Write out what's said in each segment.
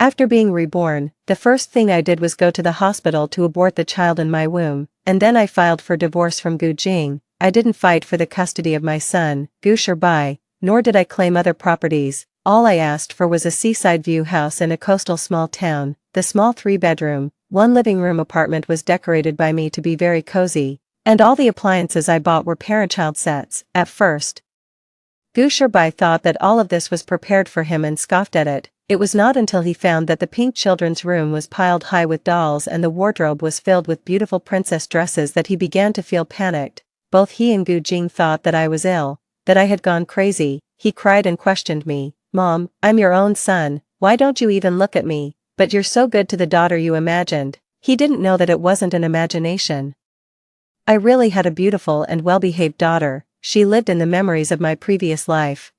After being reborn, the first thing I did was go to the hospital to abort the child in my womb, and then I filed for divorce from Gu Jing. I didn't fight for the custody of my son, Gu Bai, nor did I claim other properties. All I asked for was a seaside view house in a coastal small town. The small 3-bedroom, 1-living-room apartment was decorated by me to be very cozy, and all the appliances I bought were parent-child sets. At first, Gu Bai thought that all of this was prepared for him and scoffed at it. It was not until he found that the pink children's room was piled high with dolls and the wardrobe was filled with beautiful princess dresses that he began to feel panicked. Both he and Gu Jing thought that I was ill, that I had gone crazy. He cried and questioned me. "Mom, I'm your own son, why don't you even look at me? But you're so good to the daughter you imagined." He didn't know that it wasn't an imagination. I really had a beautiful and well-behaved daughter. She lived in the memories of my previous life.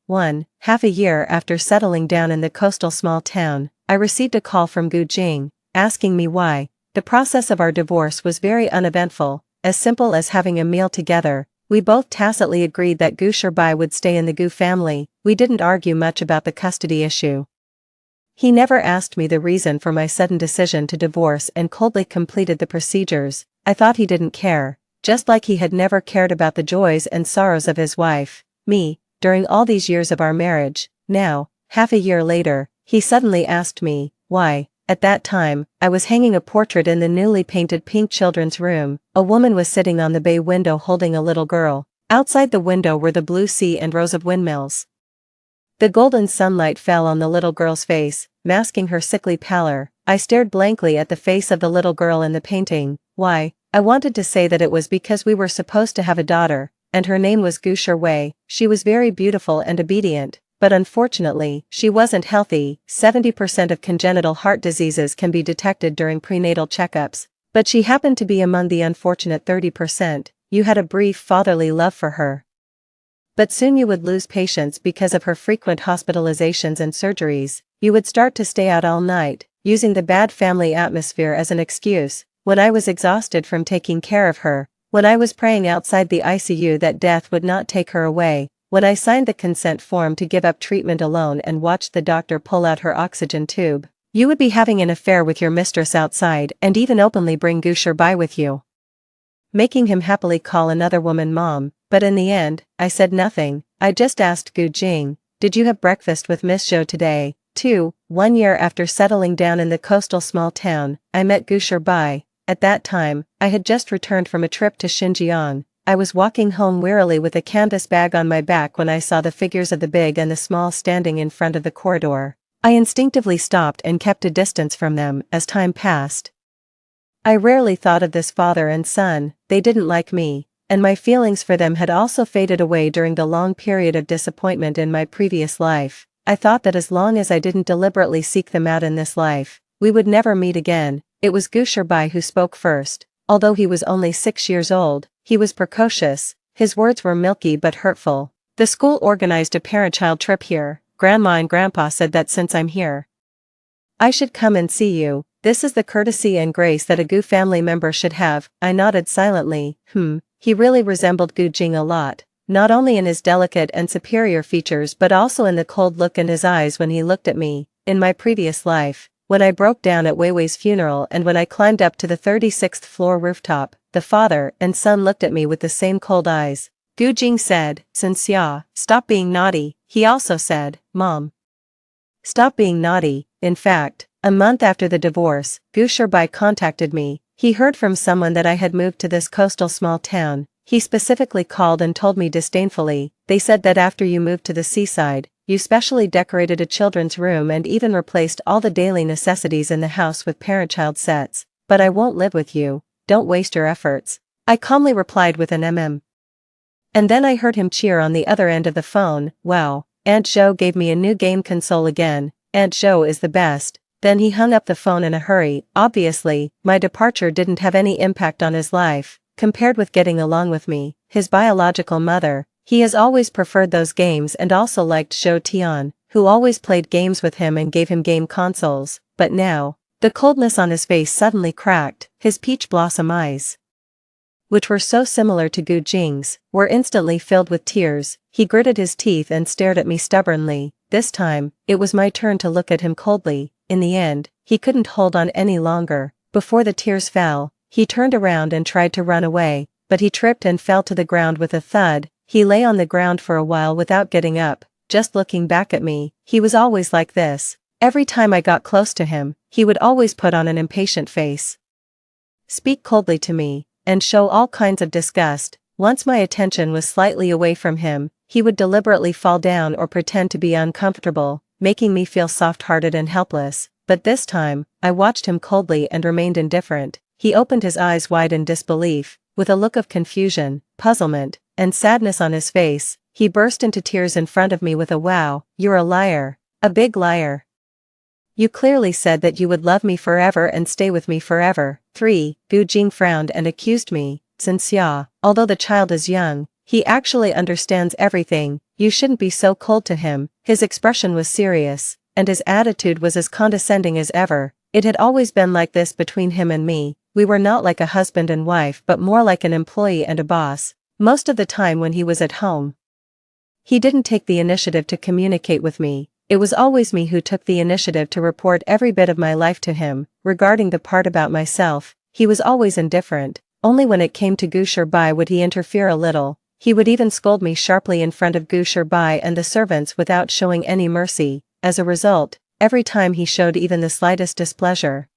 Half a year after settling down in the coastal small town, I received a call from Gu Jing, asking me why. The process of our divorce was very uneventful, as simple as having a meal together. We both tacitly agreed that Gu Bai would stay in the Gu family. We didn't argue much about the custody issue. He never asked me the reason for my sudden decision to divorce and coldly completed the procedures. I thought he didn't care, just like he had never cared about the joys and sorrows of his wife, me, during all these years of our marriage. Now, half a year later, he suddenly asked me, why. At that time, I was hanging a portrait in the newly painted pink children's room. A woman was sitting on the bay window holding a little girl. Outside the window were the blue sea and rows of windmills. The golden sunlight fell on the little girl's face, masking her sickly pallor. I stared blankly at the face of the little girl in the painting. Why? I wanted to say that it was because we were supposed to have a daughter, and her name was Gu Wei. She was very beautiful and obedient, but unfortunately, she wasn't healthy. 70% of congenital heart diseases can be detected during prenatal checkups, but she happened to be among the unfortunate 30%. You had a brief fatherly love for her, but soon you would lose patience because of her frequent hospitalizations and surgeries. You would start to stay out all night, using the bad family atmosphere as an excuse. When I was exhausted from taking care of her, when I was praying outside the ICU that death would not take her away, when I signed the consent form to give up treatment alone and watched the doctor pull out her oxygen tube, you would be having an affair with your mistress outside and even openly bring Gu Bai with you, making him happily call another woman mom. But in the end, I said nothing. I just asked Gu Jing, "Did you have breakfast with Miss Zhou today?" 1 year after settling down in the coastal small town, I met Gu Bai. At that time, I had just returned from a trip to Xinjiang. I was walking home wearily with a canvas bag on my back when I saw the figures of the big and the small standing in front of the corridor. I instinctively stopped and kept a distance from them. As time passed, I rarely thought of this father and son. They didn't like me, and my feelings for them had also faded away during the long period of disappointment in my previous life. I thought that as long as I didn't deliberately seek them out in this life, we would never meet again. It was Gu Bai who spoke first. Although he was only 6 years old, he was precocious. His words were milky but hurtful. "The school organized a parent-child trip here. Grandma and Grandpa said that since I'm here, I should come and see you. This is the courtesy and grace that a Gu family member should have." I nodded silently. He really resembled Gu Jing a lot, not only in his delicate and superior features but also in the cold look in his eyes when he looked at me. In my previous life, when I broke down at Weiwei's funeral and when I climbed up to the 36th floor rooftop, the father and son looked at me with the same cold eyes. Gu Jing said, "Xia, stop being naughty." He also said, "Mom, stop being naughty." In fact, a month after the divorce, Gu Bai contacted me. He heard from someone that I had moved to this coastal small town. He specifically called and told me disdainfully, "They said that after you moved to the seaside, you specially decorated a children's room and even replaced all the daily necessities in the house with parent-child sets. But I won't live with you. Don't waste your efforts." I calmly replied with an And then I heard him cheer on the other end of the phone. "Wow, Aunt Zhou gave me a new game console again. Aunt Zhou is the best." Then he hung up the phone in a hurry. Obviously, my departure didn't have any impact on his life. Compared with getting along with me, his biological mother, he has always preferred those games and also liked Zhou Tian, who always played games with him and gave him game consoles. But now, the coldness on his face suddenly cracked. His peach blossom eyes, which were so similar to Gu Jing's, were instantly filled with tears. He gritted his teeth and stared at me stubbornly. This time, it was my turn to look at him coldly. in the end, he couldn't hold on any longer. Before the tears fell, he turned around and tried to run away, but he tripped and fell to the ground with a thud. He lay on the ground for a while without getting up, just looking back at me. He was always like this. Every time I got close to him, he would always put on an impatient face, speak coldly to me, and show all kinds of disgust. Once my attention was slightly away from him, he would deliberately fall down or pretend to be uncomfortable, making me feel soft-hearted and helpless. But this time, I watched him coldly and remained indifferent. He opened his eyes wide in disbelief, with a look of confusion, puzzlement, and sadness on his face. He burst into tears in front of me with a "Wow, you're a liar. A big liar. You clearly said that you would love me forever and stay with me forever." 3. Gu Jing frowned and accused me. "Sinclair, although the child is young, he actually understands everything. You shouldn't be so cold to him." His expression was serious, and his attitude was as condescending as ever. It had always been like this between him and me. We were not like a husband and wife but more like an employee and a boss. Most of the time when he was at home, he didn't take the initiative to communicate with me. It was always me who took the initiative to report every bit of my life to him. Regarding the part about myself, he was always indifferent. Only when it came to Gu Bai would he interfere a little. He would even scold me sharply in front of Gu Bai and the servants without showing any mercy. As a result, every time he showed even the slightest displeasure,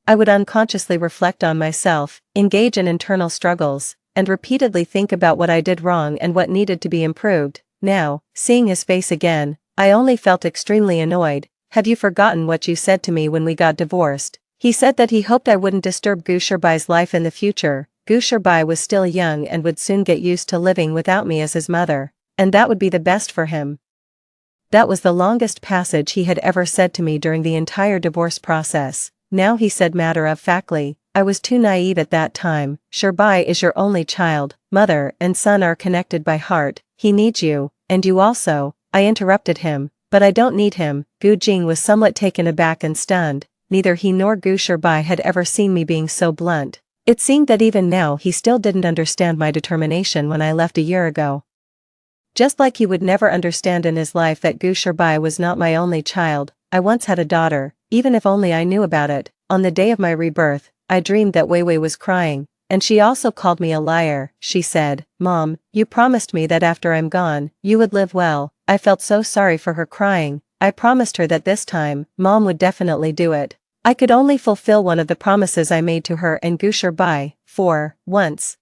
I would unconsciously reflect on myself, engage in internal struggles, and repeatedly think about what I did wrong and what needed to be improved. Now, seeing his face again, I only felt extremely annoyed. "Have you forgotten what you said to me when we got divorced?" He said that he hoped I wouldn't disturb Gu Bai's life in the future. Gu Bai was still young and would soon get used to living without me as his mother, and that would be the best for him. That was the longest passage he had ever said to me during the entire divorce process. Now he said matter-of-factly, "I was too naive at that time. Bai is your only child. Mother and son are connected by heart. He needs you, and you also." I interrupted him. "But I don't need him." Gu Jing was somewhat taken aback and stunned. Neither he nor Gu Bai had ever seen me being so blunt. It seemed that even now he still didn't understand my determination when I left a year ago. Just like he would never understand in his life that Gu Bai was not my only child. I once had a daughter, even if only I knew about it. On the day of my rebirth, I dreamed that Wei Wei was crying, and she also called me a liar. She said, "Mom, you promised me that after I'm gone, you would live well." I felt so sorry for her crying. I promised her that this time, Mom would definitely do it. I could only fulfill one of the promises I made to her and Gu Bai. 4. Once,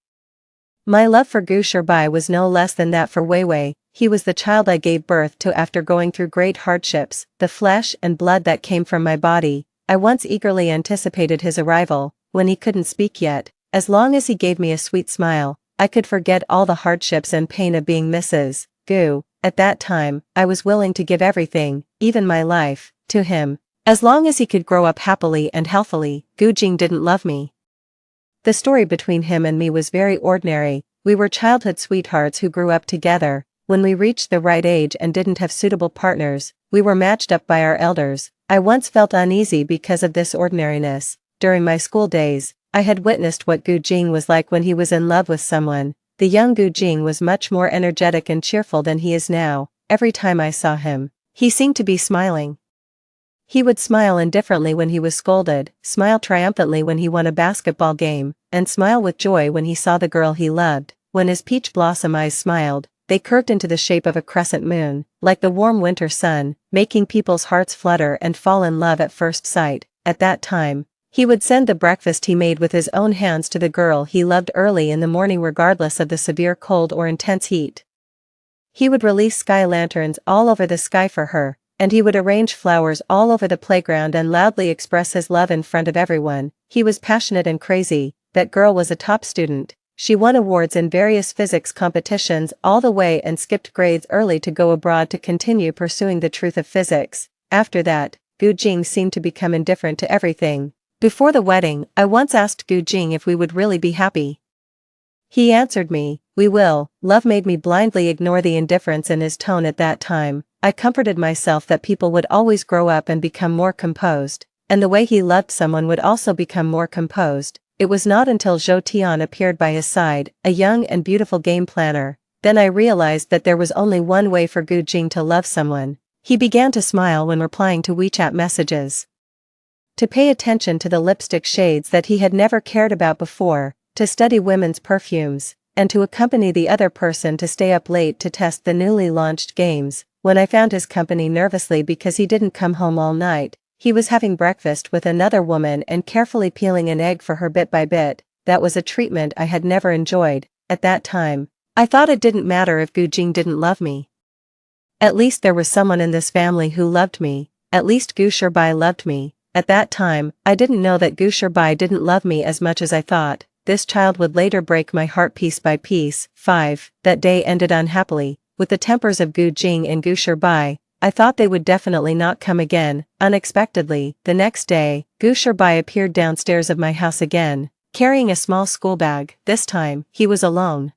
my love for Gu Bai was no less than that for Wei Wei. He was the child I gave birth to after going through great hardships. The flesh and blood that came from my body. I once eagerly anticipated his arrival, when he couldn't speak yet. As long as he gave me a sweet smile, I could forget all the hardships and pain of being Mrs. Gu. At that time, I was willing to give everything, even my life, to him. As long as he could grow up happily and healthily. Gu Jing didn't love me. The story between him and me was very ordinary. We were childhood sweethearts who grew up together. When we reached the right age and didn't have suitable partners, we were matched up by our elders. I once felt uneasy because of this ordinariness. During my school days, I had witnessed what Gu Jing was like when he was in love with someone. The young Gu Jing was much more energetic and cheerful than he is now. Every time I saw him, he seemed to be smiling. He would smile indifferently when he was scolded, smile triumphantly when he won a basketball game, and smile with joy when he saw the girl he loved. When his peach blossom eyes smiled, they curved into the shape of a crescent moon, like the warm winter sun, making people's hearts flutter and fall in love at first sight. At that time, he would send the breakfast he made with his own hands to the girl he loved early in the morning regardless of the severe cold or intense heat. He would release sky lanterns all over the sky for her, and he would arrange flowers all over the playground and loudly express his love in front of everyone. He was passionate and crazy. That girl was a top student. She won awards in various physics competitions all the way and skipped grades early to go abroad to continue pursuing the truth of physics. After that, Gu Jing seemed to become indifferent to everything. Before the wedding, I once asked Gu Jing if we would really be happy. He answered me, "We will." Love made me blindly ignore the indifference in his tone at that time. I comforted myself that people would always grow up and become more composed, and the way he loved someone would also become more composed. It was not until Zhou Tian appeared by his side, a young and beautiful game planner, then I realized that there was only one way for Gu Jing to love someone. He began to smile when replying to WeChat messages. To pay attention to the lipstick shades that he had never cared about before, to study women's perfumes, and to accompany the other person to stay up late to test the newly launched games. When I found his company nervously because he didn't come home all night, he was having breakfast with another woman and carefully peeling an egg for her bit by bit. That was a treatment I had never enjoyed. At that time, I thought it didn't matter if Gu Jing didn't love me. At least there was someone in this family who loved me. At least Gu Shirbai loved me. At that time, I didn't know that Gu Shirbai didn't love me as much as I thought. This child would later break my heart piece by piece. 5. That day ended unhappily. With the tempers of Gu Jing and Gu Shirbai, I thought they would definitely not come again. Unexpectedly, the next day, Gu Shirbai appeared downstairs of my house again, carrying a small school bag. This time, he was alone.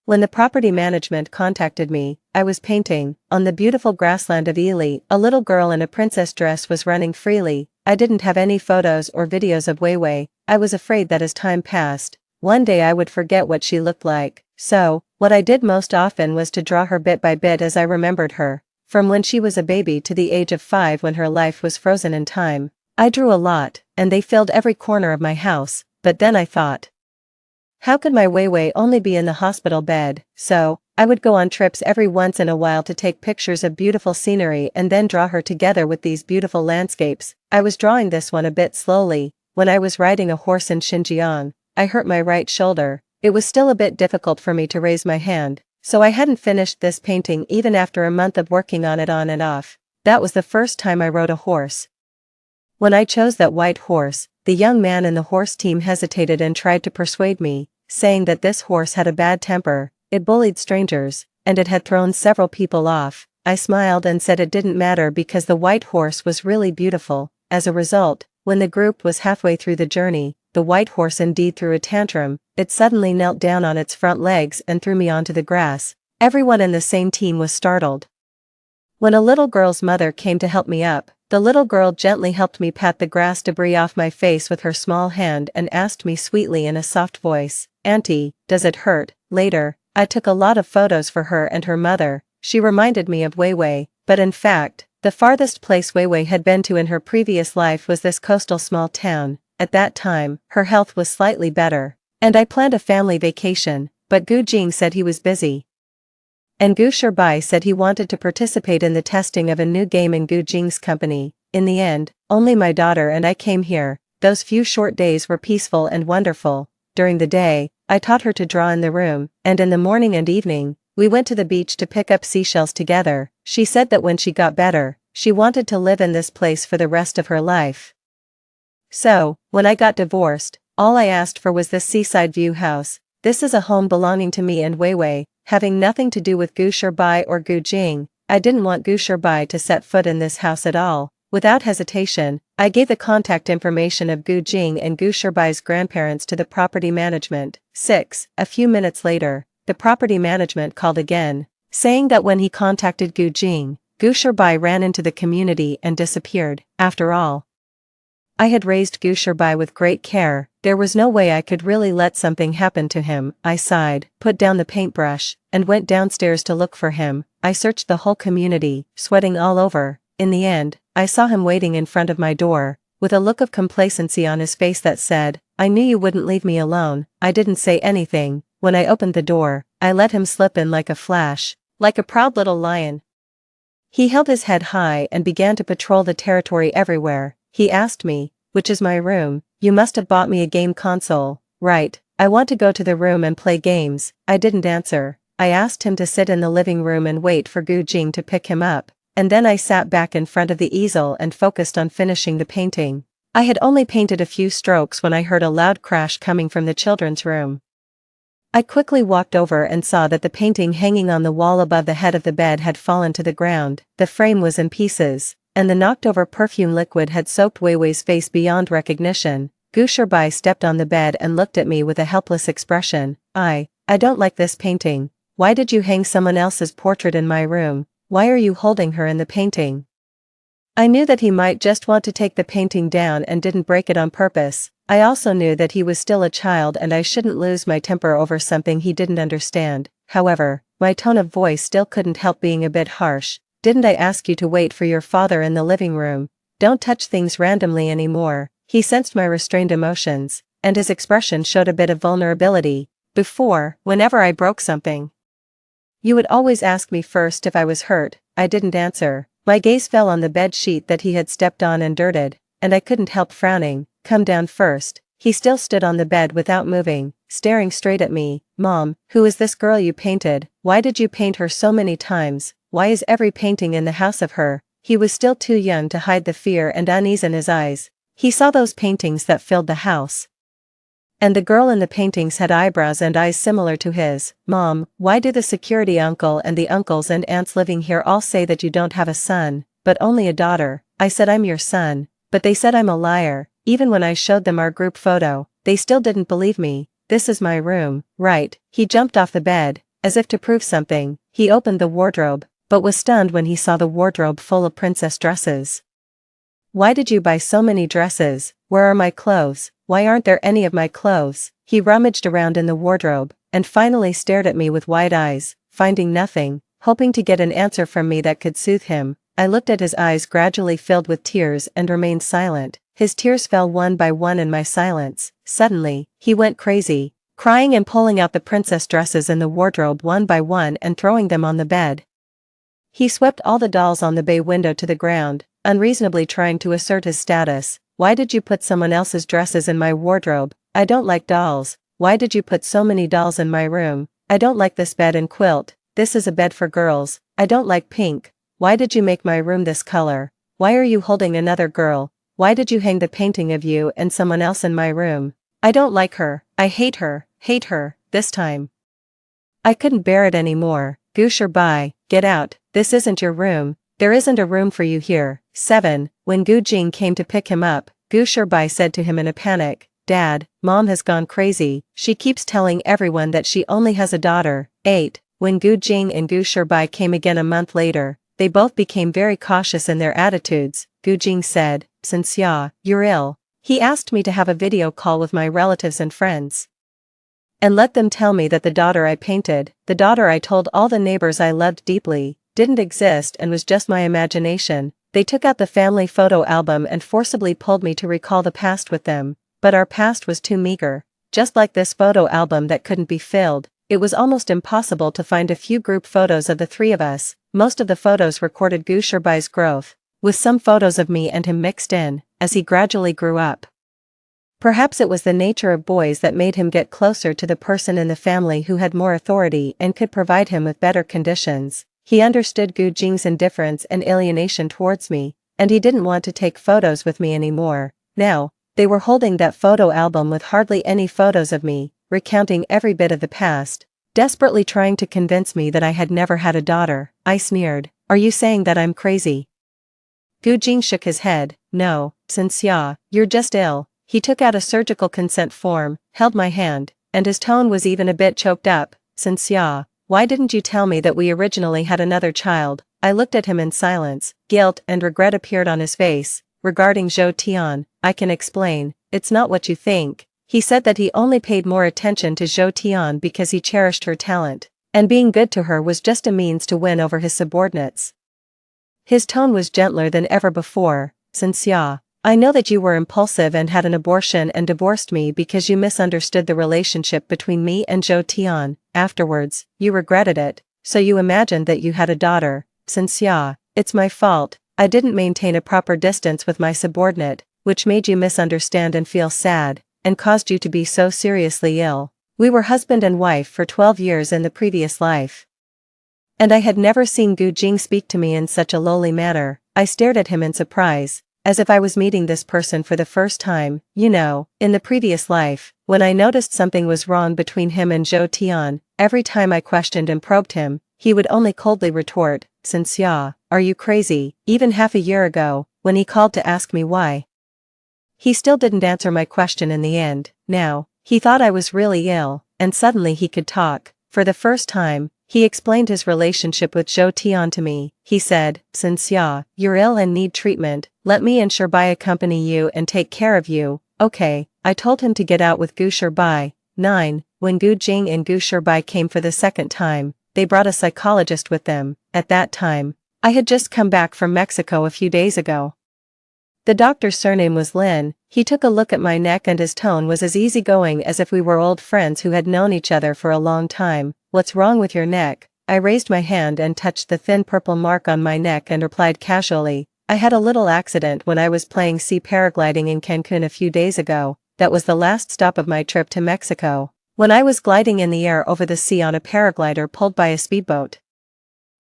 When the property management contacted me, I was painting. On the beautiful grassland of Ely, a little girl in a princess dress was running freely. I didn't have any photos or videos of Weiwei. I was afraid that as time passed, one day I would forget what she looked like. So, what I did most often was to draw her bit by bit as I remembered her. From when she was a baby to the age of 5 when her life was frozen in time. I drew a lot, and they filled every corner of my house, but then I thought, how could my Weiwei only be in the hospital bed? So, I would go on trips every once in a while to take pictures of beautiful scenery and then draw her together with these beautiful landscapes. I was drawing this one a bit slowly. When I was riding a horse in Xinjiang, I hurt my right shoulder. It was still a bit difficult for me to raise my hand, so I hadn't finished this painting even after a month of working on it on and off. That was the first time I rode a horse. When I chose that white horse, the young man in the horse team hesitated and tried to persuade me, saying that this horse had a bad temper, it bullied strangers, and it had thrown several people off. I smiled and said it didn't matter because the white horse was really beautiful. As a result, when the group was halfway through the journey, the white horse indeed threw a tantrum. It suddenly knelt down on its front legs and threw me onto the grass. Everyone in the same team was startled. When a little girl's mother came to help me up, the little girl gently helped me pat the grass debris off my face with her small hand and asked me sweetly in a soft voice, "Auntie, does it hurt?" Later, I took a lot of photos for her and her mother. She reminded me of Weiwei, but in fact, the farthest place Weiwei had been to in her previous life was this coastal small town. At that time, her health was slightly better, and I planned a family vacation, but Gu Jing said he was busy. And Gu Shirbai said he wanted to participate in the testing of a new game in Gu Jing's company. In the end, only my daughter and I came here. Those few short days were peaceful and wonderful. During the day, I taught her to draw in the room, and in the morning and evening, we went to the beach to pick up seashells together. She said that when she got better, she wanted to live in this place for the rest of her life. So, when I got divorced, all I asked for was this seaside view house. This is a home belonging to me and Weiwei, having nothing to do with Gu Shirbai or Gu Jing. I didn't want Gu Shirbai to set foot in this house at all. Without hesitation, I gave the contact information of Gu Jing and Gu Shirbai's grandparents to the property management. 6. A few minutes later, the property management called again, saying that when he contacted Gu Jing, Gu Shirbai ran into the community and disappeared. After all, I had raised Gu Shirbai with great care. There was no way I could really let something happen to him. I sighed, put down the paintbrush, and went downstairs to look for him. I searched the whole community, sweating all over. In the end, I saw him waiting in front of my door, with a look of complacency on his face that said, "I knew you wouldn't leave me alone." I didn't say anything. When I opened the door, I let him slip in like a flash, like a proud little lion. He held his head high and began to patrol the territory everywhere. He asked me, "Which is my room? You must have bought me a game console, right? I want to go to the room and play games." I didn't answer. I asked him to sit in the living room and wait for Gu Jing to pick him up, and then I sat back in front of the easel and focused on finishing the painting. I had only painted a few strokes when I heard a loud crash coming from the children's room. I quickly walked over and saw that the painting hanging on the wall above the head of the bed had fallen to the ground. The frame was in pieces, and the knocked-over perfume liquid had soaked Weiwei's face beyond recognition. Gu Shirbai stepped on the bed and looked at me with a helpless expression. I don't like this painting. Why did you hang someone else's portrait in my room? Why are you holding her in the painting?" I knew that he might just want to take the painting down and didn't break it on purpose. I also knew that he was still a child and I shouldn't lose my temper over something he didn't understand. However, my tone of voice still couldn't help being a bit harsh. Didn't I ask you to wait for your father in the living room? Don't touch things randomly anymore." He sensed my restrained emotions, and his expression showed a bit of vulnerability. "Before, whenever I broke something, you would always ask me first if I was hurt." I didn't answer. My gaze fell on the bed sheet that he had stepped on and dirted, and I couldn't help frowning. "Come down first." He still stood on the bed without moving, staring straight at me. "Mom, who is this girl you painted? Why did you paint her so many times? Why is every painting in the house of her?" He was still too young to hide the fear and unease in his eyes. He saw those paintings that filled the house. And the girl in the paintings had eyebrows and eyes similar to his. "Mom, why do the security uncle and the uncles and aunts living here all say that you don't have a son, but only a daughter?" I said, "I'm your son." But they said I'm a liar. Even when I showed them our group photo, they still didn't believe me. "This is my room, right?" He jumped off the bed, as if to prove something. He opened the wardrobe, but was stunned when he saw the wardrobe full of princess dresses. "Why did you buy so many dresses? Where are my clothes? Why aren't there any of my clothes?" He rummaged around in the wardrobe, and finally stared at me with wide eyes, finding nothing, hoping to get an answer from me that could soothe him. I looked at his eyes gradually filled with tears and remained silent. His tears fell one by one in my silence. Suddenly, he went crazy, crying and pulling out the princess dresses in the wardrobe one by one and throwing them on the bed. He swept all the dolls on the bay window to the ground, unreasonably trying to assert his status. "Why did you put someone else's dresses in my wardrobe? I don't like dolls. Why did you put so many dolls in my room? I don't like this bed and quilt. This is a bed for girls. I don't like pink. Why did you make my room this color? Why are you holding another girl? Why did you hang the painting of you and someone else in my room? I don't like her. I hate her, this time." I couldn't bear it anymore. "Gu Jing, get out. This isn't your room. There isn't a room for you here." 7. When Gu Jing came to pick him up, Gu Jing said to him in a panic, "Dad, Mom has gone crazy. She keeps telling everyone that she only has a daughter." 8. When Gu Jing and Gu Jing came again a month later, they both became very cautious in their attitudes. Gu Jing said, "Sinclair, you're ill." He asked me to have a video call with my relatives and friends and let them tell me that the daughter I painted, the daughter I told all the neighbors I loved deeply, didn't exist and was just my imagination. They took out the family photo album and forcibly pulled me to recall the past with them, but our past was too meager. Just like this photo album that couldn't be filled, it was almost impossible to find a few group photos of the three of us. Most of the photos recorded Gu Jing's growth, with some photos of me and him mixed in, as he gradually grew up. Perhaps it was the nature of boys that made him get closer to the person in the family who had more authority and could provide him with better conditions. He understood Gu Jing's indifference and alienation towards me, and he didn't want to take photos with me anymore. Now, they were holding that photo album with hardly any photos of me, recounting every bit of the past, desperately trying to convince me that I had never had a daughter. I sneered, "Are you saying that I'm crazy?" Gu Jing shook his head. "No, Sinclair, you're just ill." He took out a surgical consent form, held my hand, and his tone was even a bit choked up. "Sinclair, why didn't you tell me that we originally had another child?" I looked at him in silence. Guilt and regret appeared on his face. "Regarding Zhou Tian, I can explain. It's not what you think." He said that he only paid more attention to Zhou Tian because he cherished her talent, and being good to her was just a means to win over his subordinates. His tone was gentler than ever before. "Sinclair, I know that you were impulsive and had an abortion and divorced me because you misunderstood the relationship between me and Zhou Tian. Afterwards, you regretted it, so you imagined that you had a daughter. Sinclair, it's my fault. I didn't maintain a proper distance with my subordinate, which made you misunderstand and feel sad, and caused you to be so seriously ill. We were husband and wife for 12 years in the previous life. And I had never seen Gu Jing speak to me in such a lowly manner." I stared at him in surprise, as if I was meeting this person for the first time. "You know, in the previous life, when I noticed something was wrong between him and Zhou Tian, every time I questioned and probed him, he would only coldly retort, 'Sinclair, are you crazy?' Even half a year ago, when he called to ask me why, he still didn't answer my question in the end. Now, he thought I was really ill, and suddenly he could talk. For the first time, he explained his relationship with Zhou Tian to me. He said, 'Sinclair, you're ill and need treatment. Let me and Sherbai accompany you and take care of you.' Okay." I told him to get out with Gu Sherbai. 9. When Gu Jing and Gu Sherbai came for the second time, they brought a psychologist with them. At that time, I had just come back from Mexico a few days ago. The doctor's surname was Lin. He took a look at my neck and his tone was as easygoing as if we were old friends who had known each other for a long time. What's wrong with your neck? I raised my hand and touched the thin purple mark on my neck and replied casually, I had a little accident when I was playing sea paragliding in Cancun a few days ago. That was the last stop of my trip to Mexico. When I was gliding in the air over the sea on a paraglider pulled by a speedboat.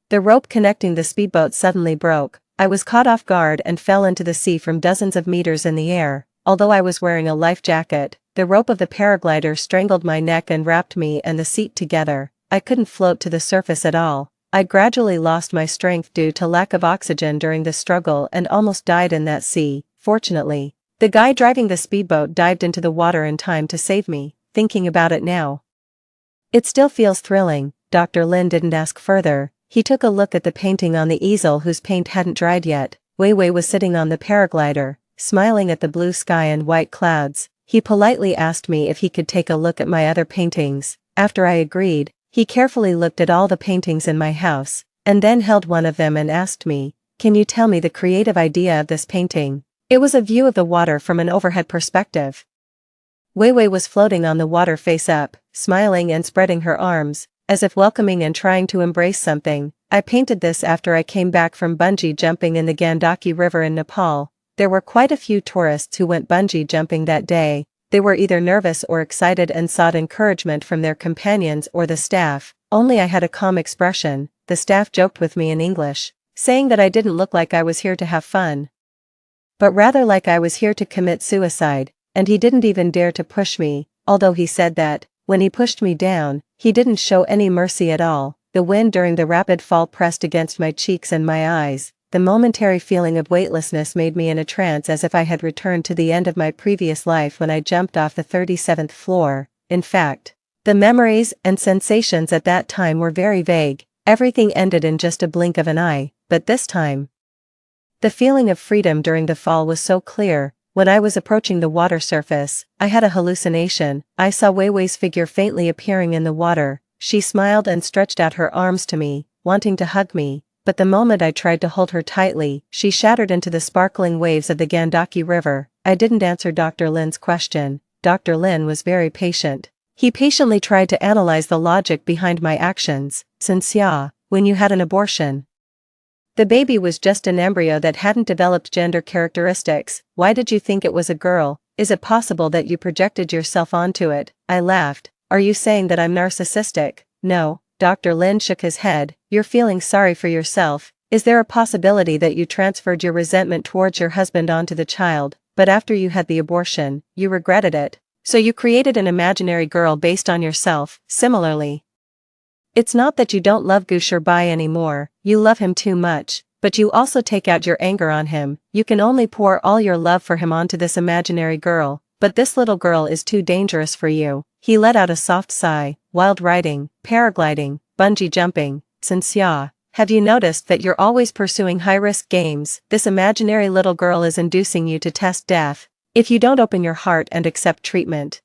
The rope connecting the speedboat suddenly broke. I was caught off guard and fell into the sea from dozens of meters in the air. Although I was wearing a life jacket, the rope of the paraglider strangled my neck and wrapped me and the seat together. I couldn't float to the surface at all. I gradually lost my strength due to lack of oxygen during the struggle and almost died in that sea. Fortunately, the guy driving the speedboat dived into the water in time to save me. Thinking about it now, it still feels thrilling. Dr. Lin didn't ask further. He took a look at the painting on the easel whose paint hadn't dried yet. Wei Wei was sitting on the paraglider, smiling at the blue sky and white clouds. He politely asked me if he could take a look at my other paintings. After I agreed, he carefully looked at all the paintings in my house, and then held one of them and asked me, can you tell me the creative idea of this painting? It was a view of the water from an overhead perspective. Wei Wei was floating on the water face up, smiling and spreading her arms, as if welcoming and trying to embrace something. I painted this after I came back from bungee jumping in the Gandaki River in Nepal. There were quite a few tourists who went bungee jumping that day. They were either nervous or excited and sought encouragement from their companions or the staff. Only I had a calm expression. The staff joked with me in English, saying that I didn't look like I was here to have fun, but rather like I was here to commit suicide, and he didn't even dare to push me, although he said that, when he pushed me down, he didn't show any mercy at all. The wind during the rapid fall pressed against my cheeks and my eyes. The momentary feeling of weightlessness made me in a trance as if I had returned to the end of my previous life when I jumped off the 37th floor. In fact, the memories and sensations at that time were very vague. Everything ended in just a blink of an eye, but this time, the feeling of freedom during the fall was so clear. When I was approaching the water surface, I had a hallucination. I saw Wei Wei's figure faintly appearing in the water. She smiled and stretched out her arms to me, wanting to hug me, but the moment I tried to hold her tightly, she shattered into the sparkling waves of the Gandaki River. I didn't answer Dr. Lin's question. Dr. Lin was very patient. He patiently tried to analyze the logic behind my actions. Sinclair, when you had an abortion, the baby was just an embryo that hadn't developed gender characteristics. Why did you think it was a girl? Is it possible that you projected yourself onto it? I laughed. Are you saying that I'm narcissistic? No. Dr. Lin shook his head. You're feeling sorry for yourself. Is there a possibility that you transferred your resentment towards your husband onto the child, but after you had the abortion, you regretted it? So you created an imaginary girl based on yourself. Similarly, it's not that you don't love Gu Bai anymore, you love him too much, but you also take out your anger on him. You can only pour all your love for him onto this imaginary girl, but this little girl is too dangerous for you. He let out a soft sigh. Wild riding, paragliding, bungee jumping. Sinclair, have you noticed that you're always pursuing high-risk games? This imaginary little girl is inducing you to test death. If you don't open your heart and accept treatment,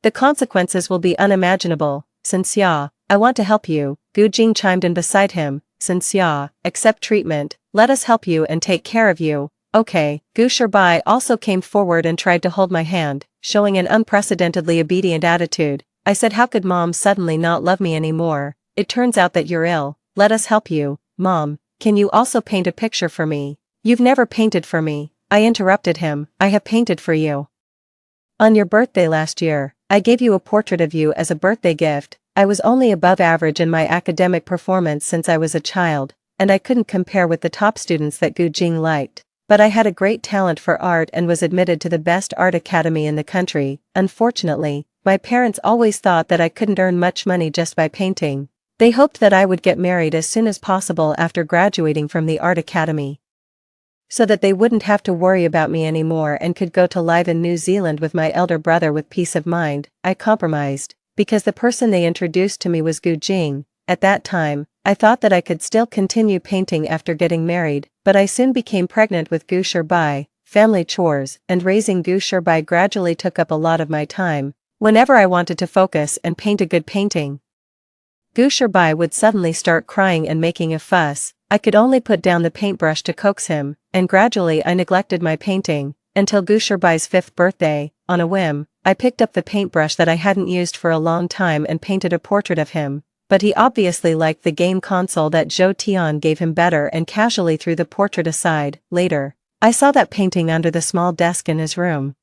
the consequences will be unimaginable. Sinclair, I want to help you. Gu Jing chimed in beside him. Sinclair, accept treatment. Let us help you and take care of you. Okay. Gu Bai also came forward and tried to hold my hand, showing an unprecedentedly obedient attitude. I said, how could Mom suddenly not love me anymore? It turns out that you're ill. Let us help you. Mom, can you also paint a picture for me? You've never painted for me. I interrupted him. I have painted for you. On your birthday last year, I gave you a portrait of you as a birthday gift. I was only above average in my academic performance since I was a child, and I couldn't compare with the top students that Gu Jing liked. But I had a great talent for art and was admitted to the best art academy in the country. Unfortunately, my parents always thought that I couldn't earn much money just by painting. They hoped that I would get married as soon as possible after graduating from the art academy, so that they wouldn't have to worry about me anymore and could go to live in New Zealand with my elder brother with peace of mind. I compromised, because the person they introduced to me was Gu Jing. At that time, I thought that I could still continue painting after getting married, but I soon became pregnant with Gu Bai. Family chores and raising Gu Bai gradually took up a lot of my time. Whenever I wanted to focus and paint a good painting, Gu Bai would suddenly start crying and making a fuss. I could only put down the paintbrush to coax him, and gradually I neglected my painting, until Gu Bai's 5th birthday. On a whim, I picked up the paintbrush that I hadn't used for a long time and painted a portrait of him. But he obviously liked the game console that Zhou Tian gave him better and casually threw the portrait aside. Later, I saw that painting under the small desk in his room,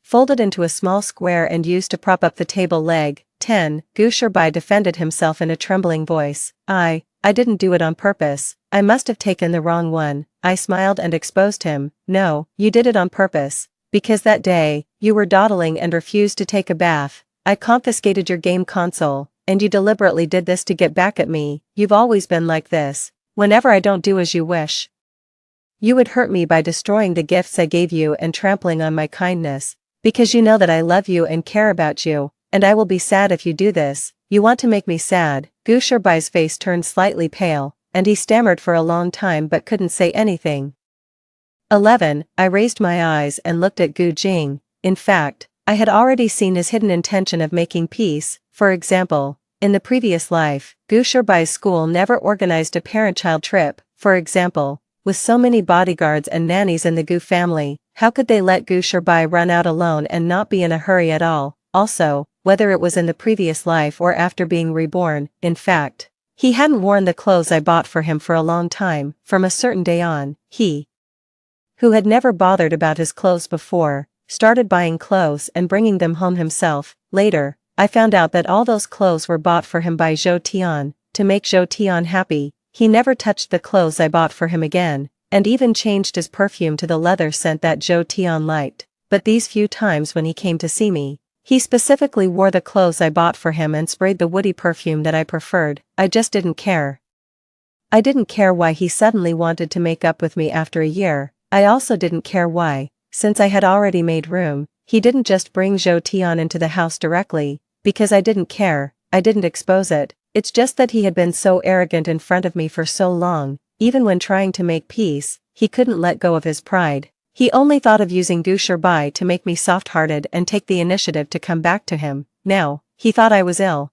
folded into a small square and used to prop up the table leg. 10. Gu Bai defended himself in a trembling voice. I didn't do it on purpose. I must have taken the wrong one. I smiled and exposed him. No, you did it on purpose. Because that day, you were dawdling and refused to take a bath. I confiscated your game console, and you deliberately did this to get back at me. You've always been like this. Whenever I don't do as you wish, you would hurt me by destroying the gifts I gave you and trampling on my kindness. Because you know that I love you and care about you, and I will be sad if you do this. You want to make me sad. Gu Bai's face turned slightly pale, and he stammered for a long time but couldn't say anything. 11. I raised my eyes and looked at Gu Jing. In fact, I had already seen his hidden intention of making peace. For example, in the previous life, Gu Bai's school never organized a parent-child trip. For example, with so many bodyguards and nannies in the Gu family, how could they let Gu Bai run out alone and not be in a hurry at all? Also, whether it was in the previous life or after being reborn, in fact, he hadn't worn the clothes I bought for him for a long time. From a certain day on, he, who had never bothered about his clothes before, started buying clothes and bringing them home himself. Later, I found out that all those clothes were bought for him by Zhou Tian. To make Zhou Tian happy, he never touched the clothes I bought for him again, and even changed his perfume to the leather scent that Zhou Tian liked. But these few times when he came to see me, he specifically wore the clothes I bought for him and sprayed the woody perfume that I preferred. I just didn't care. I didn't care why he suddenly wanted to make up with me after a year. I also didn't care why, since I had already made room, he didn't just bring Zhou Tian into the house directly. Because I didn't care, I didn't expose it. It's just that he had been so arrogant in front of me for so long. Even when trying to make peace, he couldn't let go of his pride. He only thought of using Gu Bai to make me soft-hearted and take the initiative to come back to him. Now, he thought I was ill.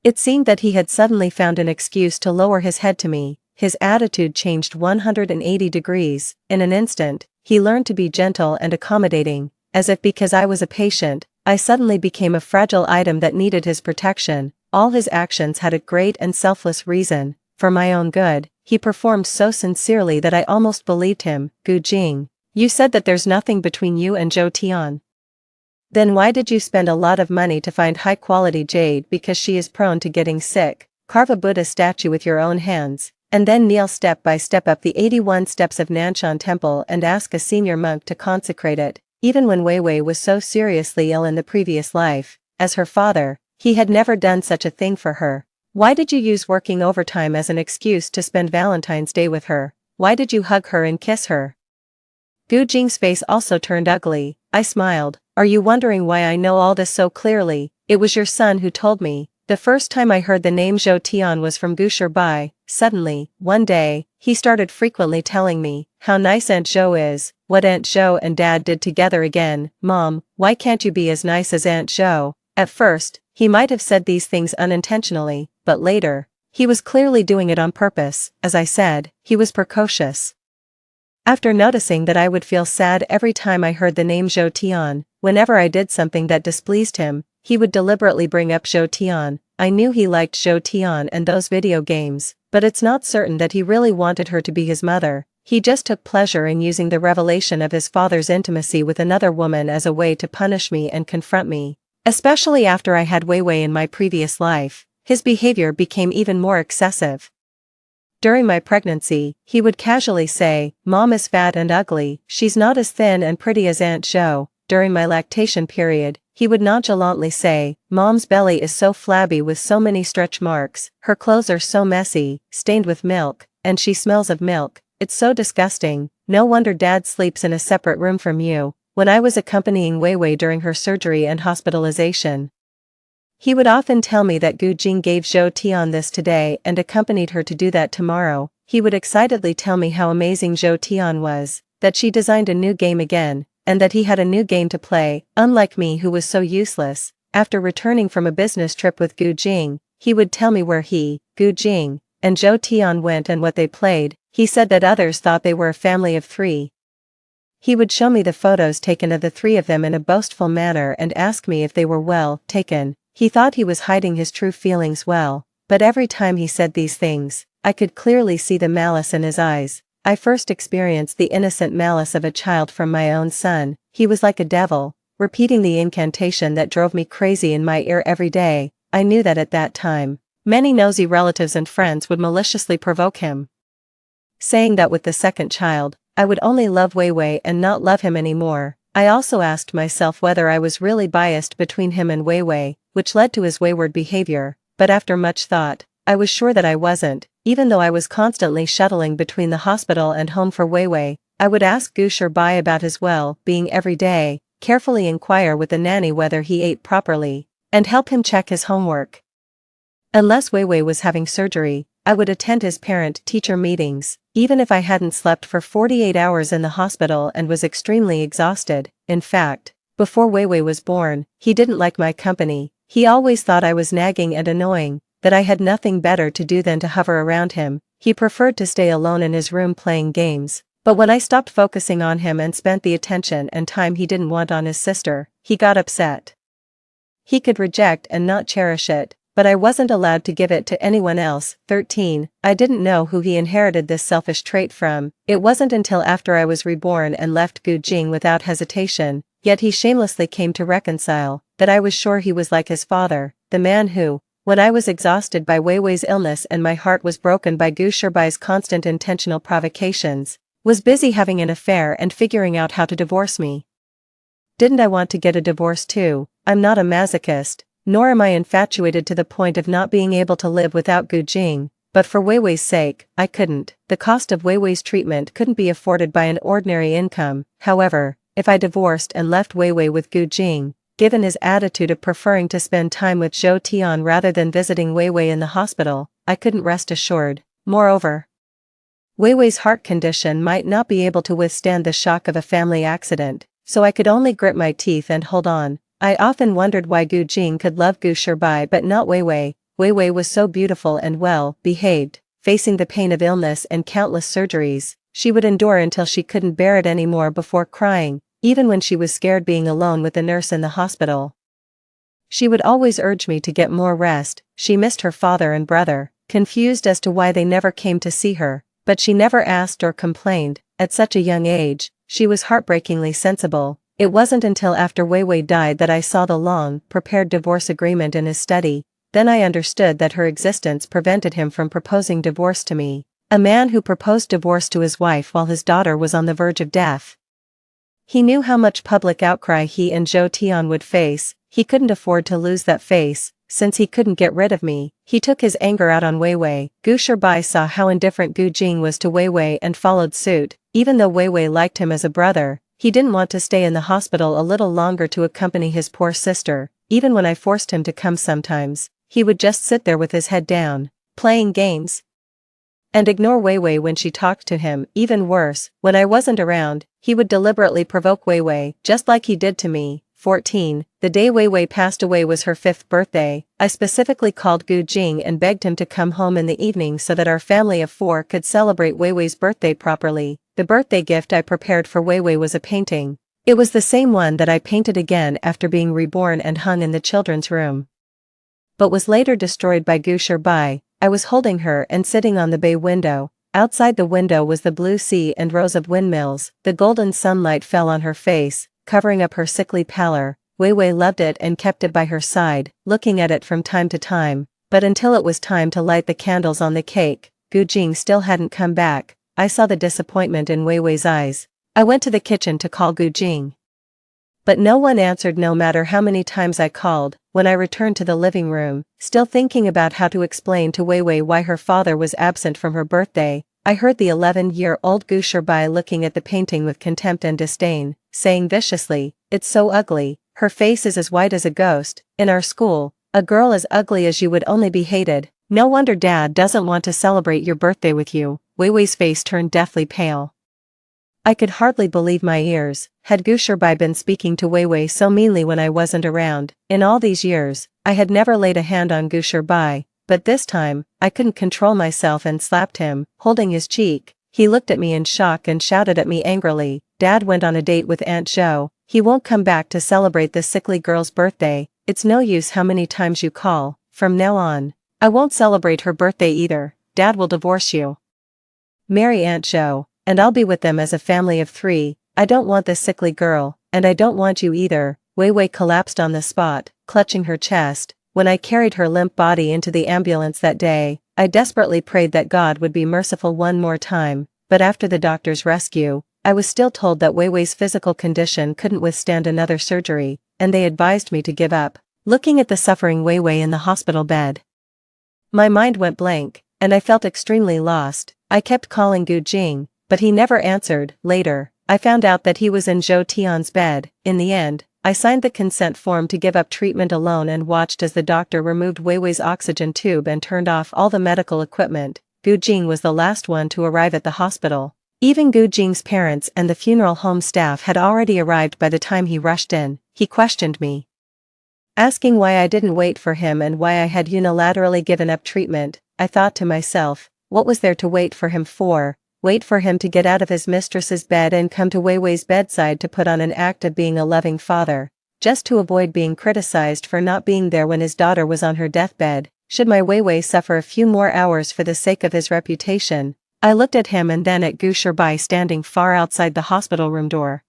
It seemed that he had suddenly found an excuse to lower his head to me. His attitude changed 180 degrees. In an instant, he learned to be gentle and accommodating, as if because I was a patient, I suddenly became a fragile item that needed his protection. All his actions had a great and selfless reason. For my own good, he performed so sincerely that I almost believed him. Gu Jing, you said that there's nothing between you and Zhou Tian. Then why did you spend a lot of money to find high-quality jade? Because she is prone to getting sick. Carve a Buddha statue with your own hands, and then kneel step by step up the 81 steps of Nanshan Temple and ask a senior monk to consecrate it. Even when Wei Wei was so seriously ill in the previous life, as her father, he had never done such a thing for her. Why did you use working overtime as an excuse to spend Valentine's Day with her? Why did you hug her and kiss her? Gu Jing's face also turned ugly. I smiled. Are you wondering why I know all this so clearly? It was your son who told me. The first time I heard the name Zhou Tian was from Gu Bai. Suddenly, one day, he started frequently telling me how nice Aunt Zhou is, what Aunt Zhou and Dad did together again. Mom, why can't you be as nice as Aunt Zhou? At first, he might have said these things unintentionally, but later, he was clearly doing it on purpose. As I said, he was precocious. After noticing that I would feel sad every time I heard the name Zhou Tian, whenever I did something that displeased him, he would deliberately bring up Zhou Tian. I knew he liked Zhou Tian and those video games, but it's not certain that he really wanted her to be his mother. He just took pleasure in using the revelation of his father's intimacy with another woman as a way to punish me and confront me. Especially after I had Wei Wei in my previous life, his behavior became even more excessive. During my pregnancy, he would casually say, Mom is fat and ugly, she's not as thin and pretty as Aunt Zhou. During my lactation period, he would nonchalantly say, Mom's belly is so flabby with so many stretch marks, her clothes are so messy, stained with milk, and she smells of milk. It's so disgusting. No wonder Dad sleeps in a separate room from you. When I was accompanying Wei Wei during her surgery and hospitalization, he would often tell me that Gu Jing gave Zhou Tian this today and accompanied her to do that tomorrow. He would excitedly tell me how amazing Zhou Tian was, that she designed a new game again, and that he had a new game to play. Unlike me, who was so useless, after returning from a business trip with Gu Jing, he would tell me where he, Gu Jing, and Zhou Tian went and what they played. He said that others thought they were a family of three. He would show me the photos taken of the three of them in a boastful manner and ask me if they were well taken. He thought he was hiding his true feelings well, but every time he said these things, I could clearly see the malice in his eyes. I first experienced the innocent malice of a child from my own son. He was like a devil, repeating the incantation that drove me crazy in my ear every day. I knew that at that time, many nosy relatives and friends would maliciously provoke him, saying that with the second child, I would only love Wei Wei and not love him anymore. I also asked myself whether I was really biased between him and Wei Wei, which led to his wayward behavior, but after much thought, I was sure that I wasn't. Even though I was constantly shuttling between the hospital and home for Wei Wei, I would ask Gu Bai about his well-being every day, carefully inquire with the nanny whether he ate properly, and help him check his homework. Unless Wei Wei was having surgery, I would attend his parent-teacher meetings, even if I hadn't slept for 48 hours in the hospital and was extremely exhausted. In fact, before Wei Wei was born, he didn't like my company. He always thought I was nagging and annoying, that I had nothing better to do than to hover around him. He preferred to stay alone in his room playing games. But when I stopped focusing on him and spent the attention and time he didn't want on his sister, he got upset. He could reject and not cherish it, but I wasn't allowed to give it to anyone else. 13. I didn't know who he inherited this selfish trait from. It wasn't until after I was reborn and left Gu Jing without hesitation, yet he shamelessly came to reconcile, that I was sure he was like his father, the man who, when I was exhausted by Wei Wei's illness and my heart was broken by Gu Bai's constant intentional provocations, was busy having an affair and figuring out how to divorce me. Didn't I want to get a divorce too? I'm not a masochist, nor am I infatuated to the point of not being able to live without Gu Jing, but for Wei Wei's sake, I couldn't. The cost of Wei Wei's treatment couldn't be afforded by an ordinary income. However, if I divorced and left Wei Wei with Gu Jing, given his attitude of preferring to spend time with Zhou Tian rather than visiting Wei Wei in the hospital, I couldn't rest assured. Moreover, Wei Wei's heart condition might not be able to withstand the shock of a family accident, so I could only grit my teeth and hold on. I often wondered why Gu Jing could love Gu Bai but not Wei Wei. Wei Wei was so beautiful and well-behaved, facing the pain of illness and countless surgeries. She would endure until she couldn't bear it anymore before crying, even when she was scared being alone with the nurse in the hospital. She would always urge me to get more rest. She missed her father and brother, confused as to why they never came to see her, but she never asked or complained. At such a young age, she was heartbreakingly sensible. It wasn't until after Wei Wei died that I saw the long-prepared divorce agreement in his study. Then I understood that her existence prevented him from proposing divorce to me. A man who proposed divorce to his wife while his daughter was on the verge of death. He knew how much public outcry he and Zhou Tian would face. He couldn't afford to lose that face. Since he couldn't get rid of me, he took his anger out on Wei Wei. Gu Bai saw how indifferent Gu Jing was to Wei Wei and followed suit. Even though Wei Wei liked him as a brother, he didn't want to stay in the hospital a little longer to accompany his poor sister. Even when I forced him to come sometimes, he would just sit there with his head down, playing games, and ignore Wei Wei when she talked to him. Even worse, when I wasn't around, he would deliberately provoke Wei Wei, just like he did to me. 14. The day Wei Wei passed away was her 5th birthday. I specifically called Gu Jing and begged him to come home in the evening so that our family of 4 could celebrate Wei Wei's birthday properly. The birthday gift I prepared for Wei Wei was a painting. It was the same one that I painted again after being reborn and hung in the children's room, but was later destroyed by Gu Bai. I was holding her and sitting on the bay window. Outside the window was the blue sea and rows of windmills. The golden sunlight fell on her face, covering up her sickly pallor. Wei Wei loved it and kept it by her side, looking at it from time to time, but until it was time to light the candles on the cake, Gu Jing still hadn't come back. I saw the disappointment in Wei Wei's eyes. I went to the kitchen to call Gu Jing, but no one answered no matter how many times I called. When I returned to the living room, still thinking about how to explain to Wei Wei why her father was absent from her birthday, I heard the 11-year-old Gu Bai looking at the painting with contempt and disdain, saying viciously, "It's so ugly, her face is as white as a ghost. In our school, a girl as ugly as you would only be hated. No wonder Dad doesn't want to celebrate your birthday with you." Wei Wei's face turned deathly pale. I could hardly believe my ears. Had Gu Bai been speaking to Wei Wei so meanly when I wasn't around? In all these years, I had never laid a hand on Gu Bai, but this time, I couldn't control myself and slapped him, holding his cheek. He looked at me in shock and shouted at me angrily, "Dad went on a date with Aunt Jo. He won't come back to celebrate this sickly girl's birthday. It's no use how many times you call. From now on, I won't celebrate her birthday either. Dad will divorce you. Marry Aunt Jo, and I'll be with them as a family of 3. I don't want this sickly girl, and I don't want you either." Wei Wei collapsed on the spot, clutching her chest. When I carried her limp body into the ambulance that day, I desperately prayed that God would be merciful one more time, but after the doctor's rescue, I was still told that Wei Wei's physical condition couldn't withstand another surgery, and they advised me to give up. Looking at the suffering Wei Wei in the hospital bed, my mind went blank, and I felt extremely lost. I kept calling Gu Jing, but he never answered. Later, I found out that he was in Zhou Tian's bed. In the end, I signed the consent form to give up treatment alone and watched as the doctor removed Wei Wei's oxygen tube and turned off all the medical equipment. Gu Jing was the last one to arrive at the hospital. Even Gu Jing's parents and the funeral home staff had already arrived by the time he rushed in. He questioned me, asking why I didn't wait for him and why I had unilaterally given up treatment. I thought to myself, what was there to wait for him for? Wait for him to get out of his mistress's bed and come to Wei Wei's bedside to put on an act of being a loving father, just to avoid being criticized for not being there when his daughter was on her deathbed. Should my Wei Wei suffer a few more hours for the sake of his reputation? I looked at him and then at Gu Shirbai standing far outside the hospital room door.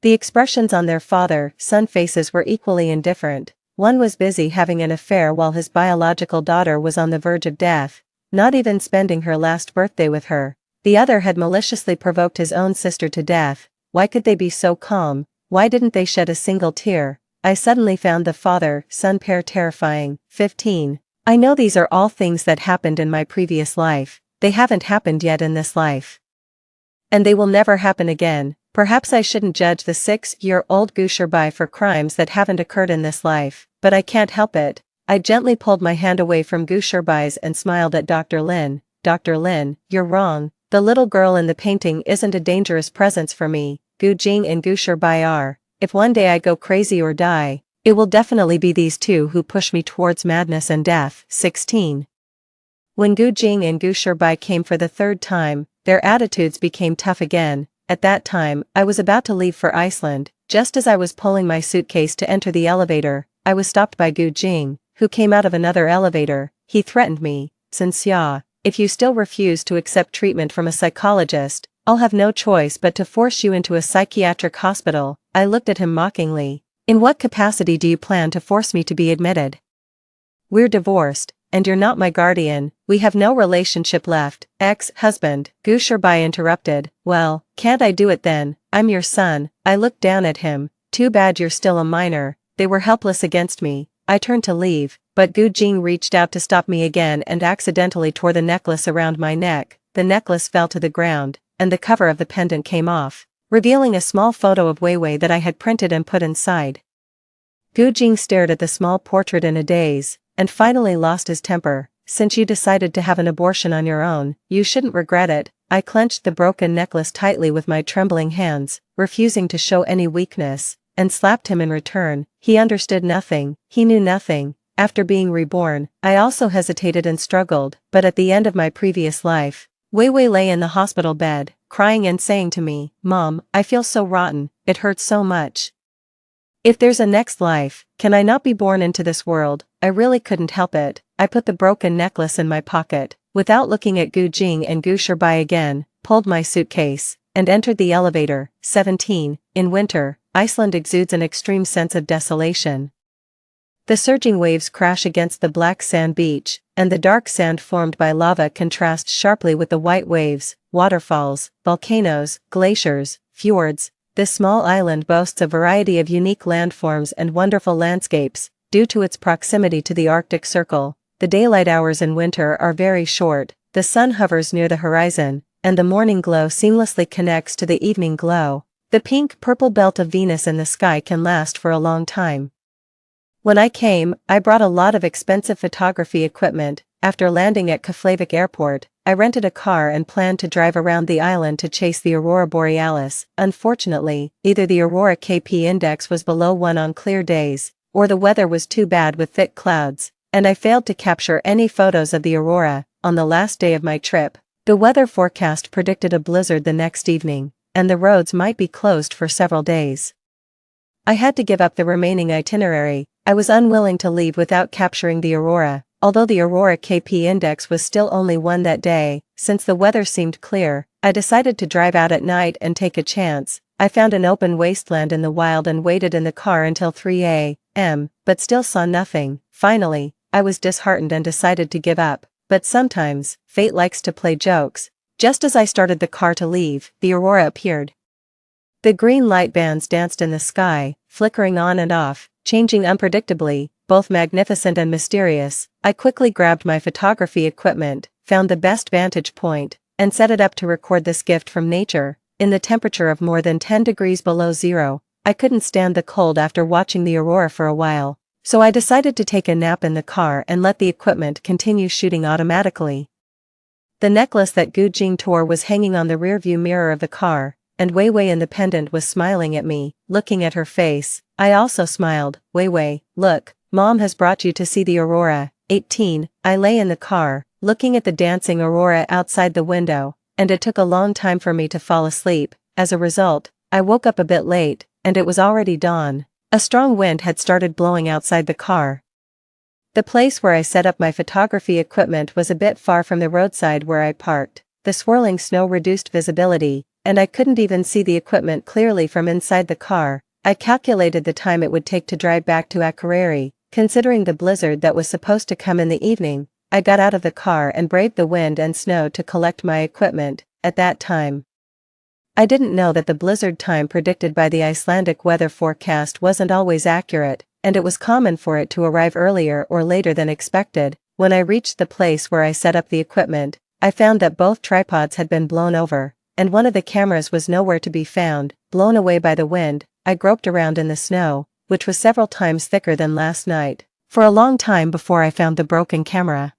The expressions on their father-son faces were equally indifferent. One was busy having an affair while his biological daughter was on the verge of death, not even spending her last birthday with her. The other had maliciously provoked his own sister to death. Why could they be so calm? Why didn't they shed a single tear? I suddenly found the father-son pair terrifying. 15. I know these are all things that happened in my previous life. They haven't happened yet in this life. And they will never happen again. Perhaps I shouldn't judge the 6-year-old Gu Shirbai for crimes that haven't occurred in this life, but I can't help it. I gently pulled my hand away from Gu Shirbai's and smiled at Dr. Lin. "Dr. Lin, you're wrong. The little girl in the painting isn't a dangerous presence for me. Gu Jing and Gu Shirbai are. If one day I go crazy or die, it will definitely be these two who push me towards madness and death." 16. When Gu Jing and Gu Shirbai came for the 3rd time, their attitudes became tough again. At that time, I was about to leave for Iceland. Just as I was pulling my suitcase to enter the elevator, I was stopped by Gu Jing, who came out of another elevator. He threatened me, "Sinxia, if you still refuse to accept treatment from a psychologist, I'll have no choice but to force you into a psychiatric hospital." I looked at him mockingly. "In what capacity do you plan to force me to be admitted? We're divorced, and you're not my guardian. We have no relationship left." "Ex-husband," Gu Shirbai interrupted. "Well, can't I do it then? I'm your son." I looked down at him. "Too bad you're still a minor." They were helpless against me. I turned to leave, but Gu Jing reached out to stop me again and accidentally tore the necklace around my neck. The necklace fell to the ground, and the cover of the pendant came off, revealing a small photo of Wei Wei that I had printed and put inside. Gu Jing stared at the small portrait in a daze, and finally lost his temper. "Since you decided to have an abortion on your own, you shouldn't regret it." I clenched the broken necklace tightly with my trembling hands, refusing to show any weakness, and slapped him in return. He understood nothing. He knew nothing. After being reborn, I also hesitated and struggled, but at the end of my previous life, Wei Wei lay in the hospital bed, crying and saying to me, "Mom, I feel so rotten, it hurts so much. If there's a next life, can I not be born into this world?" I really couldn't help it. I put the broken necklace in my pocket, without looking at Gu Jing and Gu Shirbai again, pulled my suitcase, and entered the elevator. 17. In winter, Iceland exudes an extreme sense of desolation. The surging waves crash against the black sand beach, and the dark sand formed by lava contrasts sharply with the white waves, waterfalls, volcanoes, glaciers, fjords. This small island boasts a variety of unique landforms and wonderful landscapes, due to its proximity to the Arctic Circle. The daylight hours in winter are very short, the sun hovers near the horizon, and the morning glow seamlessly connects to the evening glow. The pink-purple belt of Venus in the sky can last for a long time. When I came, I brought a lot of expensive photography equipment. After landing at Keflavik Airport, I rented a car and planned to drive around the island to chase the aurora borealis. Unfortunately, either the aurora KP index was below 1 on clear days, or the weather was too bad with thick clouds. and I failed to capture any photos of the aurora. On the last day of my trip, the weather forecast predicted a blizzard the next evening, and the roads might be closed for several days. I had to give up the remaining itinerary. I was unwilling to leave without capturing the aurora, although the aurora KP index was still only 1 that day. Since the weather seemed clear, I decided to drive out at night and take a chance. I found an open wasteland in the wild and waited in the car until 3 a.m., but still saw nothing. Finally, I was disheartened and decided to give up. But sometimes, fate likes to play jokes. Just as I started the car to leave, the aurora appeared. The green light bands danced in the sky, flickering on and off, changing unpredictably, both magnificent and mysterious. I quickly grabbed my photography equipment, found the best vantage point, and set it up to record this gift from nature. In the temperature of more than 10 degrees below zero, I couldn't stand the cold after watching the aurora for a while, so I decided to take a nap in the car and let the equipment continue shooting automatically. The necklace that Gu Jing tore was hanging on the rearview mirror of the car, and Wei Wei in the pendant was smiling at me. Looking at her face, I also smiled. Wei Wei, look, Mom has brought you to see the aurora. 18. I lay in the car, looking at the dancing aurora outside the window, and it took a long time for me to fall asleep. As a result, I woke up a bit late, and it was already dawn. A strong wind had started blowing outside the car. The place where I set up my photography equipment was a bit far from the roadside where I parked. The swirling snow reduced visibility, and I couldn't even see the equipment clearly from inside the car. I calculated the time it would take to drive back to Accusations. Considering the blizzard that was supposed to come in the evening, I got out of the car and braved the wind and snow to collect my equipment. At that time, I didn't know that the blizzard time predicted by the Icelandic weather forecast wasn't always accurate, and it was common for it to arrive earlier or later than expected. When I reached the place where I set up the equipment, I found that both tripods had been blown over, and one of the cameras was nowhere to be found. Blown away by the wind, I groped around in the snow, which was several times thicker than last night, for a long time before I found the broken camera.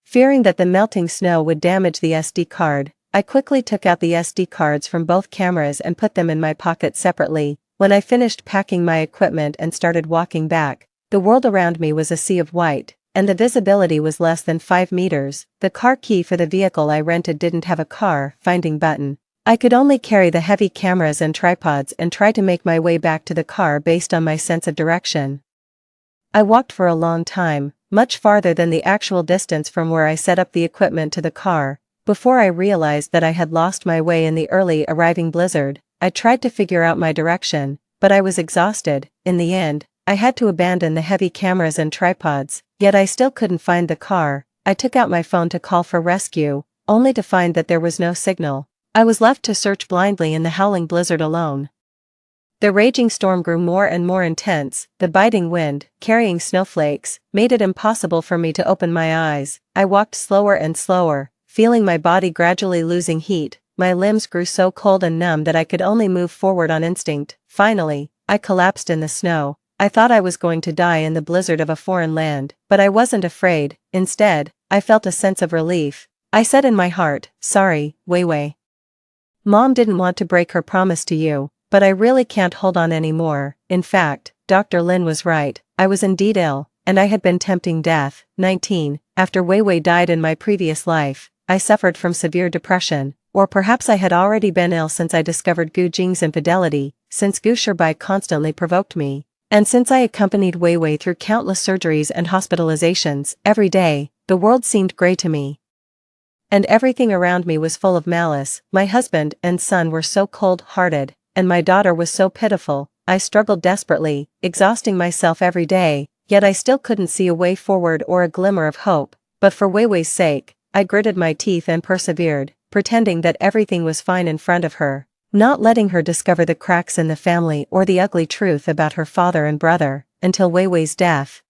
Fearing that the melting snow would damage the SD card, I quickly took out the SD cards from both cameras and put them in my pocket separately. When I finished packing my equipment and started walking back, the world around me was a sea of white, and the visibility was less than 5 meters. The car key for the vehicle I rented didn't have a car finding button. I could only carry the heavy cameras and tripods and try to make my way back to the car based on my sense of direction. I walked for a long time, much farther than the actual distance from where I set up the equipment to the car, before I realized that I had lost my way in the early arriving blizzard. I tried to figure out my direction, but I was exhausted. In the end, I had to abandon the heavy cameras and tripods, yet I still couldn't find the car. I took out my phone to call for rescue, only to find that there was no signal. I was left to search blindly in the howling blizzard alone. The raging storm grew more and more intense. The biting wind, carrying snowflakes, made it impossible for me to open my eyes. I walked slower and slower, feeling my body gradually losing heat. My limbs grew so cold and numb that I could only move forward on instinct. Finally, I collapsed in the snow. I thought I was going to die in the blizzard of a foreign land, but I wasn't afraid. Instead, I felt a sense of relief. I said in my heart, "Sorry, Wei Wei. Mom didn't want to break her promise to you, but I really can't hold on anymore." In fact, Dr. Lin was right. I was indeed ill, and I had been tempting death. 19. After Wei Wei died in my previous life, I suffered from severe depression, or perhaps I had already been ill since I discovered Gu Jing's infidelity, since Gu Shirbai constantly provoked me, and since I accompanied Wei Wei through countless surgeries and hospitalizations. Every day, the world seemed gray to me, and everything around me was full of malice. My husband and son were so cold-hearted, and my daughter was so pitiful. I struggled desperately, exhausting myself every day, yet I still couldn't see a way forward or a glimmer of hope. But for Wei Wei's sake, I gritted my teeth and persevered, pretending that everything was fine in front of her, not letting her discover the cracks in the family or the ugly truth about her father and brother, until Wei Wei's death.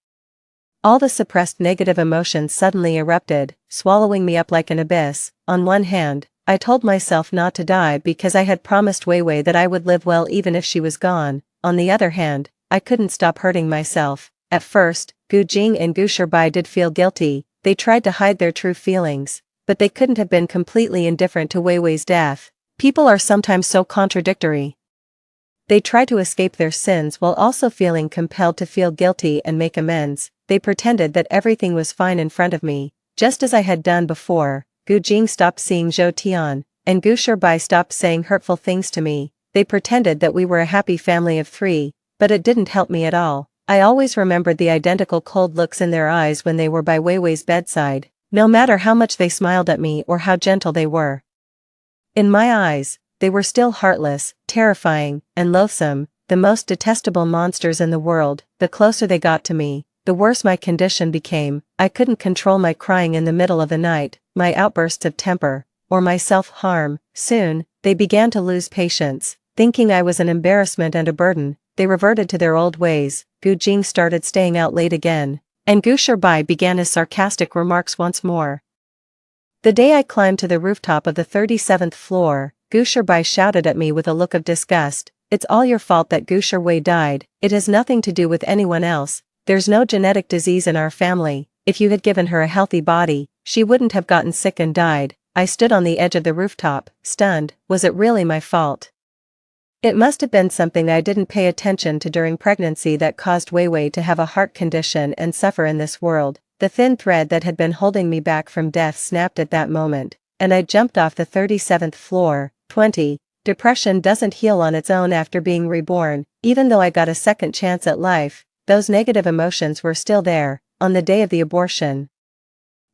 All the suppressed negative emotions suddenly erupted, swallowing me up like an abyss. On one hand, I told myself not to die because I had promised Wei Wei that I would live well even if she was gone. On the other hand, I couldn't stop hurting myself. At first, Gu Jing and Gu Shirbai did feel guilty. They tried to hide their true feelings, but they couldn't have been completely indifferent to Wei Wei's death. People are sometimes so contradictory. They try to escape their sins while also feeling compelled to feel guilty and make amends. they pretended that everything was fine in front of me, just as I had done before. Gu Jing stopped seeing Zhou Tian, and Gu Shirbai stopped saying hurtful things to me. They pretended that we were a happy family of 3, but it didn't help me at all. I always remembered the identical cold looks in their eyes when they were by Wei Wei's bedside, no matter how much they smiled at me or how gentle they were. In my eyes, they were still heartless, terrifying, and loathsome, the most detestable monsters in the world. The closer they got to me, the worse my condition became. I couldn't control my crying in the middle of the night, my outbursts of temper, or my self-harm. Soon, they began to lose patience. Thinking I was an embarrassment and a burden, they reverted to their old ways. Gu Jing started staying out late again, and Gu Shirbai began his sarcastic remarks once more. The day I climbed to the rooftop of the 37th floor, Gu Shirbai shouted at me with a look of disgust. "It's all your fault that Gu Shirwei died. It has nothing to do with anyone else. There's no genetic disease in our family. If you had given her a healthy body, she wouldn't have gotten sick and died." I stood on the edge of the rooftop, stunned. Was it really my fault? It must have been something I didn't pay attention to during pregnancy that caused Wei Wei to have a heart condition and suffer in this world. The thin thread that had been holding me back from death snapped at that moment, and I jumped off the 37th floor. 20. Depression doesn't heal on its own after being reborn. Even though I got a second chance at life, those negative emotions were still there. On the day of the abortion,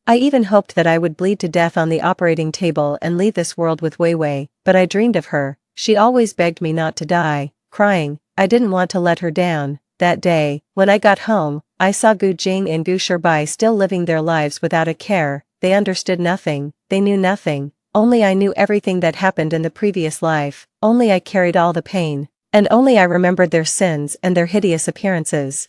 I even hoped that I would bleed to death on the operating table and leave this world with Wei Wei, but I dreamed of her. She always begged me not to die. Crying, I didn't want to let her down. That day, when I got home, I saw Gu Jing and Gu Shirbai still living their lives without a care. They understood nothing, they knew nothing. Only I knew everything that happened in the previous life, only I carried all the pain, and only I remembered their sins and their hideous appearances.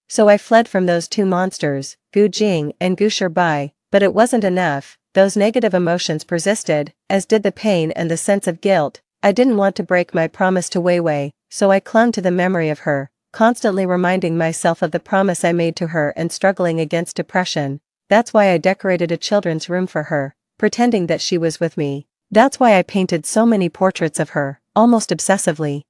So I fled from those two monsters, Gu Jing and Gu Shirbai, but it wasn't enough. Those negative emotions persisted, as did the pain and the sense of guilt. I didn't want to break my promise to Wei Wei, so I clung to the memory of her, constantly reminding myself of the promise I made to her and struggling against depression. That's why I decorated a children's room for her, pretending that she was with me. That's why I painted so many portraits of her, almost obsessively.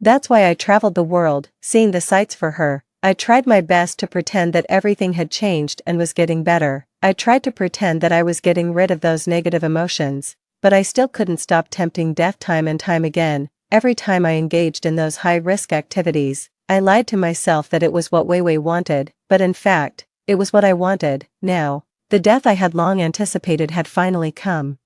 That's why I traveled the world, seeing the sights for her. I tried my best to pretend that everything had changed and was getting better. I tried to pretend that I was getting rid of those negative emotions, but I still couldn't stop tempting death time and time again. Every time I engaged in those high-risk activities, I lied to myself that it was what Wei Wei wanted, but in fact, it was what I wanted. Now, the death I had long anticipated had finally come.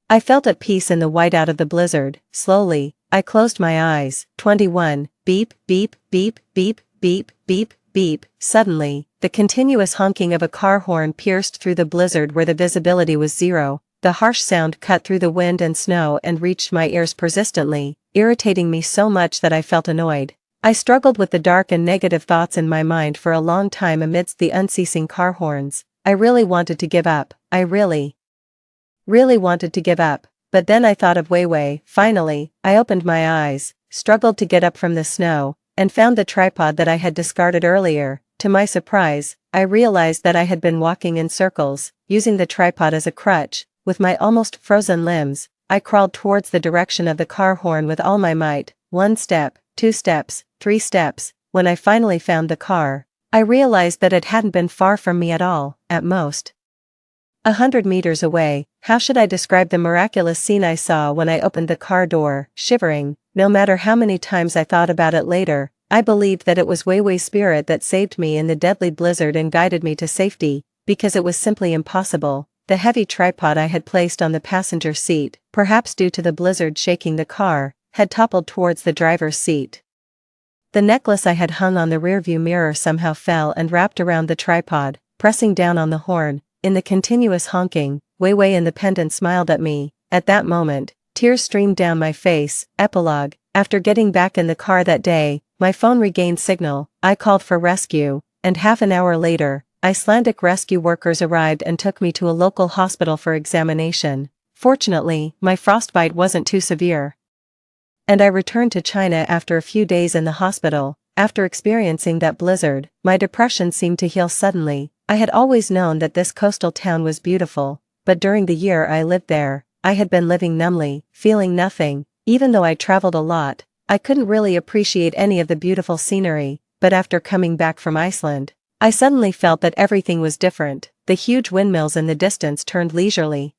I felt at peace in the whiteout of the blizzard. Slowly, I closed my eyes. 21. Beep, beep, beep, beep, beep, beep, beep. Suddenly, the continuous honking of a car horn pierced through the blizzard where the visibility was 0. The harsh sound cut through the wind and snow and reached my ears persistently, irritating me so much that I felt annoyed. I struggled with the dark and negative thoughts in my mind for a long time amidst the unceasing car horns. I really wanted to give up. I really wanted to give up. But then I thought of Wei Wei. Finally, I opened my eyes, struggled to get up from the snow, and found the tripod that I had discarded earlier. To my surprise, I realized that I had been walking in circles, using the tripod as a crutch. With my almost frozen limbs, I crawled towards the direction of the car horn with all my might. 1 step, 2 steps, 3 steps. When I finally found the car, I realized that it hadn't been far from me at all, at most 100 meters away. How should I describe the miraculous scene I saw when I opened the car door? Shivering, no matter how many times I thought about it later, I believed that it was Wei Wei's spirit that saved me in the deadly blizzard and guided me to safety, because it was simply impossible. The heavy tripod I had placed on the passenger seat, perhaps due to the blizzard shaking the car, had toppled towards the driver's seat. The necklace I had hung on the rearview mirror somehow fell and wrapped around the tripod, pressing down on the horn. In the continuous honking, Wei Wei and the pendant smiled at me. At that moment, tears streamed down my face. Epilogue. After getting back in the car that day, my phone regained signal. I called for rescue, and half an hour later, Icelandic rescue workers arrived and took me to a local hospital for examination. Fortunately, my frostbite wasn't too severe, and I returned to China after a few days in the hospital. After experiencing that blizzard, my depression seemed to heal suddenly. I had always known that this coastal town was beautiful, but during the year I lived there, I had been living numbly, feeling nothing. Even though I traveled a lot, I couldn't really appreciate any of the beautiful scenery. but after coming back from Iceland, I suddenly felt that everything was different. The huge windmills in the distance turned leisurely.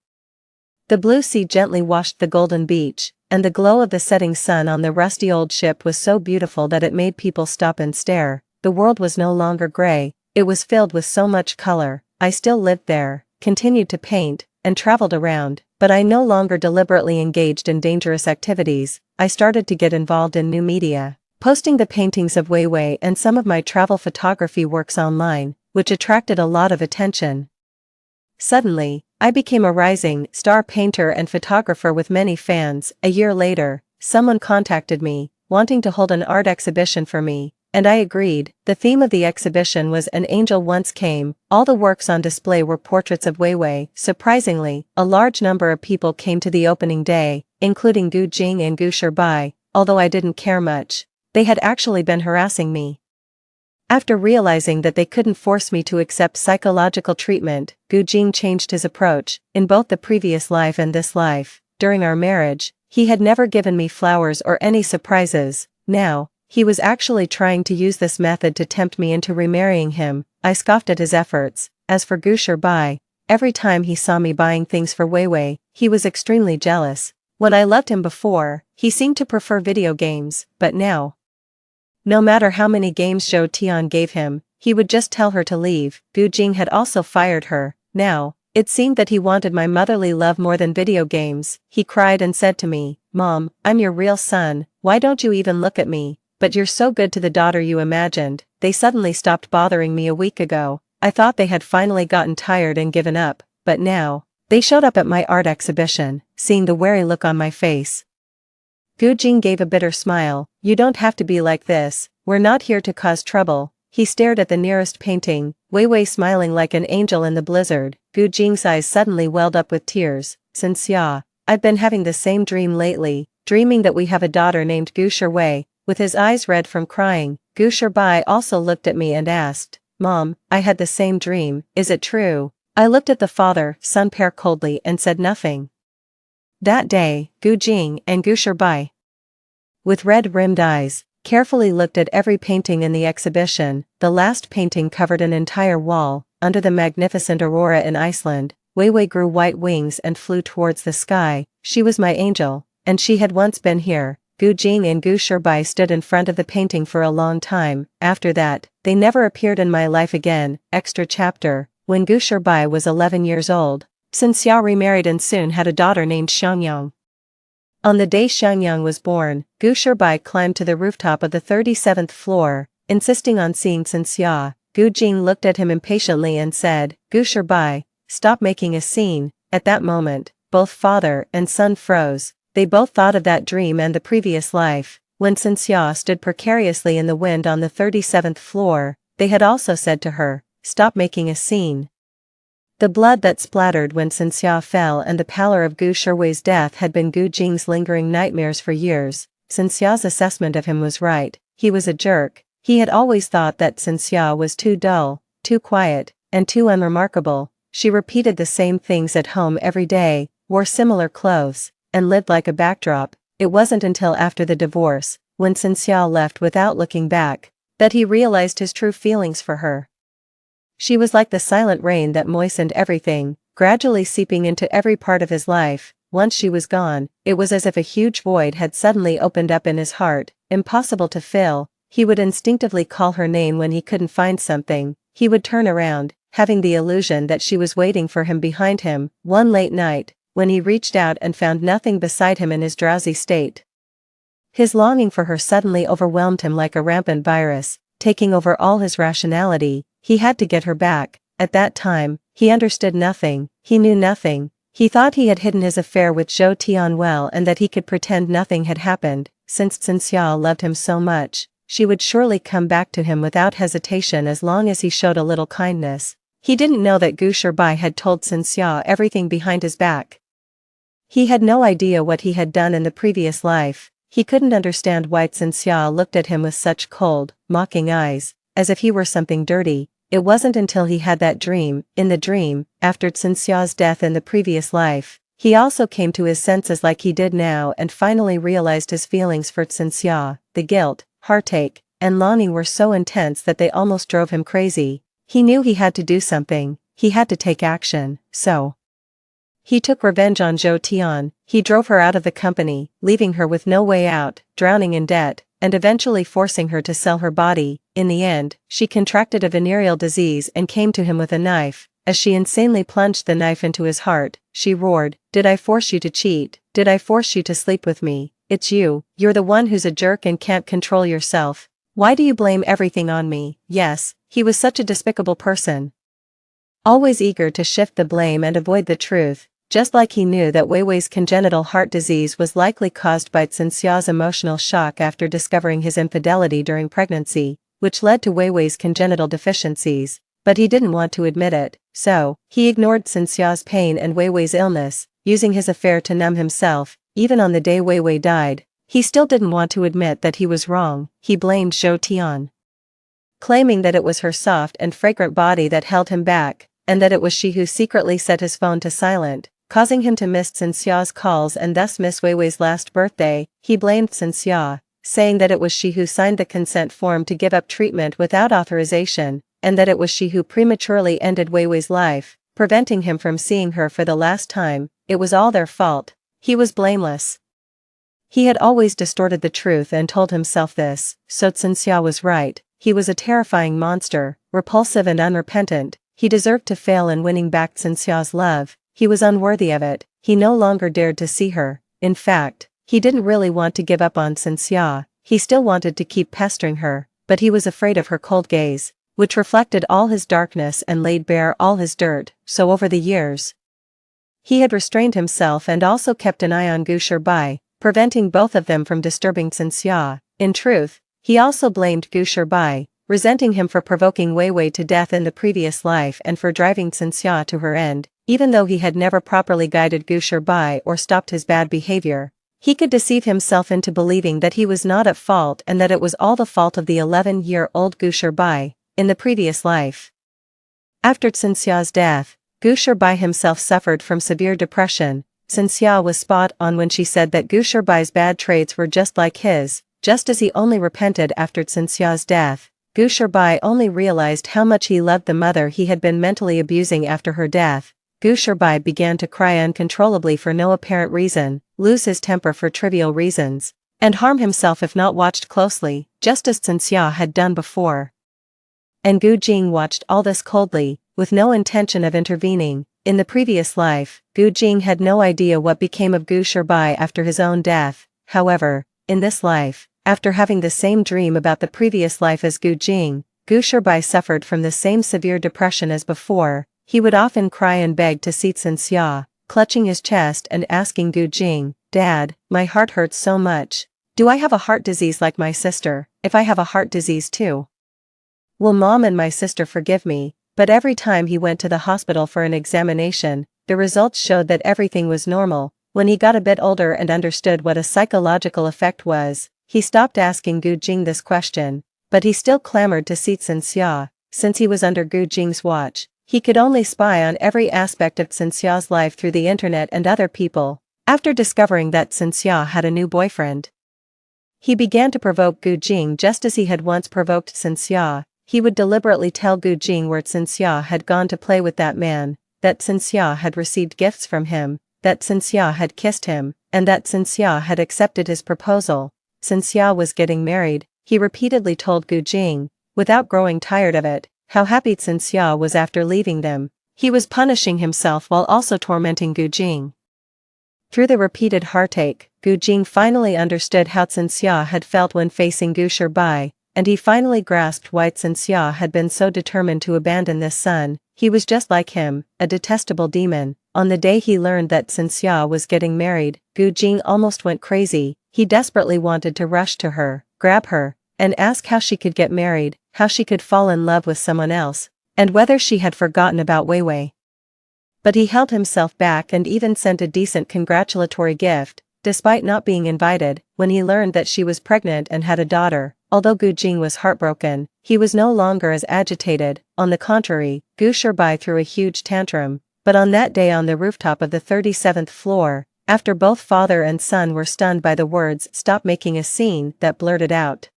The blue sea gently washed the golden beach, and the glow of the setting sun on the rusty old ship was so beautiful that it made people stop and stare. The world was no longer gray, it was filled with so much color. I still lived there, continued to paint, and traveled around, but I no longer deliberately engaged in dangerous activities. I started to get involved in new media, posting the paintings of Wei Wei and some of my travel photography works online, which attracted a lot of attention. Suddenly, I became a rising star painter and photographer with many fans. A year later, someone contacted me, wanting to hold an art exhibition for me, and I agreed. The theme of the exhibition was An Angel Once Came. All the works on display were portraits of Wei Wei. Surprisingly, a large number of people came to the opening day, including Gu Jing and Gu Bai, although I didn't care much. They had actually been harassing me. After realizing that they couldn't force me to accept psychological treatment, Gu Jing changed his approach. In both the previous life and this life, during our marriage, he had never given me flowers or any surprises. Now, he was actually trying to use this method to tempt me into remarrying him. I scoffed at his efforts. As for Gu Bai, every time he saw me buying things for Wei Wei, he was extremely jealous. When I loved him before, he seemed to prefer video games, but now, no matter how many games Zhou Tian gave him, he would just tell her to leave. Gu Jing had also fired her. Now, it seemed that he wanted my motherly love more than video games. He cried and said to me, "Mom, I'm your real son, why don't you even look at me? But you're so good to the daughter you imagined." They suddenly stopped bothering me a week ago. I thought they had finally gotten tired and given up, but now, they showed up at my art exhibition. Seeing the wary look on my face, Gu Jing gave a bitter smile. "You don't have to be like this, we're not here to cause trouble." He stared at the nearest painting, Wei Wei smiling like an angel in the blizzard. Gu Jing's eyes suddenly welled up with tears. "Sinclair, I've been having the same dream lately, dreaming that we have a daughter named Gu Wei." With his eyes red from crying, Gu Bai also looked at me and asked, "Mom, I had the same dream, is it true?" I looked at the father-son pair coldly and said nothing. That day, Gu Jing and Gu Bai, with red-rimmed eyes, carefully looked at every painting in the exhibition. The last painting covered an entire wall. Under the magnificent aurora in Iceland, Wei Wei grew white wings and flew towards the sky. She was my angel, and she had once been here. Gu Jing and Gu Bai stood in front of the painting for a long time. After that, they never appeared in my life again. Extra chapter: when Gu Bai was 11 years old, Sinclair remarried and soon had a daughter named Xiangyang. On the day Xiangyang was born, Gu Bai climbed to the rooftop of the 37th floor, insisting on seeing Sinclair. Gu Jing looked at him impatiently and said, "Gu Bai, stop making a scene." At that moment, both father and son froze. They both thought of that dream and the previous life. When Sinclair stood precariously in the wind on the 37th floor, they had also said to her, "Stop making a scene." The blood that splattered when Sinclair fell and the pallor of Gu Wei's death had been Gu Jing's lingering nightmares for years. Sinclair's assessment of him was right. He was a jerk. He had always thought that Sinclair was too dull, too quiet, and too unremarkable. She repeated the same things at home every day, wore similar clothes, and lived like a backdrop. It wasn't until after the divorce, when Sinclair left without looking back, that he realized his true feelings for her. She was like the silent rain that moistened everything, gradually seeping into every part of his life. Once she was gone, it was as if a huge void had suddenly opened up in his heart, impossible to fill. He would instinctively call her name when he couldn't find something. He would turn around, having the illusion that she was waiting for him behind him. One late night, when he reached out and found nothing beside him in his drowsy state, his longing for her suddenly overwhelmed him like a rampant virus, taking over all his rationality. He had to get her back. At that time, he understood nothing, he knew nothing. He thought he had hidden his affair with Zhou Tian well and that he could pretend nothing had happened. Since Sinclair loved him so much, she would surely come back to him without hesitation as long as he showed a little kindness. He didn't know that Gu Bai had told Sinclair everything behind his back. He had no idea what he had done in the previous life. He couldn't understand why Sinclair looked at him with such cold, mocking eyes, as if he were something dirty. It wasn't until he had that dream. In the dream, after Sinclair's death in the previous life, he also came to his senses like he did now and finally realized his feelings for Sinclair. The guilt, heartache, and longing were so intense that they almost drove him crazy. He knew he had to do something, he had to take action, so he took revenge on Zhou Tian. He drove her out of the company, leaving her with no way out, drowning in debt, and eventually forcing her to sell her body. In the end, she contracted a venereal disease and came to him with a knife. As she insanely plunged the knife into his heart, she roared, "Did I force you to cheat? Did I force you to sleep with me? It's you, you're the one who's a jerk and can't control yourself. Why do you blame everything on me?" Yes, he was such a despicable person. Always eager to shift the blame and avoid the truth, just like he knew that Wei Wei's congenital heart disease was likely caused by Xiao's emotional shock after discovering his infidelity during pregnancy, which led to Wei Wei's congenital deficiencies, but he didn't want to admit it, so he ignored Xiao's pain and Wei Wei's illness, using his affair to numb himself. Even on the day Wei Wei died, he still didn't want to admit that he was wrong. He blamed Zhou Tian, claiming that it was her soft and fragrant body that held him back, and that it was she who secretly set his phone to silent, causing him to miss Xiao's calls and thus miss Wei Wei's last birthday. He blamed Xiao, saying that it was she who signed the consent form to give up treatment without authorization, and that it was she who prematurely ended Wei Wei's life, preventing him from seeing her for the last time. It was all their fault. He was blameless. He had always distorted the truth and told himself this, so Xiao was right. He was a terrifying monster, repulsive and unrepentant. He deserved to fail in winning back Xiao's love. He was unworthy of it. He no longer dared to see her. In fact, he didn't really want to give up on Xiao. He still wanted to keep pestering her, but he was afraid of her cold gaze, which reflected all his darkness and laid bare all his dirt. So over the years, he had restrained himself and also kept an eye on Gu Shirbai, preventing both of them from disturbing Xiao. In truth, he also blamed Gu Shirbai, resenting him for provoking Wei Wei to death in the previous life and for driving Xiao to her end. Even though he had never properly guided Gu Shirbai or stopped his bad behavior, he could deceive himself into believing that he was not at fault and that it was all the fault of the 11-year-old Gu Shirbai in the previous life. After Xiao's death, Gu Shirbai himself suffered from severe depression. Xiao was spot on when she said that Gu Shirbai's bad traits were just like his. Just as he only repented after Xiao's death, Gu Shirbai only realized how much he loved the mother he had been mentally abusing after her death. Gu Shirbai began to cry uncontrollably for no apparent reason, lose his temper for trivial reasons, and harm himself if not watched closely, just as Xiao had done before. And Gu Jing watched all this coldly, with no intention of intervening. In the previous life, Gu Jing had no idea what became of Gu Shirbai after his own death. However, in this life, after having the same dream about the previous life as Gu Jing, Gu Shirbai suffered from the same severe depression as before. He would often cry and beg to see Xiao, clutching his chest and asking Gu Jing, "Dad, my heart hurts so much. Do I have a heart disease like my sister? If I have a heart disease too, will Mom and my sister forgive me?" But every time he went to the hospital for an examination, the results showed that everything was normal. When he got a bit older and understood what a psychological effect was, he stopped asking Gu Jing this question, but he still clamored to see Xiao. Since he was under Gu Jing's watch, he could only spy on every aspect of Xiao's life through the internet and other people. After discovering that Xiao had a new boyfriend, he began to provoke Gu Jing just as he had once provoked Xiao. He would deliberately tell Gu Jing where Xiao had gone to play with that man, that Xiao had received gifts from him, that Xiao had kissed him, and that Xiao had accepted his proposal. Xiao was getting married, he repeatedly told Gu Jing, without growing tired of it, how happy Xiao was after leaving them. He was punishing himself while also tormenting Gu Jing. Through the repeated heartache, Gu Jing finally understood how Xiao had felt when facing Gu Shirbai, and he finally grasped why Xiao had been so determined to abandon this son. He was just like him, a detestable demon. On the day he learned that Xiao was getting married, Gu Jing almost went crazy. He desperately wanted to rush to her, grab her, and ask how she could get married, how she could fall in love with someone else, and whether she had forgotten about Wei Wei. But he held himself back and even sent a decent congratulatory gift, despite not being invited. When he learned that she was pregnant and had a daughter, although Gu Jing was heartbroken, he was no longer as agitated. On the contrary, Gu Shirbai threw a huge tantrum. But on that day on the rooftop of the 37th floor, after both father and son were stunned by the words "Stop making a scene" that blurted out,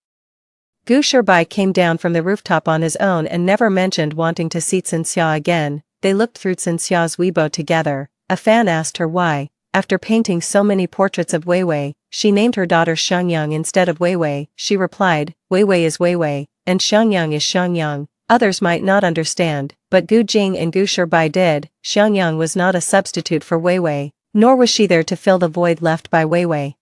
Gu Shirbai came down from the rooftop on his own and never mentioned wanting to see Cenxia again. They looked through Cenxia's Weibo together. A fan asked her why, after painting so many portraits of Weiwei, she named her daughter Xiangyang instead of Weiwei. She replied, Weiwei is Weiwei, and Xiangyang is Xiangyang. Others might not understand, but Gu Jing and Gu Shirbai did. Xiangyang was not a substitute for Weiwei, nor was she there to fill the void left by Weiwei.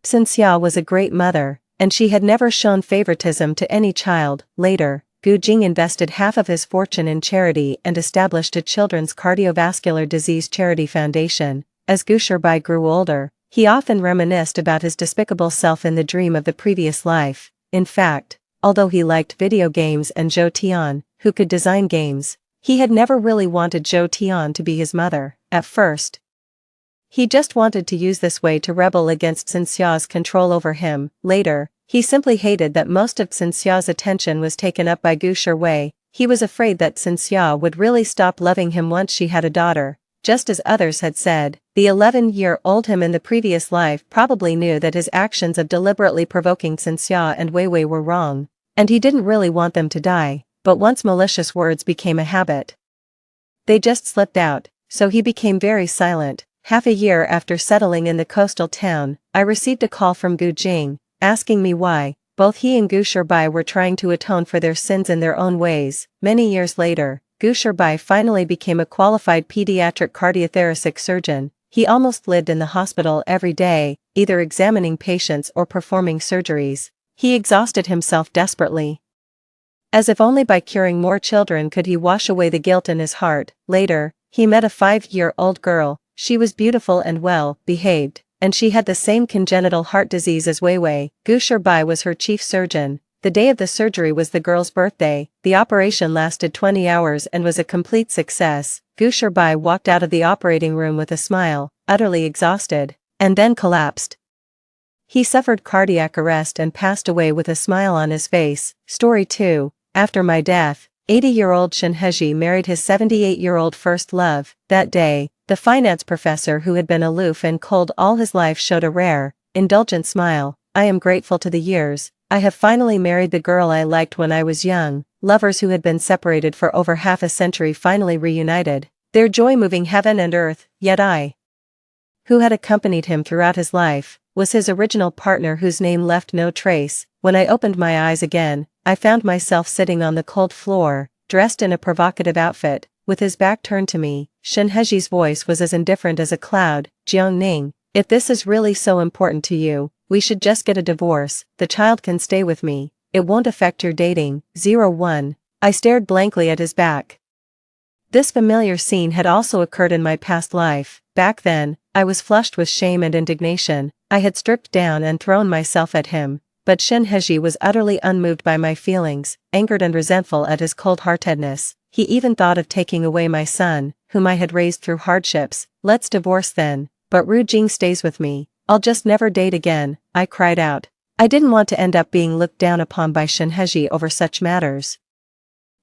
Cenxia was a great mother, and she had never shown favoritism to any child. Later, Gu Jing invested half of his fortune in charity and established a children's cardiovascular disease charity foundation. As Gu Shirbai grew older, he often reminisced about his despicable self in the dream of the previous life. In fact, although he liked video games and Zhou Tian, who could design games, he had never really wanted Zhou Tian to be his mother. At first, he just wanted to use this way to rebel against Cenxia's control over him. Later, he simply hated that most of Cenxia's attention was taken up by Gu Shirwei. He was afraid that Cenxia would really stop loving him once she had a daughter. Just as others had said, the 11-year-old him in the previous life probably knew that his actions of deliberately provoking Cenxia and Weiwei were wrong, and he didn't really want them to die, but once malicious words became a habit, they just slipped out, so he became very silent. Half a year after settling in the coastal town, I received a call from Gu Jing, asking me why. Both he and Gu Shirbai were trying to atone for their sins in their own ways. Many years later, Gu Shirbai finally became a qualified pediatric cardiothoracic surgeon. He almost lived in the hospital every day, either examining patients or performing surgeries. He exhausted himself desperately. As if only by curing more children could he wash away the guilt in his heart. Later, he met a 5-year-old girl. She was beautiful and well-behaved, and she had the same congenital heart disease as Weiwei. Gu Shirbai was her chief surgeon. The day of the surgery was the girl's birthday. The operation lasted 20 hours and was a complete success. Gu Shirbai walked out of the operating room with a smile, utterly exhausted, and then collapsed. He suffered cardiac arrest and passed away with a smile on his face. Story 2. After my death, 80-year-old Shen Hezhi married his 78-year-old first love. That day, the finance professor who had been aloof and cold all his life showed a rare, indulgent smile. I am grateful to the years. I have finally married the girl I liked when I was young. Lovers who had been separated for over half a century finally reunited, their joy moving heaven and earth. Yet I, who had accompanied him throughout his life, was his original partner whose name left no trace. When I opened my eyes again, I found myself sitting on the cold floor, dressed in a provocative outfit, with his back turned to me. Shen Hezhi's voice was as indifferent as a cloud. Jiang Ning, if this is really so important to you, we should just get a divorce. The child can stay with me. It won't affect your dating. 01. I stared blankly at his back. This familiar scene had also occurred in my past life. Back then, I was flushed with shame and indignation. I had stripped down and thrown myself at him. But Shen Hezhi was utterly unmoved by my feelings, angered and resentful at his cold-heartedness. He even thought of taking away my son, whom I had raised through hardships. Let's divorce then. But Ru Jing stays with me. I'll just never date again, I cried out. I didn't want to end up being looked down upon by Shen Hezhi over such matters.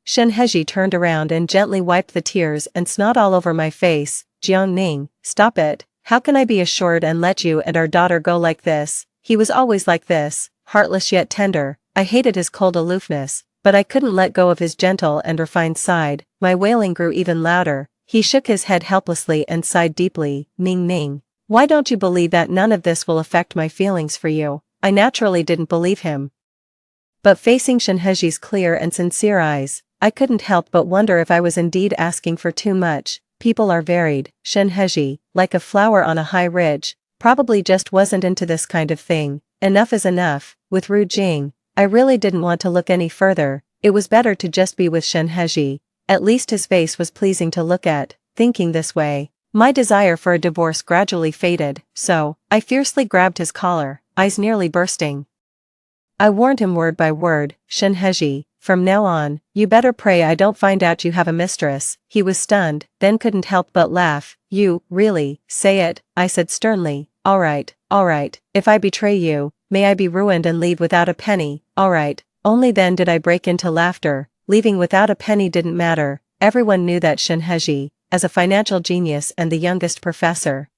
Shen Hezhi turned around and gently wiped the tears and snot all over my face. Jiang Ning, stop it. How can I be assured and let you and our daughter go like this? He was always like this, heartless yet tender. I hated his cold aloofness, but I couldn't let go of his gentle and refined side. My wailing grew even louder. He shook his head helplessly and sighed deeply. Ning Ning, why don't you believe that none of this will affect my feelings for you? I naturally didn't believe him. But facing Shen Hezhi's clear and sincere eyes, I couldn't help but wonder if I was indeed asking for too much. People are varied. Shen Hezhi, like a flower on a high ridge, probably just wasn't into this kind of thing. Enough is enough. With Ru Jing, I really didn't want to look any further. It was better to just be with Shen Hezhi. At least his face was pleasing to look at. Thinking this way, my desire for a divorce gradually faded, so I fiercely grabbed his collar, eyes nearly bursting. I warned him word by word, Shen Hezhi, from now on, you better pray I don't find out you have a mistress. He was stunned, then couldn't help but laugh. You, really, say it, I said sternly. Alright, if I betray you, may I be ruined and leave without a penny. Alright. Only then did I break into laughter. Leaving without a penny didn't matter. Everyone knew that Shen Hezhi, as a financial genius and the youngest professor,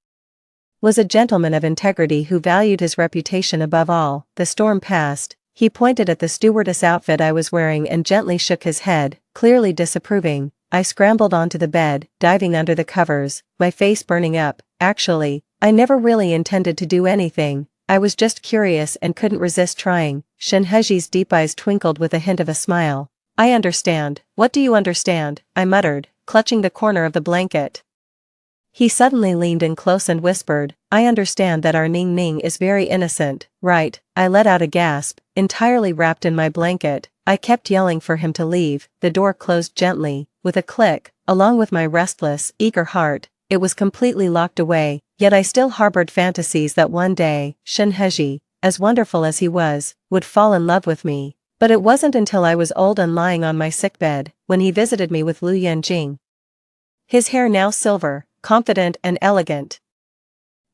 was a gentleman of integrity who valued his reputation above all. The storm passed. He pointed at the stewardess outfit I was wearing and gently shook his head, clearly disapproving. I scrambled onto the bed, diving under the covers, my face burning up. Actually, I never really intended to do anything. I was just curious and couldn't resist trying. Shin Heji's deep eyes twinkled with a hint of a smile. I understand. What do you understand? I muttered, clutching the corner of the blanket. He suddenly leaned in close and whispered, I understand that our Ning Ning is very innocent, right? I let out a gasp, entirely wrapped in my blanket. I kept yelling for him to leave. The door closed gently, with a click, along with my restless, eager heart. It was completely locked away, yet I still harbored fantasies that one day, Shin Heji, as wonderful as he was, would fall in love with me. But it wasn't until I was old and lying on my sickbed, when he visited me with Lu Yanjing. His hair now silver, confident and elegant.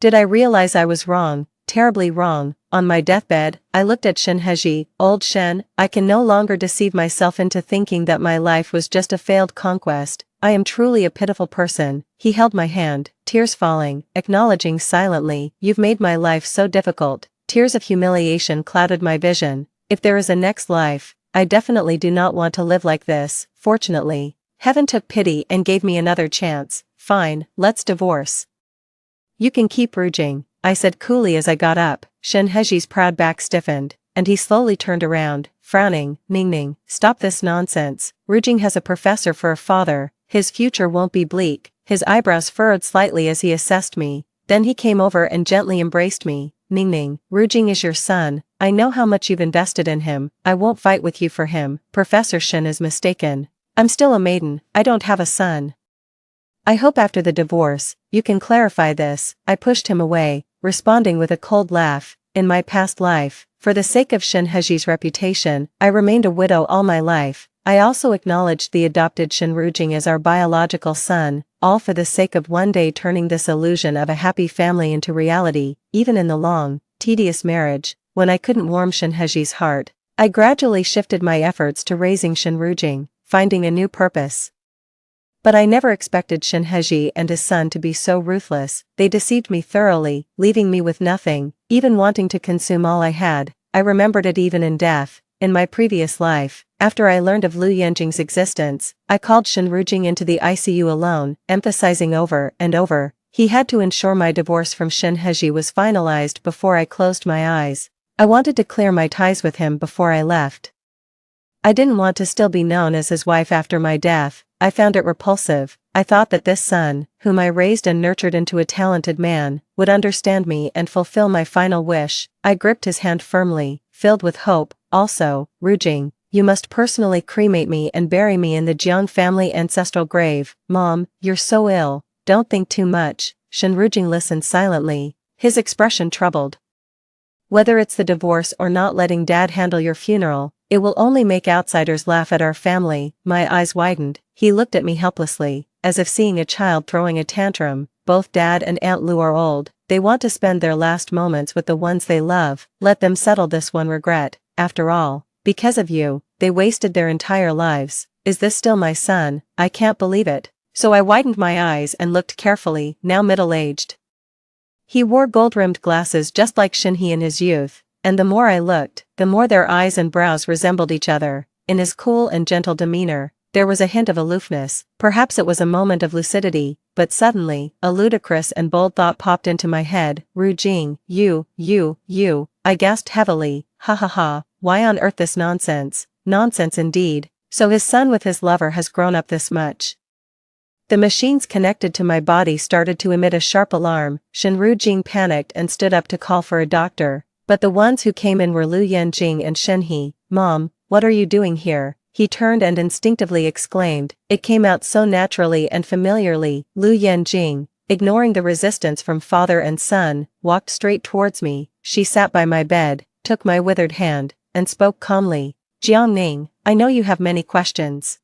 Did I realize I was wrong, terribly wrong? On my deathbed, I looked at Shin Heji. Old Shen, I can no longer deceive myself into thinking that my life was just a failed conquest. I am truly a pitiful person. He held my hand, tears falling, acknowledging silently, you've made my life so difficult. Tears of humiliation clouded my vision. If there is a next life, I definitely do not want to live like this. Fortunately, heaven took pity and gave me another chance. Fine, let's divorce. You can keep Gu Jing, I said coolly as I got up. Shin Heji's proud back stiffened, and he slowly turned around, frowning. Ning Ning, stop this nonsense. Gu Jing has a professor for a father, his future won't be bleak. His eyebrows furrowed slightly as he assessed me, then he came over and gently embraced me. Ning Ning, Gu Jing is your son, I know how much you've invested in him, I won't fight with you for him. Professor Shin is mistaken. I'm still a maiden, I don't have a son. I hope after the divorce, you can clarify this. I pushed him away, responding with a cold laugh. In my past life, for the sake of Shin Heji's reputation, I remained a widow all my life. I also acknowledged the adopted Shin Gu Jing as our biological son, all for the sake of one day turning this illusion of a happy family into reality. Even in the long, tedious marriage, when I couldn't warm Shin Heji's heart, I gradually shifted my efforts to raising Shin Gu Jing, finding a new purpose. But I never expected Shin Heji and his son to be so ruthless. They deceived me thoroughly, leaving me with nothing, even wanting to consume all I had. I remembered it even in death. In my previous life, after I learned of Lu Yanjing's existence, I called Shin Gu Jing into the ICU alone, emphasizing over and over, he had to ensure my divorce from Shin Heji was finalized before I closed my eyes. I wanted to clear my ties with him before I left. I didn't want to still be known as his wife after my death. I found it repulsive. I thought that this son, whom I raised and nurtured into a talented man, would understand me and fulfill my final wish. I gripped his hand firmly, filled with hope. Also, Gu Jing, you must personally cremate me and bury me in the Jiang family ancestral grave. Mom, you're so ill, don't think too much. Shin Gu Jing listened silently, his expression troubled. Whether it's the divorce or not letting Dad handle your funeral, it will only make outsiders laugh at our family. My eyes widened. He looked at me helplessly, as if seeing a child throwing a tantrum. Both Dad and Aunt Lu are old. They want to spend their last moments with the ones they love. Let them settle this one regret. After all, because of you, they wasted their entire lives. Is this still my son? I can't believe it. So I widened my eyes and looked carefully, now middle-aged. He wore gold-rimmed glasses just like Shinhee in his youth, and the more I looked, the more their eyes and brows resembled each other. In his cool and gentle demeanor, there was a hint of aloofness. Perhaps it was a moment of lucidity, but suddenly, a ludicrous and bold thought popped into my head. Gu Jing, you. I gasped heavily. Ha ha ha, why on earth this nonsense? Nonsense indeed. So his son with his lover has grown up this much. The machines connected to my body started to emit a sharp alarm. Shin Gu Jing panicked and stood up to call for a doctor, but the ones who came in were Lu Yanjing and Shinhee. Mom, what are you doing here? He turned and instinctively exclaimed. It came out so naturally and familiarly. Lu Yanjing, ignoring the resistance from father and son, walked straight towards me. She sat by my bed, took my withered hand, and spoke calmly. Jiangning, I know you have many questions.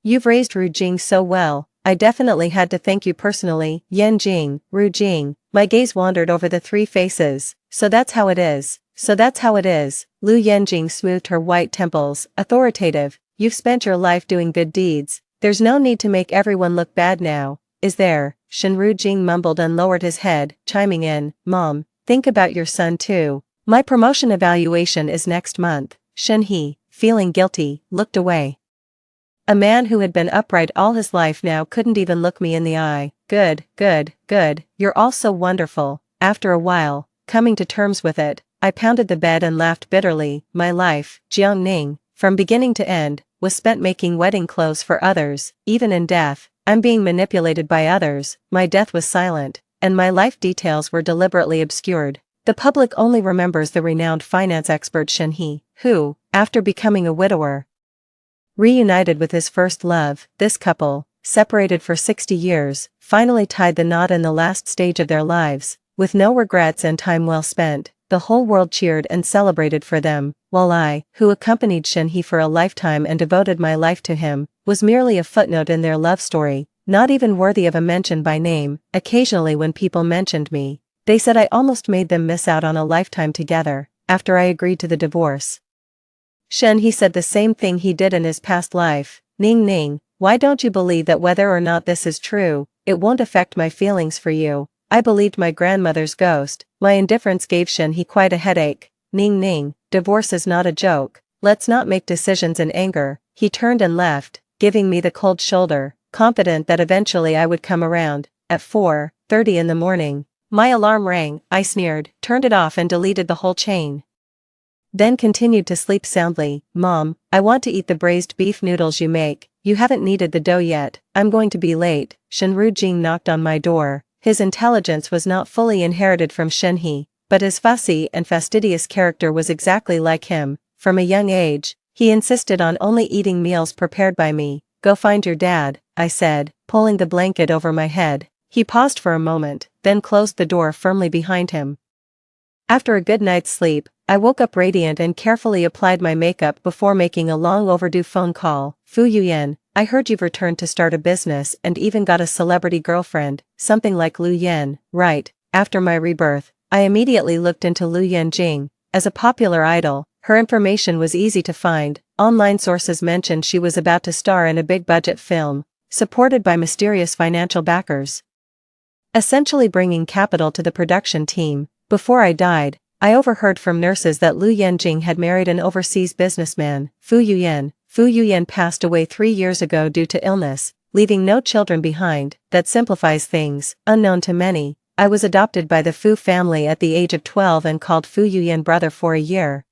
You've raised Gu Jing so well. I definitely had to thank you personally. Yanjing, Gu Jing. My gaze wandered over the three faces. So that's how it is. Lu Yanjing smoothed her white temples, authoritative. You've spent your life doing good deeds. There's no need to make everyone look bad now, is there? Shin Gu Jing mumbled and lowered his head, chiming in. Mom, think about your son too. My promotion evaluation is next month. Shen He, feeling guilty, looked away. A man who had been upright all his life now couldn't even look me in the eye. Good, good, good, you're all so wonderful. After a while, coming to terms with it, I pounded the bed and laughed bitterly. My life, Jiang Ning, from beginning to end, was spent making wedding clothes for others. Even in death, I'm being manipulated by others. My death was silent, and my life details were deliberately obscured. The public only remembers the renowned finance expert Shen He, who, after becoming a widower, reunited with his first love. This couple, separated for 60 years, finally tied the knot in the last stage of their lives, with no regrets and time well spent. The whole world cheered and celebrated for them, while I, who accompanied Shen He for a lifetime and devoted my life to him, was merely a footnote in their love story, not even worthy of a mention by name. Occasionally when people mentioned me, they said I almost made them miss out on a lifetime together, after I agreed to the divorce. Shen He said the same thing he did in his past life. Ning Ning, why don't you believe that whether or not this is true, it won't affect my feelings for you? I believed my grandmother's ghost. My indifference gave Shen He quite a headache. Ning Ning, divorce is not a joke. Let's not make decisions in anger. He turned and left, giving me the cold shoulder, confident that eventually I would come around. At 4:30 in the morning, my alarm rang. I sneered, turned it off and deleted the whole chain. Then continued to sleep soundly. Mom, I want to eat the braised beef noodles you make. You haven't kneaded the dough yet. I'm going to be late. Gu Jing knocked on my door. His intelligence was not fully inherited from Shen He, but his fussy and fastidious character was exactly like him. From a young age, he insisted on only eating meals prepared by me. Go find your dad, I said, pulling the blanket over my head. He paused for a moment, then closed the door firmly behind him. After a good night's sleep, I woke up radiant and carefully applied my makeup before making a long overdue phone call. Fu Yuyan, I heard you've returned to start a business and even got a celebrity girlfriend, something like Lu Yan, right? After my rebirth, I immediately looked into Lu Yanjing. As a popular idol, her information was easy to find. Online sources mentioned she was about to star in a big-budget film, supported by mysterious financial backers, essentially bringing capital to the production team. Before I died, I overheard from nurses that Lu Yanjing had married an overseas businessman, Fu Yuyan. Fu Yuyan passed away 3 years ago due to illness, leaving no children behind. That simplifies things. Unknown to many, I was adopted by the Fu family at the age of 12 and called Fu Yuyan brother for a year,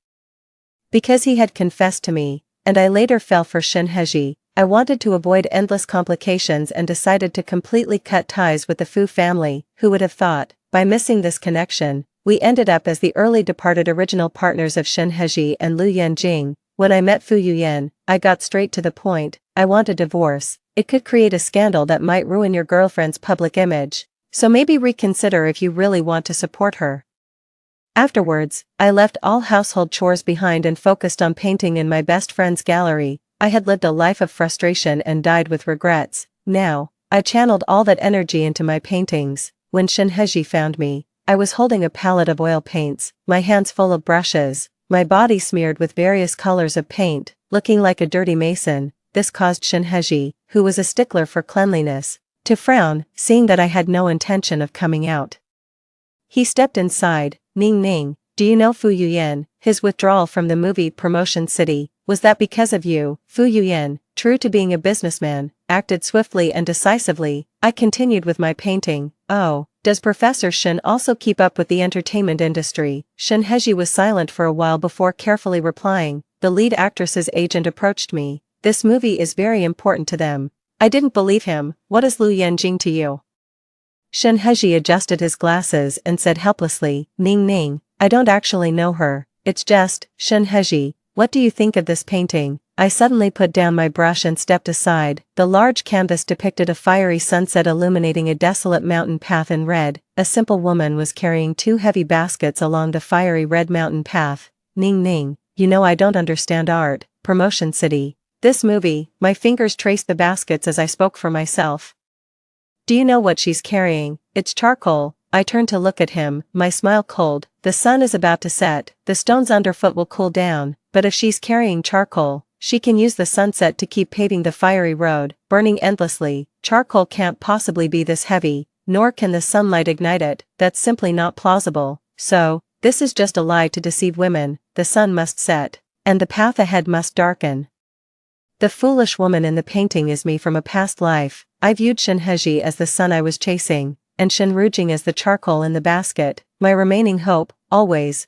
because he had confessed to me, and I later fell for Shen He. I wanted to avoid endless complications and decided to completely cut ties with the Fu family. Who would have thought? By missing this connection, we ended up as the early departed original partners of Shen He and Lu Yanjing. When I met Fu Yuyan, I got straight to the point. I want a divorce. It could create a scandal that might ruin your girlfriend's public image, so maybe reconsider if you really want to support her. Afterwards, I left all household chores behind and focused on painting in my best friend's gallery. I had lived a life of frustration and died with regrets. Now, I channeled all that energy into my paintings. When Shen He found me, I was holding a palette of oil paints, my hands full of brushes, my body smeared with various colors of paint, looking like a dirty mason. This caused Shen He, who was a stickler for cleanliness, to frown, seeing that I had no intention of coming out. He stepped inside. Ning Ning, do you know Fu Yuyan? His withdrawal from the movie Promotion City, was that because of you? Fu Yuyan, true to being a businessman, acted swiftly and decisively. I continued with my painting. Oh, does Professor Shen also keep up with the entertainment industry? Shen He was silent for a while before carefully replying. The lead actress's agent approached me. This movie is very important to them. I didn't believe him. What is Lu Yanjing to you? Shen He adjusted his glasses and said helplessly, Ning Ning, I don't actually know her. It's just, Shen He, what do you think of this painting? I suddenly put down my brush and stepped aside. The large canvas depicted a fiery sunset illuminating a desolate mountain path in red. A simple woman was carrying 2 heavy baskets along the fiery red mountain path. Ning Ning, you know I don't understand art. Promotion City. This movie, my fingers traced the baskets as I spoke for myself. Do you know what she's carrying? It's charcoal. I turned to look at him, my smile cold. The sun is about to set, the stones underfoot will cool down, but if she's carrying charcoal, she can use the sunset to keep paving the fiery road, burning endlessly. Charcoal can't possibly be this heavy, nor can the sunlight ignite it. That's simply not plausible. So, This is just a lie to deceive women, the sun must set, and the path ahead must darken. The foolish woman in the painting is me from a past life. I viewed Shenheji as the sun I was chasing, and Shenrujing as the charcoal in the basket, my remaining hope, always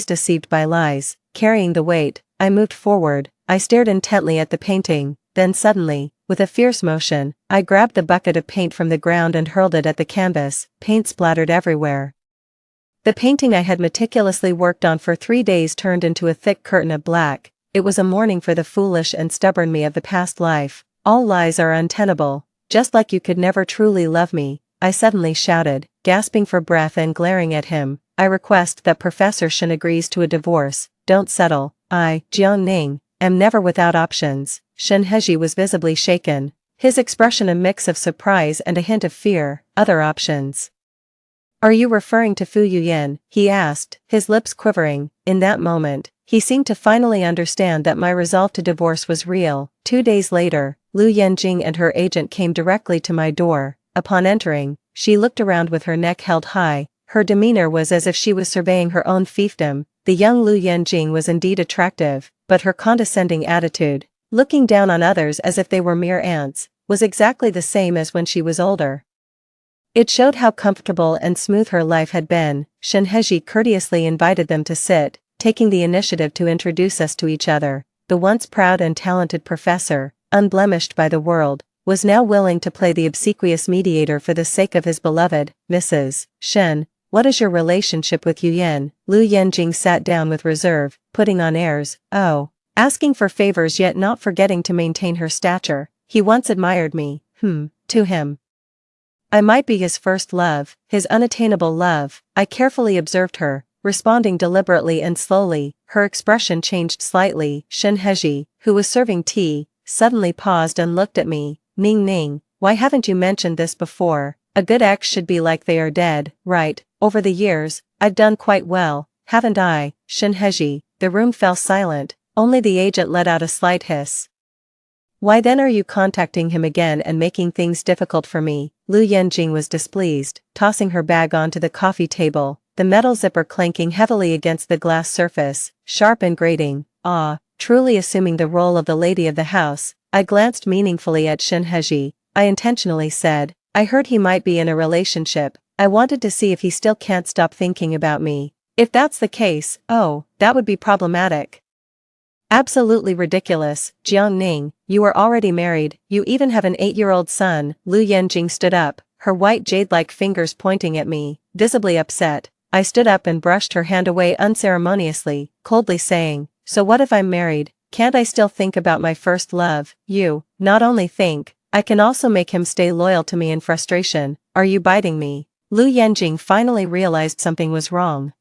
deceived by lies, carrying the weight. I moved forward, I stared intently at the painting, then suddenly, with a fierce motion, I grabbed the bucket of paint from the ground and hurled it at the canvas. Paint splattered everywhere. The painting I had meticulously worked on for 3 days turned into a thick curtain of black. It was a mourning for the foolish and stubborn me of the past life. All lies are untenable, just like you could never truly love me, I suddenly shouted, gasping for breath and glaring at him. I request that Professor Shen agrees to a divorce. Don't settle. I, Jiang Ning, am never without options. Shenheji was visibly shaken, his expression a mix of surprise and a hint of fear. Other options? Are you referring to Fu Yuyan? He asked, his lips quivering. In that moment, he seemed to finally understand that my resolve to divorce was real. 2 days later, Lu Yanjing and her agent came directly to my door. Upon entering, she looked around with her neck held high. Her demeanor was as if she was surveying her own fiefdom. The young Lu Yanjing was indeed attractive, but her condescending attitude, looking down on others as if they were mere ants, was exactly the same as when she was older. It showed how comfortable and smooth her life had been. Shenheji courteously invited them to sit, taking the initiative to introduce us to each other. The once proud and talented professor, unblemished by the world, was now willing to play the obsequious mediator for the sake of his beloved. Mrs. Shen, what is your relationship with Yuyan? Lu Yanjing sat down with reserve, putting on airs. Oh, asking for favors yet not forgetting to maintain her stature. He once admired me. To him. I might be his first love, his unattainable love. I carefully observed her, responding deliberately and slowly. Her expression changed slightly. Shenheji, who was serving tea, suddenly paused and looked at me. Ning Ning, why haven't you mentioned this before? A good ex should be like they are dead, right? Over the years, I've done quite well, haven't I? Shenheji. The room fell silent, only the agent let out a slight hiss. Why then are you contacting him again and making things difficult for me? Lu Yanjing was displeased, tossing her bag onto the coffee table, the metal zipper clanking heavily against the glass surface, sharp and grating. Ah, truly assuming the role of the lady of the house. I glanced meaningfully at Shenheji. I intentionally said, I heard he might be in a relationship. I wanted to see if he still can't stop thinking about me. If that's the case, oh, that would be problematic. Absolutely ridiculous. Jiang Ning, you are already married, you even have an 8-year-old son. Lu Yanjing stood up, her white jade-like fingers pointing at me, visibly upset. I stood up and brushed her hand away unceremoniously, coldly saying, so what if I'm married? Can't I still think about my first love? You, not only think, I can also make him stay loyal to me in frustration. Are you biting me? Lu Yanjing finally realized something was wrong.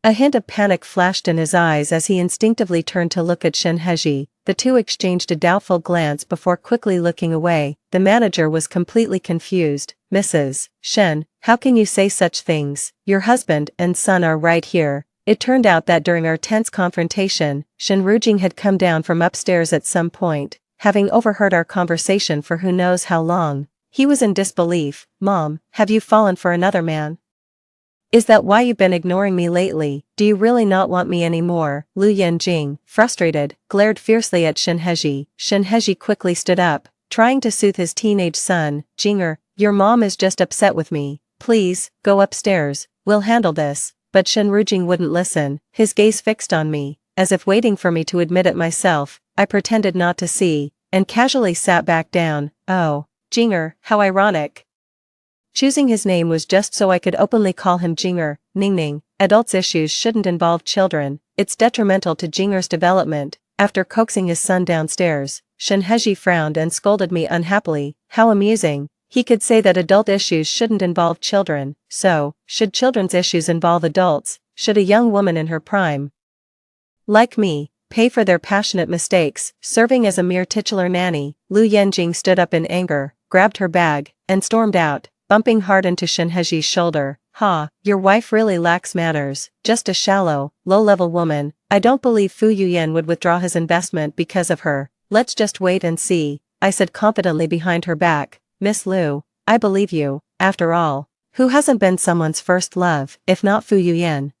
A hint of panic flashed in his eyes as he instinctively turned to look at Shenheji. The two exchanged a doubtful glance before quickly looking away. The manager was completely confused. Mrs. Shen, how can you say such things? Your husband and son are right here. It turned out that during our tense confrontation, Shenrujing had come down from upstairs at some point, having overheard our conversation for who knows how long. He was in disbelief. Mom, have you fallen for another man? Is that why you've been ignoring me lately? Do you really not want me anymore? Lu Yanjing, frustrated, glared fiercely at Shenheji. Shenheji quickly stood up, trying to soothe his teenage son. Jinger, your mom is just upset with me. Please, go upstairs, we'll handle this. But Shenrujing wouldn't listen, his gaze fixed on me, as if waiting for me to admit it myself. I pretended not to see, and casually sat back down. Oh, Jinger, how ironic. Choosing his name was just so I could openly call him Jinger. Ningning, adults' issues shouldn't involve children, it's detrimental to Jinger's development. After coaxing his son downstairs, Shenheji frowned and scolded me unhappily. How amusing. He could say that adult issues shouldn't involve children, so, should children's issues involve adults? Should a young woman in her prime, like me, pay for their passionate mistakes, serving as a mere titular nanny? Lu Yanjing stood up in anger, grabbed her bag, and stormed out, bumping hard into Shenheji's shoulder. Ha, your wife really lacks manners, just a shallow, low-level woman. I don't believe Fu Yuyan would withdraw his investment because of her. Let's just wait and see, I said confidently behind her back. Miss Lu, I believe you. After all, who hasn't been someone's first love, if not Fu Yuyan?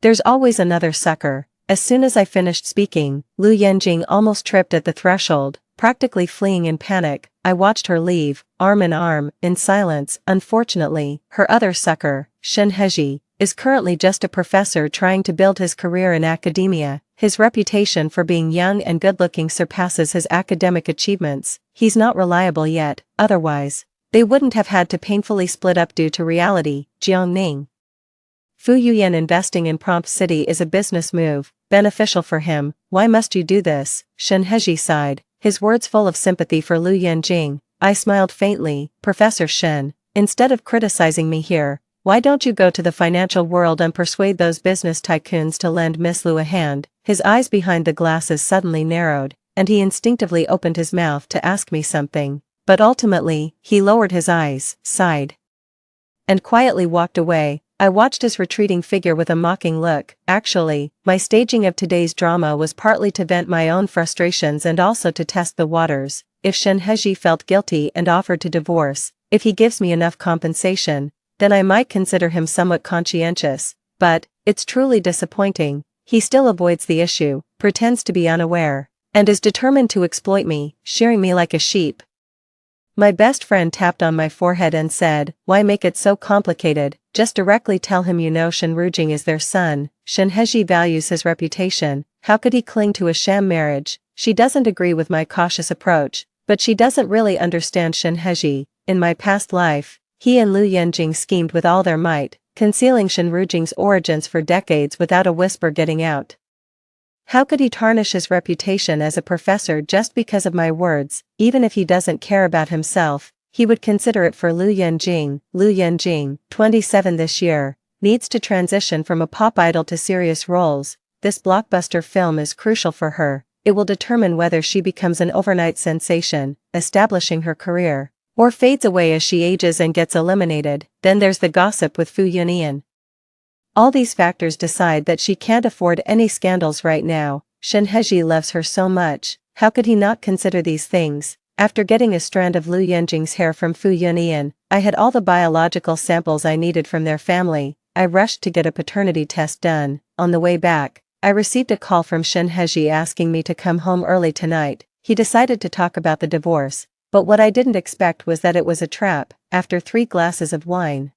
There's always another sucker. As soon as I finished speaking, Lu Yanjing almost tripped at the threshold, practically fleeing in panic. I watched her leave, arm in arm, in silence. Unfortunately, her other sucker, Shen Heji, is currently just a professor trying to build his career in academia. His reputation for being young and good-looking surpasses his academic achievements. He's not reliable yet, otherwise they wouldn't have had to painfully split up due to reality. Jiangning. Fu Yuyan investing in Prompt City is a business move, beneficial for him. Why must you do this? Shen Heji sighed, his words full of sympathy for Lu Yanjing. I smiled faintly. Professor Shen, instead of criticizing me here, why don't you go to the financial world and persuade those business tycoons to lend Miss Lu a hand? His eyes behind the glasses suddenly narrowed, and he instinctively opened his mouth to ask me something. But ultimately, he lowered his eyes, sighed, and quietly walked away. I watched his retreating figure with a mocking look. Actually, my staging of today's drama was partly to vent my own frustrations and also to test the waters. If Shen Heji felt guilty and offered to divorce, if he gives me enough compensation, then I might consider him somewhat conscientious. But it's truly disappointing. He still avoids the issue, pretends to be unaware, and is determined to exploit me, shearing me like a sheep. My best friend tapped on my forehead and said, why make it so complicated? Just directly tell him you know Shen Rujing is their son. Shen Heji values his reputation. How could he cling to a sham marriage? She doesn't agree with my cautious approach, but she doesn't really understand Shen Heji. In my past life, he and Lu Yanjing schemed with all their might, concealing Shen Rujing's origins for decades without a whisper getting out. How could he tarnish his reputation as a professor just because of my words? Even if he doesn't care about himself, he would consider it for Lu Yanjing. Lu Yanjing, 27 this year, needs to transition from a pop idol to serious roles. This blockbuster film is crucial for her. It will determine whether she becomes an overnight sensation, establishing her career, or fades away as she ages and gets eliminated. Then there's the gossip with Fu Yunian. All these factors decide that she can't afford any scandals right now. Shen Heji loves her so much, how could he not consider these things? After getting a strand of Lu Yanjing's hair from Fu Yunian, I had all the biological samples I needed from their family. I rushed to get a paternity test done. On the way back, I received a call from Shen Heji asking me to come home early tonight. He decided to talk about the divorce, but what I didn't expect was that it was a trap. After 3 glasses of wine,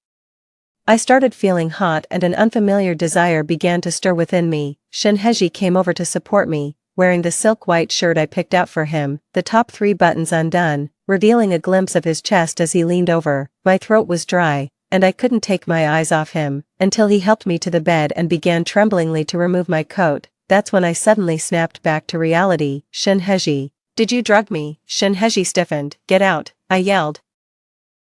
I started feeling hot and an unfamiliar desire began to stir within me. Shen Heji came over to support me, wearing the silk white shirt I picked out for him, the top 3 buttons undone, revealing a glimpse of his chest as he leaned over. My throat was dry, and I couldn't take my eyes off him, until he helped me to the bed and began tremblingly to remove my coat. That's when I suddenly snapped back to reality. Shen Heji, did you drug me? Shen Heji stiffened. Get out, I yelled,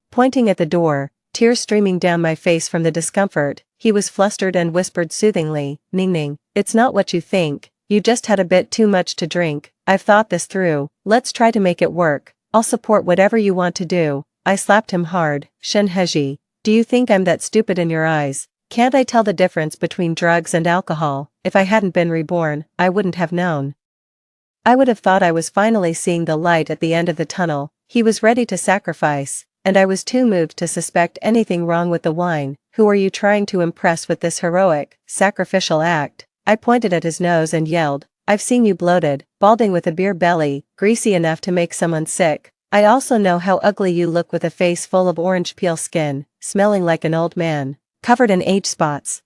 pointing at the door. Tears streaming down my face from the discomfort. He was flustered and whispered soothingly, Ning, it's not what you think, you just had a bit too much to drink. I've thought this through, let's try to make it work. I'll support whatever you want to do. I slapped him hard. Shen Heji, do you think I'm that stupid in your eyes? Can't I tell the difference between drugs and alcohol? If I hadn't been reborn, I wouldn't have known. I would have thought I was finally seeing the light at the end of the tunnel. He was ready to sacrifice, and I was too moved to suspect anything wrong with the wine. Who are you trying to impress with this heroic, sacrificial act? I pointed at his nose and yelled, I've seen you bloated, balding with a beer belly, greasy enough to make someone sick. I also know how ugly you look with a face full of orange peel skin, smelling like an old man, covered in age spots,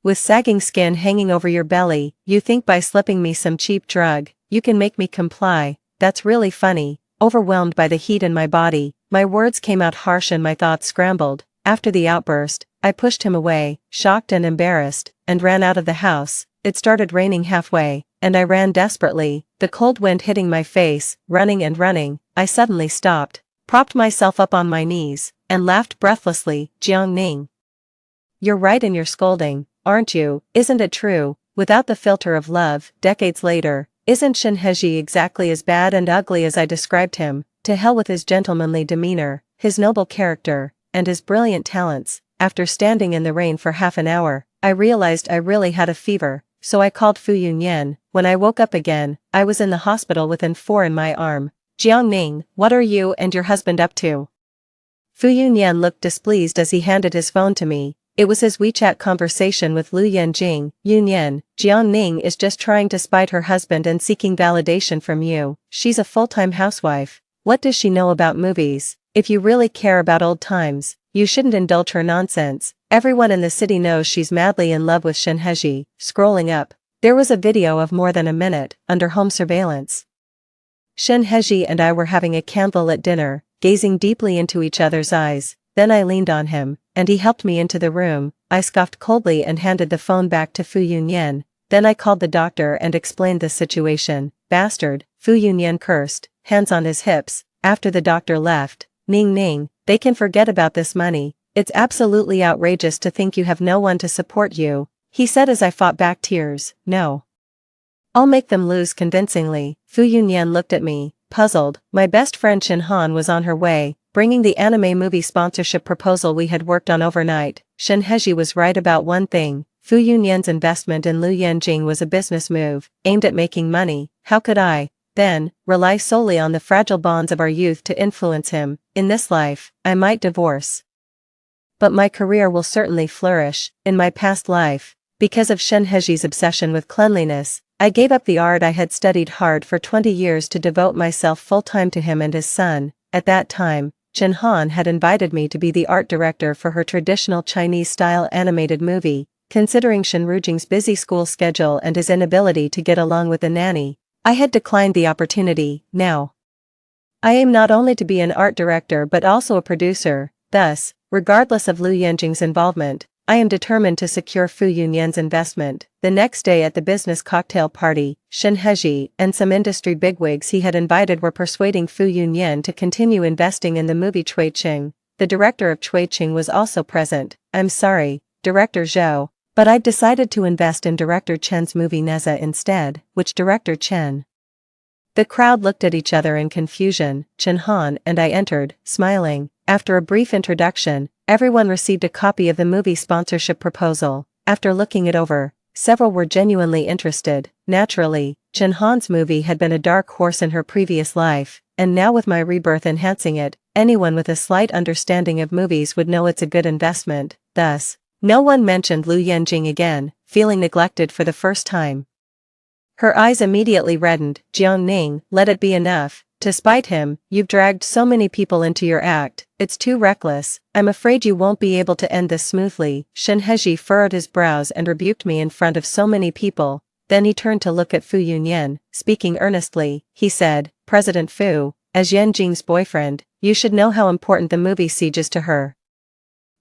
with sagging skin hanging over your belly. You think by slipping me some cheap drug, you can make me comply? That's really funny. Overwhelmed by the heat in my body, my words came out harsh and my thoughts scrambled. After the outburst, I pushed him away, shocked and embarrassed, and ran out of the house. It started raining halfway, and I ran desperately, the cold wind hitting my face. Running and running, I suddenly stopped, propped myself up on my knees, and laughed breathlessly. Jiangning, you're right in your scolding, aren't you? Isn't it true? Without the filter of love, decades later, isn't Shen Heji exactly as bad and ugly as I described him? To hell with his gentlemanly demeanor, his noble character, and his brilliant talents. After standing in the rain for half an hour, I realized I really had a fever, so I called Fu Yunyan. When I woke up again, I was in the hospital with an 4 in my arm. Jiangning, what are you and your husband up to? Fu Yunyan looked displeased as he handed his phone to me. It was his WeChat conversation with Lu Yanjing. Yunyan, Jiang Ning is just trying to spite her husband and seeking validation from you. She's a full-time housewife. What does she know about movies? If you really care about old times, you shouldn't indulge her nonsense. Everyone in the city knows she's madly in love with Shen Heji. Scrolling up, there was a video of more than a minute, under home surveillance. Shen Heji and I were having a candlelit dinner, gazing deeply into each other's eyes. Then I leaned on him, and he helped me into the room. I scoffed coldly and handed the phone back to Fu Yunyan. Then I called the doctor and explained the situation. Bastard, Fu Yunyan cursed, hands on his hips. After the doctor left, Ning, they can forget about this money. It's absolutely outrageous to think you have no one to support you, he said as I fought back tears. No. I'll make them lose convincingly. Fu Yunyan looked at me, puzzled. My best friend Shin Han was on her way, bringing the anime movie sponsorship proposal we had worked on overnight. Shen Heji was right about one thing. Fu Yunyan's investment in Lu Yanjing was a business move, aimed at making money. How could I, then, rely solely on the fragile bonds of our youth to influence him? In this life, I might divorce, but my career will certainly flourish. In my past life, because of Shen Heji's obsession with cleanliness, I gave up the art I had studied hard for 20 years to devote myself full-time to him and his son. At that time, Shin Han had invited me to be the art director for her traditional Chinese-style animated movie. Considering Shen Rujing's busy school schedule and his inability to get along with the nanny, I had declined the opportunity. Now, I aim not only to be an art director but also a producer. Thus, regardless of Lu Yanjing's involvement, I am determined to secure Fu Yunyan's investment. The next day at the business cocktail party, Shen Heji and some industry bigwigs he had invited were persuading Fu Yunyan to continue investing in the movie Cui Qing. The director of Cui Qing was also present. I'm sorry, Director Zhou, but I've decided to invest in Director Chen's movie Neza instead. Which Director Chen? The crowd looked at each other in confusion. Chen Han and I entered, smiling. After a brief introduction, everyone received a copy of the movie sponsorship proposal. After looking it over, several were genuinely interested. Naturally, Chen Han's movie had been a dark horse in her previous life, and now with my rebirth enhancing it, anyone with a slight understanding of movies would know it's a good investment. Thus, no one mentioned Lu Yanjing again, feeling neglected for the first time. Her eyes immediately reddened. Jiang Ning, let it be enough. To spite him, you've dragged so many people into your act. It's too reckless. I'm afraid you won't be able to end this smoothly. Shen Heji furrowed his brows and rebuked me in front of so many people. Then he turned to look at Fu Yunyan. Speaking earnestly, he said, President Fu, as Yanjing's boyfriend, you should know how important the movie siege is to her.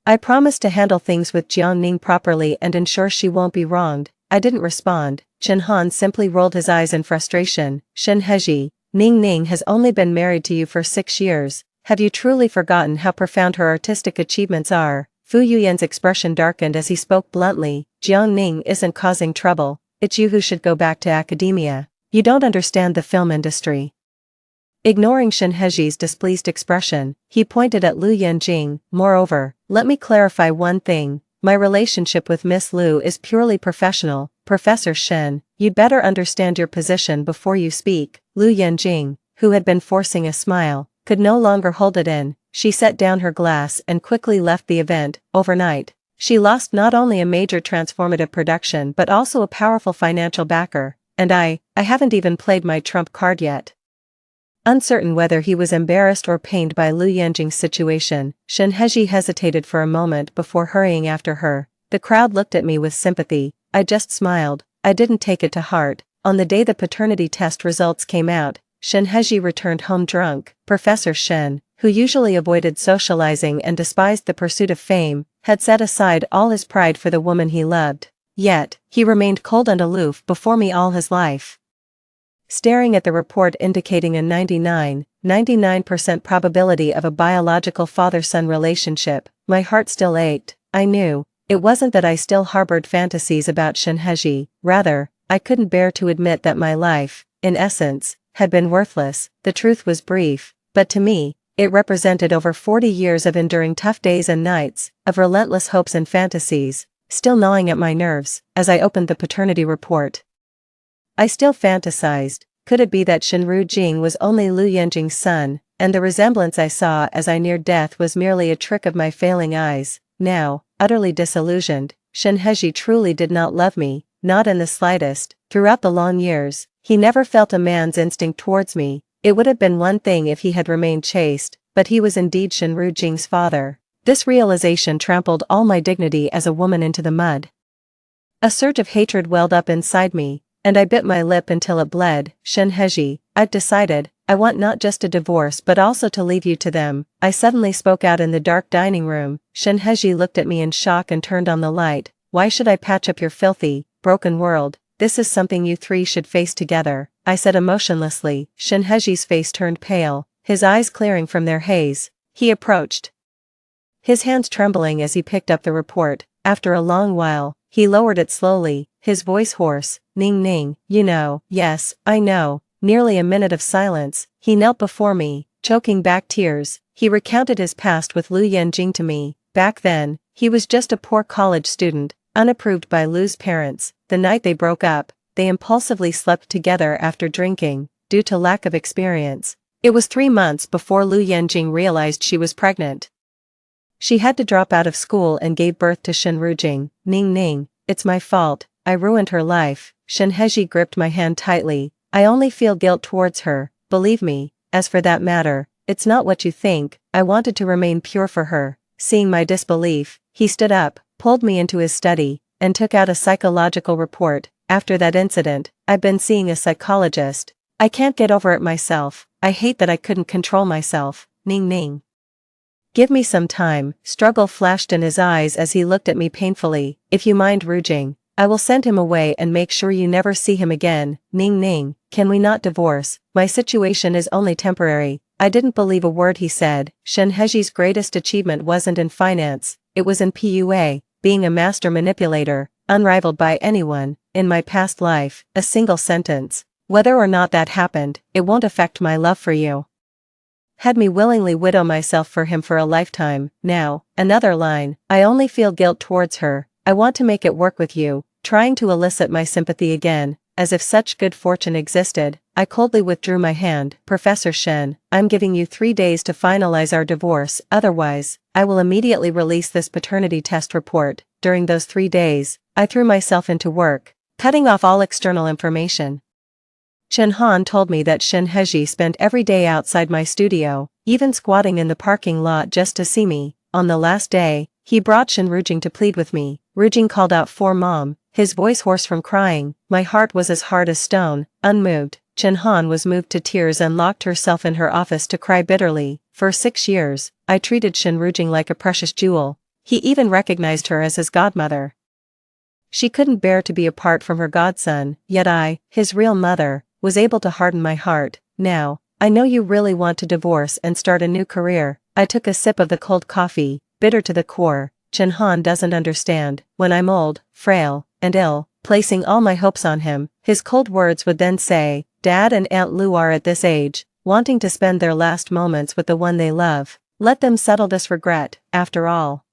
I promise to handle things with Jiang Ning properly and ensure she won't be wronged. I didn't respond. Chen Han simply rolled his eyes in frustration. Shen Heji, Ning has only been married to you for 6 years. Have you truly forgotten how profound her artistic achievements are? Fu Yuyan's expression darkened as he spoke bluntly. Jiang Ning isn't causing trouble. It's you who should go back to academia. You don't understand the film industry. Ignoring Shen Heji's displeased expression, he pointed at Lu Yanjing. Moreover, let me clarify one thing. My relationship with Miss Lu is purely professional. Professor Shen, you'd better understand your position before you speak. Lu Yanjing, who had been forcing a smile, could no longer hold it in. She set down her glass and quickly left the event. Overnight, she lost not only a major transformative production but also a powerful financial backer. And I haven't even played my trump card yet. Uncertain whether he was embarrassed or pained by Lu Yanjing's situation, Shen Heji hesitated for a moment before hurrying after her. The crowd looked at me with sympathy. I just smiled. I didn't take it to heart. On the day the paternity test results came out, Shen Heji returned home drunk. Professor Shen, who usually avoided socializing and despised the pursuit of fame, had set aside all his pride for the woman he loved. Yet, he remained cold and aloof before me all his life. Staring at the report indicating a 99% probability of a biological father-son relationship, my heart still ached. I knew, it wasn't that I still harbored fantasies about Shen Heji, rather, I couldn't bear to admit that my life, in essence, had been worthless. The truth was brief, but to me, it represented over 40 years of enduring tough days and nights, of relentless hopes and fantasies, still gnawing at my nerves. As I opened the paternity report, I still fantasized. Could it be that Shen Rujing was only Lu Yanjing's son, and the resemblance I saw as I neared death was merely a trick of my failing eyes? Now, utterly disillusioned, Shen Hezhi truly did not love me, not in the slightest. Throughout the long years, he never felt a man's instinct towards me. It would have been one thing if he had remained chaste, but he was indeed Shen Rujing's father. This realization trampled all my dignity as a woman into the mud. A surge of hatred welled up inside me, and I bit my lip until it bled. Shen Hezhi, I've decided, I want not just a divorce but also to leave you to them. I suddenly spoke out in the dark dining room. Shen Hezhi looked at me in shock and turned on the light. Why should I patch up your filthy, broken world? This is something you three should face together, I said emotionlessly. Shen Hezhi's face turned pale, his eyes clearing from their haze. He approached, his hands trembling as he picked up the report. After a long while, he lowered it slowly, his voice hoarse. Ning ning, you know. Yes, I know. Nearly a minute of silence. He knelt before me, choking back tears. He recounted his past with Lu Yanjing to me. Back then, he was just a poor college student, unapproved by Lu's parents. The night they broke up, they impulsively slept together after drinking, due to lack of experience. It was 3 months before Lu Yanjing realized she was pregnant. She had to drop out of school and gave birth to Shen Rujing. Ning ning, it's my fault, I ruined her life. Shen Hezhi gripped my hand tightly. I only feel guilt towards her, believe me. As for that matter, it's not what you think. I wanted to remain pure for her. Seeing my disbelief, he stood up, pulled me into his study, and took out a psychological report. After that incident, I've been seeing a psychologist. I can't get over it myself. I hate that I couldn't control myself. Ning ning. Give me some time. Struggle flashed in his eyes as he looked at me painfully. If you mind Rujing, I will send him away and make sure you never see him again. Ning ning, can we not divorce? My situation is only temporary. I didn't believe a word he said. Shen Hezhi's greatest achievement wasn't in finance, it was in PUA, being a master manipulator, unrivaled by anyone. In my past life, a single sentence. Whether or not that happened, it won't affect my love for you. Had me willingly widow myself for him for a lifetime. Now, another line. I only feel guilt towards her. I want to make it work with you, trying to elicit my sympathy again, as if such good fortune existed. I coldly withdrew my hand. Professor Shen, I'm giving you 3 days to finalize our divorce, otherwise, I will immediately release this paternity test report. During those 3 days, I threw myself into work, cutting off all external information. Chen Han told me that Shen Hezhi spent every day outside my studio, even squatting in the parking lot just to see me. On the last day, he brought Shen Rujing to plead with me. Rujing called out for Mom, his voice hoarse from crying. My heart was as hard as stone, unmoved. Chen Han was moved to tears and locked herself in her office to cry bitterly. For 6 years, I treated Shen Rujing like a precious jewel. He even recognized her as his godmother. She couldn't bear to be apart from her godson, yet I, his real mother, was able to harden my heart. Now, I know you really want to divorce and start a new career. I took a sip of the cold coffee, bitter to the core. Chen Han doesn't understand. When I'm old, frail, and ill, placing all my hopes on him, his cold words would then say, Dad and Aunt Lu are at this age, wanting to spend their last moments with the one they love. Let them settle this regret. After all,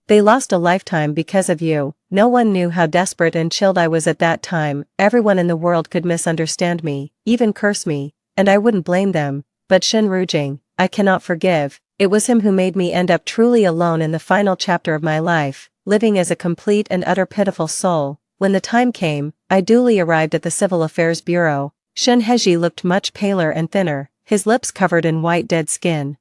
they lost a lifetime because of you. No one knew how desperate and chilled I was at that time. Everyone in the world could misunderstand me, even curse me, and I wouldn't blame them. But Shen Rujing, I cannot forgive. It was him who made me end up truly alone in the final chapter of my life, living as a complete and utter pitiful soul. When the time came, I duly arrived at the Civil Affairs Bureau. Shen Hezhi looked much paler and thinner, his lips covered in white dead skin.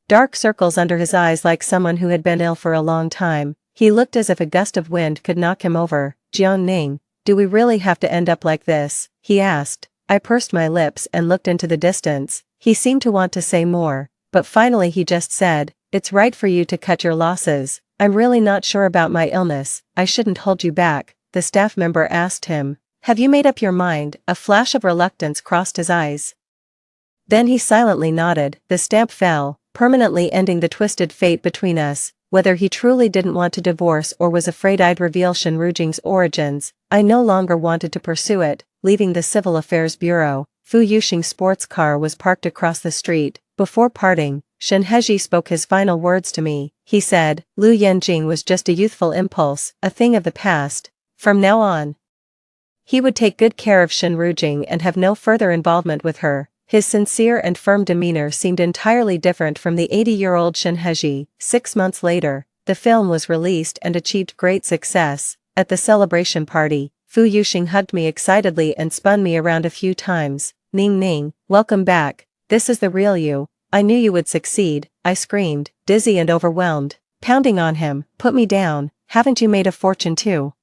Dark circles under his eyes like someone who had been ill for a long time. He looked as if a gust of wind could knock him over. Jiang Ning, do we really have to end up like this? He asked. I pursed my lips and looked into the distance. He seemed to want to say more, but finally he just said, It's right for you to cut your losses. I'm really not sure about my illness. I shouldn't hold you back. The staff member asked him. Have you made up your mind? A flash of reluctance crossed his eyes. Then he silently nodded. The stamp fell, permanently ending the twisted fate between us. Whether he truly didn't want to divorce or was afraid I'd reveal Shen Rujing's origins, I no longer wanted to pursue it. Leaving the Civil Affairs Bureau, Fu Yuxing's sports car was parked across the street. Before parting, Shen Hezhi spoke his final words to me. He said, Lu Yanjing was just a youthful impulse, a thing of the past. From now on, he would take good care of Shen Rujing and have no further involvement with her. His sincere and firm demeanor seemed entirely different from the 80-year-old Shen Hezhi. 6 months later, The film was released and achieved great success. At the celebration party, Fu Yuxing hugged me excitedly and spun me around a few times. Ning Ning, welcome back. This is the real you. I knew you would succeed, I screamed, dizzy and overwhelmed. Pounding on him, put me down, haven't you made a fortune too?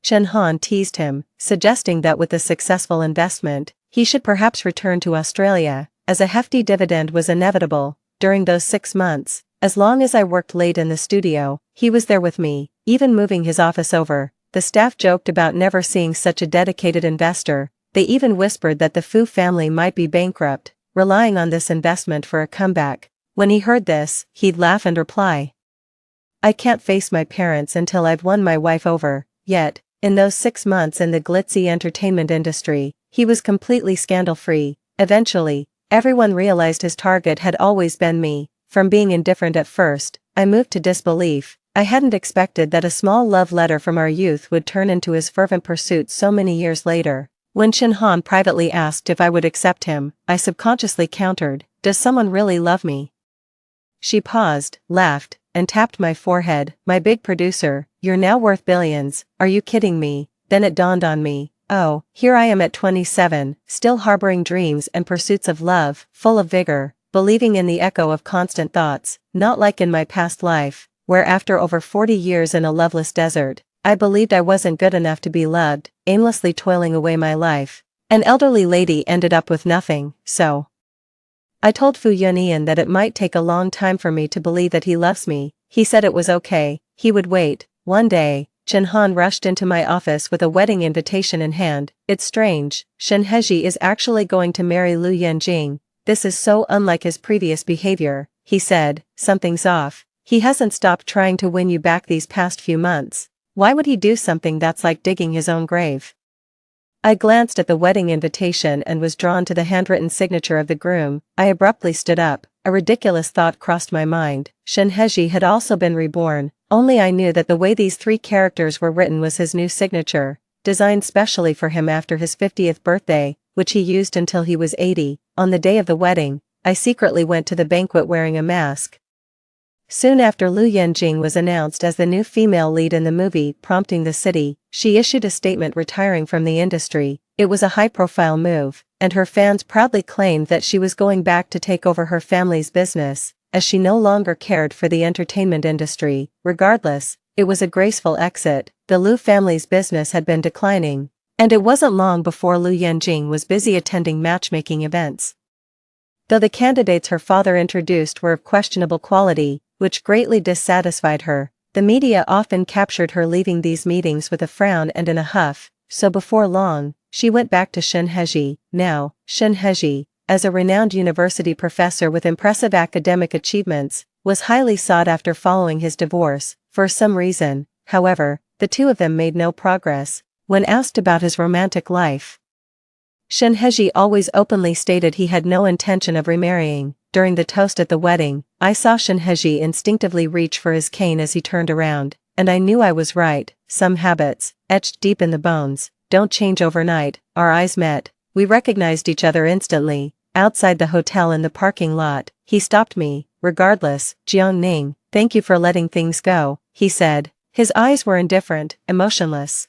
Chen Han teased him, suggesting that with a successful investment, he should perhaps return to Australia, as a hefty dividend was inevitable. During those 6 months, as long as I worked late in the studio, he was there with me, even moving his office over. The staff joked about never seeing such a dedicated investor. They even whispered that the Fu family might be bankrupt, relying on this investment for a comeback. When he heard this, he'd laugh and reply, I can't face my parents until I've won my wife over. Yet, in those 6 months in the glitzy entertainment industry, he was completely scandal-free. Eventually, everyone realized his target had always been me. From being indifferent at first, I moved to disbelief. I hadn't expected that a small love letter from our youth would turn into his fervent pursuit so many years later. When Chen Han privately asked if I would accept him, I subconsciously countered, does someone really love me? She paused, laughed, and tapped my forehead. My big producer, you're now worth billions, are you kidding me? Then it dawned on me, oh, here I am at 27, still harboring dreams and pursuits of love, full of vigor, believing in the echo of constant thoughts, not like in my past life, where after over 40 years in a loveless desert, I believed I wasn't good enough to be loved, aimlessly toiling away my life. An elderly lady ended up with nothing, so I told Fu Yunian that it might take a long time for me to believe that he loves me. He said it was okay, he would wait. One day, Chen Han rushed into my office with a wedding invitation in hand. It's strange, Shen Heji is actually going to marry Lu Yanjing. This is so unlike his previous behavior, he said, something's off. He hasn't stopped trying to win you back these past few months. Why would he do something that's like digging his own grave? I glanced at the wedding invitation and was drawn to the handwritten signature of the groom. I abruptly stood up. A ridiculous thought crossed my mind. Shen Heji had also been reborn, only I knew that the way these 3 characters were written was his new signature, designed specially for him after his 50th birthday, which he used until he was 80. On the day of the wedding, I secretly went to the banquet wearing a mask. Soon after Lu Yanjing was announced as the new female lead in the movie Prompting the City, she issued a statement retiring from the industry. It was a high-profile move, and her fans proudly claimed that she was going back to take over her family's business, as she no longer cared for the entertainment industry. Regardless, it was a graceful exit. The Lu family's business had been declining, and it wasn't long before Lu Yanjing was busy attending matchmaking events. Though the candidates her father introduced were of questionable quality, which greatly dissatisfied her, the media often captured her leaving these meetings with a frown and in a huff, so before long, she went back to Shen Heji. Now, Shen Heji, as a renowned university professor with impressive academic achievements, was highly sought after following his divorce. For some reason, however, the two of them made no progress. When asked about his romantic life, Shen Heji always openly stated he had no intention of remarrying. During the toast at the wedding, I saw Shen Heji instinctively reach for his cane as he turned around, and I knew I was right. Some habits, etched deep in the bones, don't change overnight. Our eyes met. We recognized each other instantly. Outside the hotel in the parking lot, he stopped me. Regardless, Jiang Ning, thank you for letting things go, he said. His eyes were indifferent, emotionless.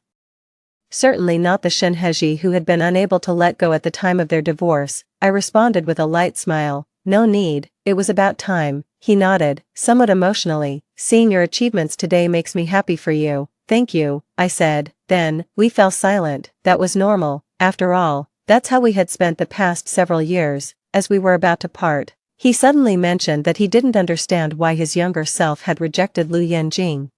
Certainly not the Shen Heji who had been unable to let go at the time of their divorce. I responded with a light smile. No need, it was about time. He nodded, somewhat emotionally. Seeing your achievements today makes me happy for you. Thank you, I said. Then, we fell silent. That was normal. After all, that's how we had spent the past several years. As we were about to part, he suddenly mentioned that he didn't understand why his younger self had rejected Lu Yanjing.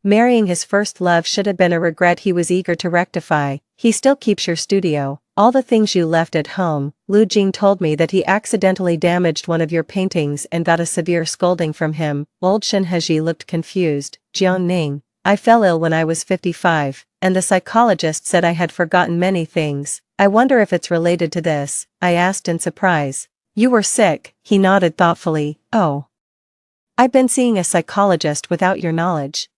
Marrying his first love should have been a regret he was eager to rectify. He still keeps your studio, all the things you left at home. Lu Jing told me that he accidentally damaged one of your paintings and got a severe scolding from him. Old Shen Heji looked confused. Jiang Ning, I fell ill when I was 55, and the psychologist said I had forgotten many things. I wonder if it's related to this, I asked in surprise. You were sick, he nodded thoughtfully. Oh. I've been seeing a psychologist without your knowledge.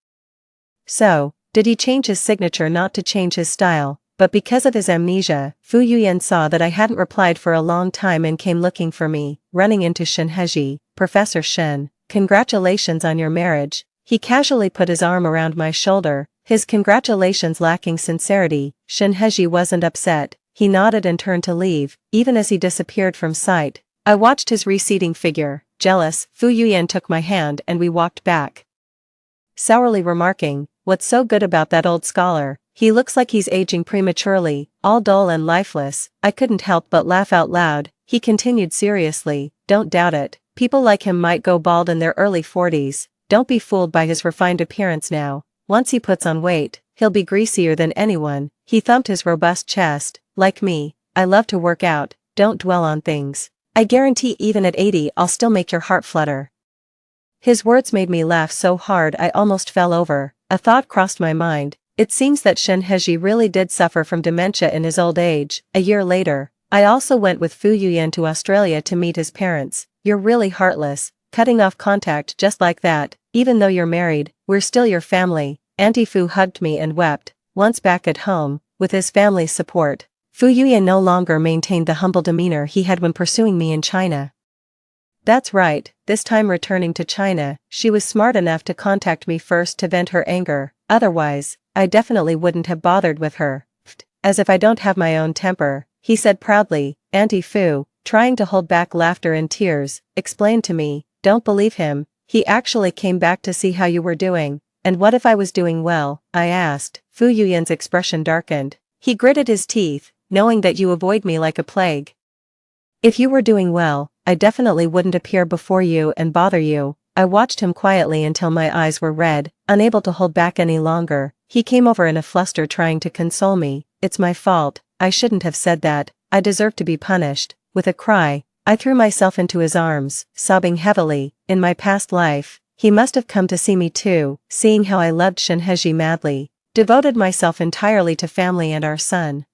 So, did he change his signature not to change his style, but because of his amnesia? Fu Yuyan saw that I hadn't replied for a long time and came looking for me, running into Shen Heji. Professor Shen, congratulations on your marriage. He casually put his arm around my shoulder, his congratulations lacking sincerity. Shinheji wasn't upset, he nodded and turned to leave. Even as he disappeared from sight, I watched his receding figure. Jealous, Fu Yuyan took my hand and we walked back. Sourly remarking, "What's so good about that old scholar? He looks like he's aging prematurely, all dull and lifeless." I couldn't help but laugh out loud. He continued seriously, "Don't doubt it, people like him might go bald in their early 40s. Don't be fooled by his refined appearance now. Once he puts on weight, he'll be greasier than anyone." He thumped his robust chest. "Like me, I love to work out. Don't dwell on things. I guarantee even at 80 I'll still make your heart flutter." His words made me laugh so hard I almost fell over. A thought crossed my mind. It seems that Shinheji really did suffer from dementia in his old age. A year later, I also went with Fu Yuyan to Australia to meet his parents. "You're really heartless, cutting off contact just like that. Even though you're married, we're still your family." Auntie Fu hugged me and wept. Once back at home, with his family's support, Fu Yuyan no longer maintained the humble demeanor he had when pursuing me in China. That's right, this time returning to China, she was smart enough to contact me first to vent her anger. Otherwise, I definitely wouldn't have bothered with her. "As if I don't have my own temper," he said proudly. Auntie Fu, trying to hold back laughter and tears, explained to me, "Don't believe him, he actually came back to see how you were doing." "And what if I was doing well?" I asked. Fu Yuyan's expression darkened. He gritted his teeth, "Knowing that you avoid me like a plague. If you were doing well, I definitely wouldn't appear before you and bother you." I watched him quietly until my eyes were red, unable to hold back any longer. He came over in a fluster trying to console me. "It's my fault, I shouldn't have said that, I deserve to be punished." With a cry, I threw myself into his arms, sobbing heavily. In my past life, he must have come to see me too, seeing how I loved Shinheji madly, devoted myself entirely to family and our son,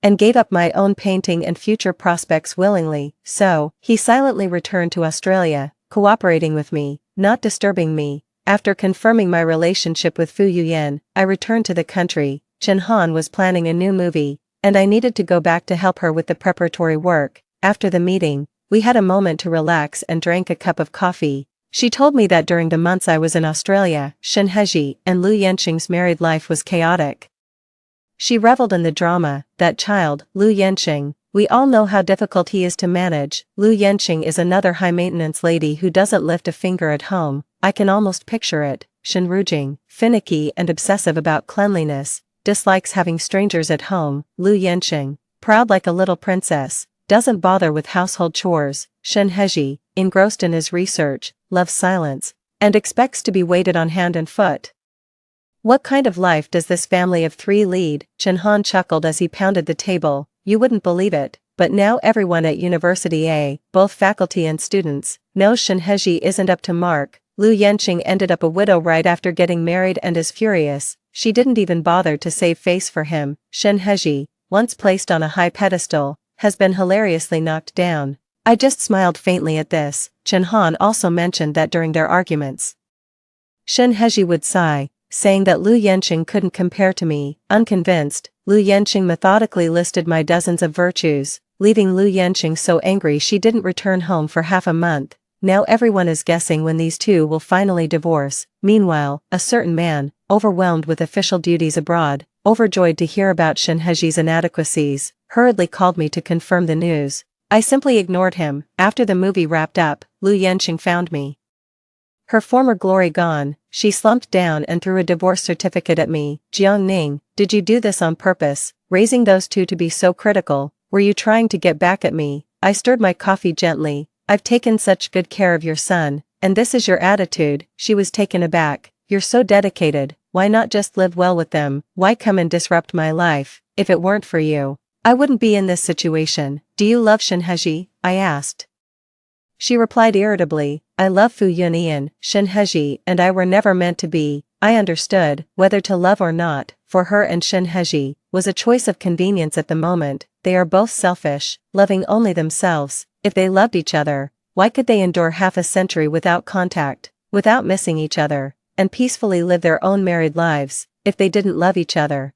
and gave up my own painting and future prospects willingly. So, he silently returned to Australia, cooperating with me, not disturbing me. After confirming my relationship with Fu Yuyan, I returned to the country. Chen Han was planning a new movie, and I needed to go back to help her with the preparatory work. After the meeting, we had a moment to relax and drank a cup of coffee. She told me that during the months I was in Australia, Shinheji and Lu Yanqing's married life was chaotic. She reveled in the drama. That child, Lu Yanqing, we all know how difficult he is to manage. Lu Yanqing is another high-maintenance lady who doesn't lift a finger at home. I can almost picture it. Shen Rujing, finicky and obsessive about cleanliness, dislikes having strangers at home. Lu Yanqing, proud like a little princess, doesn't bother with household chores. Shinheji, engrossed in his research, loves silence, and expects to be waited on hand and foot. What kind of life does this family of three lead? Chen Han chuckled as he pounded the table. You wouldn't believe it, but now everyone at University A, both faculty and students, knows Shinheji isn't up to mark. Lu Yanqing ended up a widow right after getting married and is furious. She didn't even bother to save face for him. Shinheji, once placed on a high pedestal, has been hilariously knocked down. I just smiled faintly at this. Chen Han also mentioned that during their arguments, Shinheji would sigh, saying that Lu Yanqing couldn't compare to me. Unconvinced, Lu Yanqing methodically listed my dozens of virtues, leaving Lu Yanqing so angry she didn't return home for half a month. Now everyone is guessing when these two will finally divorce. Meanwhile, a certain man, overwhelmed with official duties abroad, overjoyed to hear about Shinheji's inadequacies, hurriedly called me to confirm the news. I simply ignored him. After the movie wrapped up, Lu Yanqing found me. Her former glory gone, she slumped down and threw a divorce certificate at me. Jiangning, did you do this on purpose, raising those two to be so critical? Were you trying to get back at me? I stirred my coffee gently. I've taken such good care of your son, and this is your attitude. She was taken aback. You're so dedicated, why not just live well with them? Why come and disrupt my life? If it weren't for you, I wouldn't be in this situation. Do you love Shinheji? I asked. She replied irritably, I love Fu Yunyan. Shinheji and I were never meant to be. I understood, whether to love or not, for her and Shinheji, was a choice of convenience at the moment. They are both selfish, loving only themselves. If they loved each other, why could they endure half a century without contact, without missing each other, and peacefully live their own married lives? If they didn't love each other,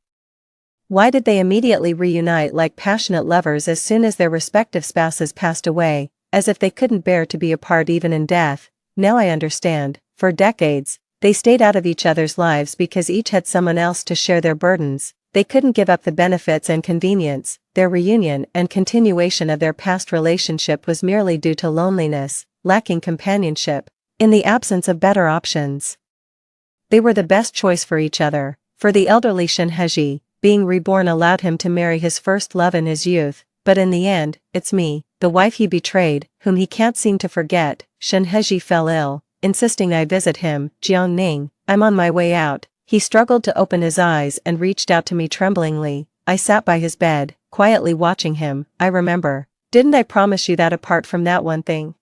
why did they immediately reunite like passionate lovers as soon as their respective spouses passed away, as if they couldn't bear to be apart even in death? Now I understand. For decades, They stayed out of each other's lives because each had someone else to share their burdens. They couldn't give up the benefits and convenience. Their reunion and continuation of their past relationship was merely due to loneliness, lacking companionship, in the absence of better options. They were the best choice for each other. For the elderly Shinheji, being reborn allowed him to marry his first love in his youth, but in the end, it's me, the wife he betrayed, whom he can't seem to forget. Shinheji fell ill, insisting I visit him. Jiangning, I'm on my way out. He struggled to open his eyes and reached out to me tremblingly. I sat by his bed, quietly watching him. I remember. Didn't I promise you that apart from that one thing,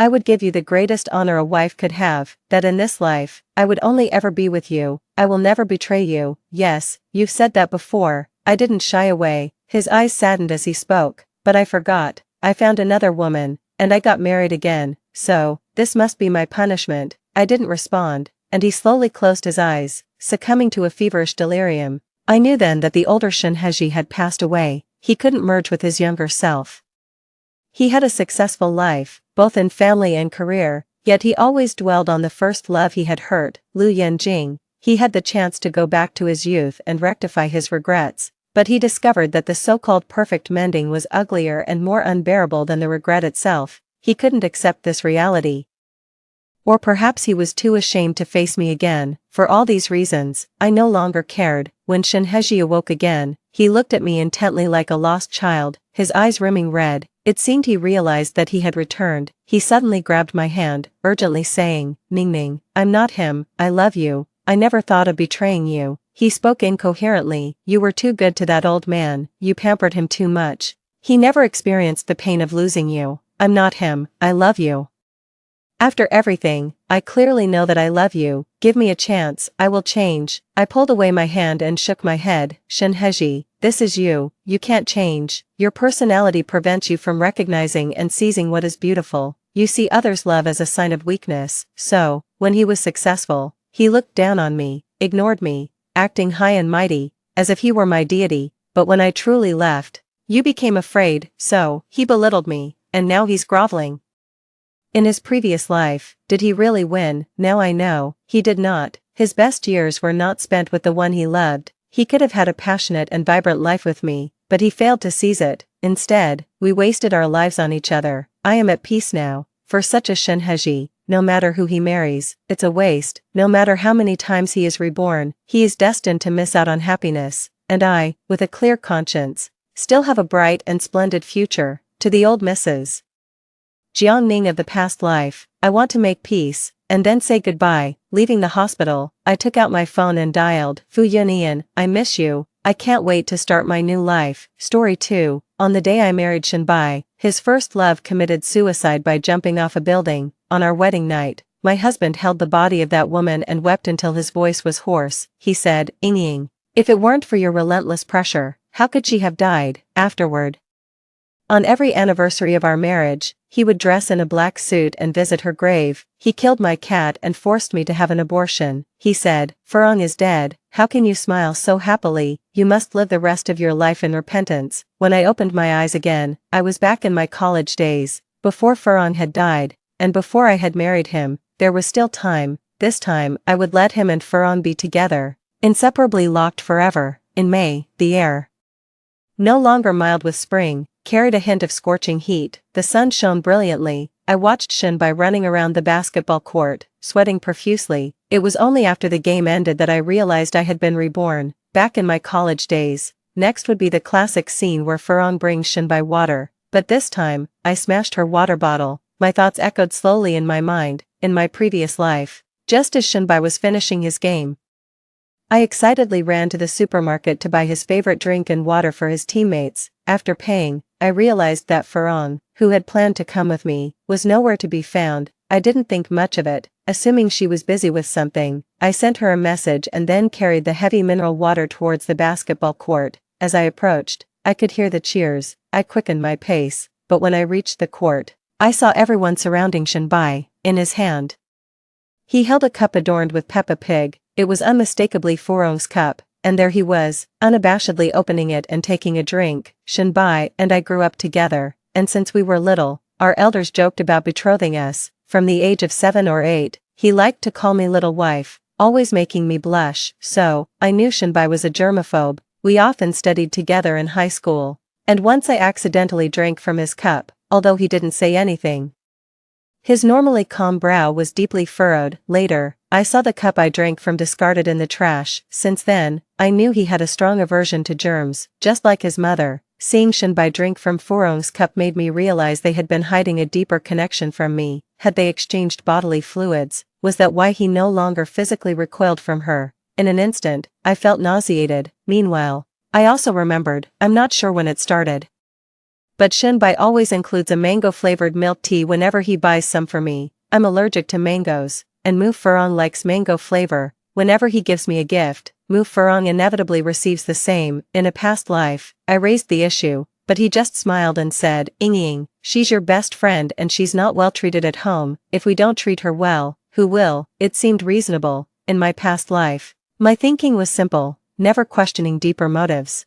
I would give you the greatest honor a wife could have, that in this life, I would only ever be with you, I will never betray you. Yes, you've said that before. I didn't shy away. His eyes saddened as he spoke, but I forgot. I found another woman, and I got married again, so, this must be my punishment. I didn't respond, and he slowly closed his eyes, succumbing to a feverish delirium. I knew then that the older Shinheji had passed away. He couldn't merge with his younger self. He had a successful life, both in family and career, yet he always dwelled on the first love he had hurt, Liu Yanjing. He had the chance to go back to his youth and rectify his regrets, but he discovered that the so-called perfect mending was uglier and more unbearable than the regret itself. He couldn't accept this reality. Or perhaps he was too ashamed to face me again. For all these reasons, I no longer cared. When Shinheji awoke again, he looked at me intently like a lost child, his eyes rimming red. It seemed he realized that he had returned. He suddenly grabbed my hand, urgently saying, Ningning, I'm not him. I love you. I never thought of betraying you. He spoke incoherently. You were too good to that old man. You pampered him too much. He never experienced the pain of losing you. I'm not him. I love you. After everything, I clearly know that I love you. Give me a chance. I will change. I pulled away my hand and shook my head. Shinheji, this is you. You can't change. Your personality prevents you from recognizing and seizing what is beautiful. You see others' love as a sign of weakness. So, when he was successful, he looked down on me, ignored me, acting high and mighty, as if he were my deity. But when I truly left, you became afraid, so, he belittled me, and now he's groveling. In his previous life, did he really win? Now I know, he did not. His best years were not spent with the one he loved. He could have had a passionate and vibrant life with me, but he failed to seize it. Instead, we wasted our lives on each other. I am at peace now. For such a Shinheji, no matter who he marries, it's a waste. No matter how many times he is reborn, he is destined to miss out on happiness. And I, with a clear conscience, still have a bright and splendid future. To the old Mrs. Jiangning of the past life, I want to make peace, and then say goodbye. Leaving the hospital, I took out my phone and dialed, Fu Yunian, I miss you. I can't wait to start my new life. Story 2, on the day I married Shinbai, his first love committed suicide by jumping off a building. On our wedding night, my husband held the body of that woman and wept until his voice was hoarse. He said, Ying, if it weren't for your relentless pressure, how could she have died? Afterward, on every anniversary of our marriage, he would dress in a black suit and visit her grave. He killed my cat and forced me to have an abortion. He said, Furong is dead. How can you smile so happily? You must live the rest of your life in repentance. When I opened my eyes again, I was back in my college days. Before Furong had died, and before I had married him, there was still time. This time, I would let him and Furong be together, inseparably locked forever. In May, the air, no longer mild with spring, carried a hint of scorching heat. The sun shone brilliantly. I watched Shinbai running around the basketball court, sweating profusely. It was only after the game ended that I realized I had been reborn, back in my college days. Next would be the classic scene where Furong brings Shinbai water, but this time, I smashed her water bottle. My thoughts echoed slowly in my mind, in my previous life. Just as Shinbai was finishing his game, I excitedly ran to the supermarket to buy his favorite drink and water for his teammates. After paying, I realized that Furong, who had planned to come with me, was nowhere to be found. I didn't think much of it, assuming she was busy with something. I sent her a message and then carried the heavy mineral water towards the basketball court. As I approached, I could hear the cheers. I quickened my pace, but when I reached the court, I saw everyone surrounding Shinbai. In his hand, he held a cup adorned with Peppa Pig. It was unmistakably Furong's cup, and there he was, unabashedly opening it and taking a drink. Shinbai and I grew up together, and since we were little, our elders joked about betrothing us. From the age of 7 or 8, He liked to call me little wife, always making me blush, so I knew Shinbai was a germaphobe. We often studied together in high school. And once I accidentally drank from his cup, although he didn't say anything. His normally calm brow was deeply furrowed. Later, I saw the cup I drank from discarded in the trash. Since then, I knew he had a strong aversion to germs, just like his mother. Seeing Shinbai drink from Furong's cup made me realize they had been hiding a deeper connection from me. Had they exchanged bodily fluids? Was that why he no longer physically recoiled from her? In an instant, I felt nauseated. Meanwhile, I also remembered, I'm not sure when it started, but Shinbai always includes a mango-flavored milk tea whenever he buys some for me. I'm allergic to mangoes, and Mu Furong likes mango flavor. Whenever he gives me a gift, Mu Furong inevitably receives the same. In a past life, I raised the issue, but he just smiled and said, "Ying, she's your best friend and she's not well treated at home. If we don't treat her well, who will?" It seemed reasonable. In my past life, my thinking was simple, never questioning deeper motives.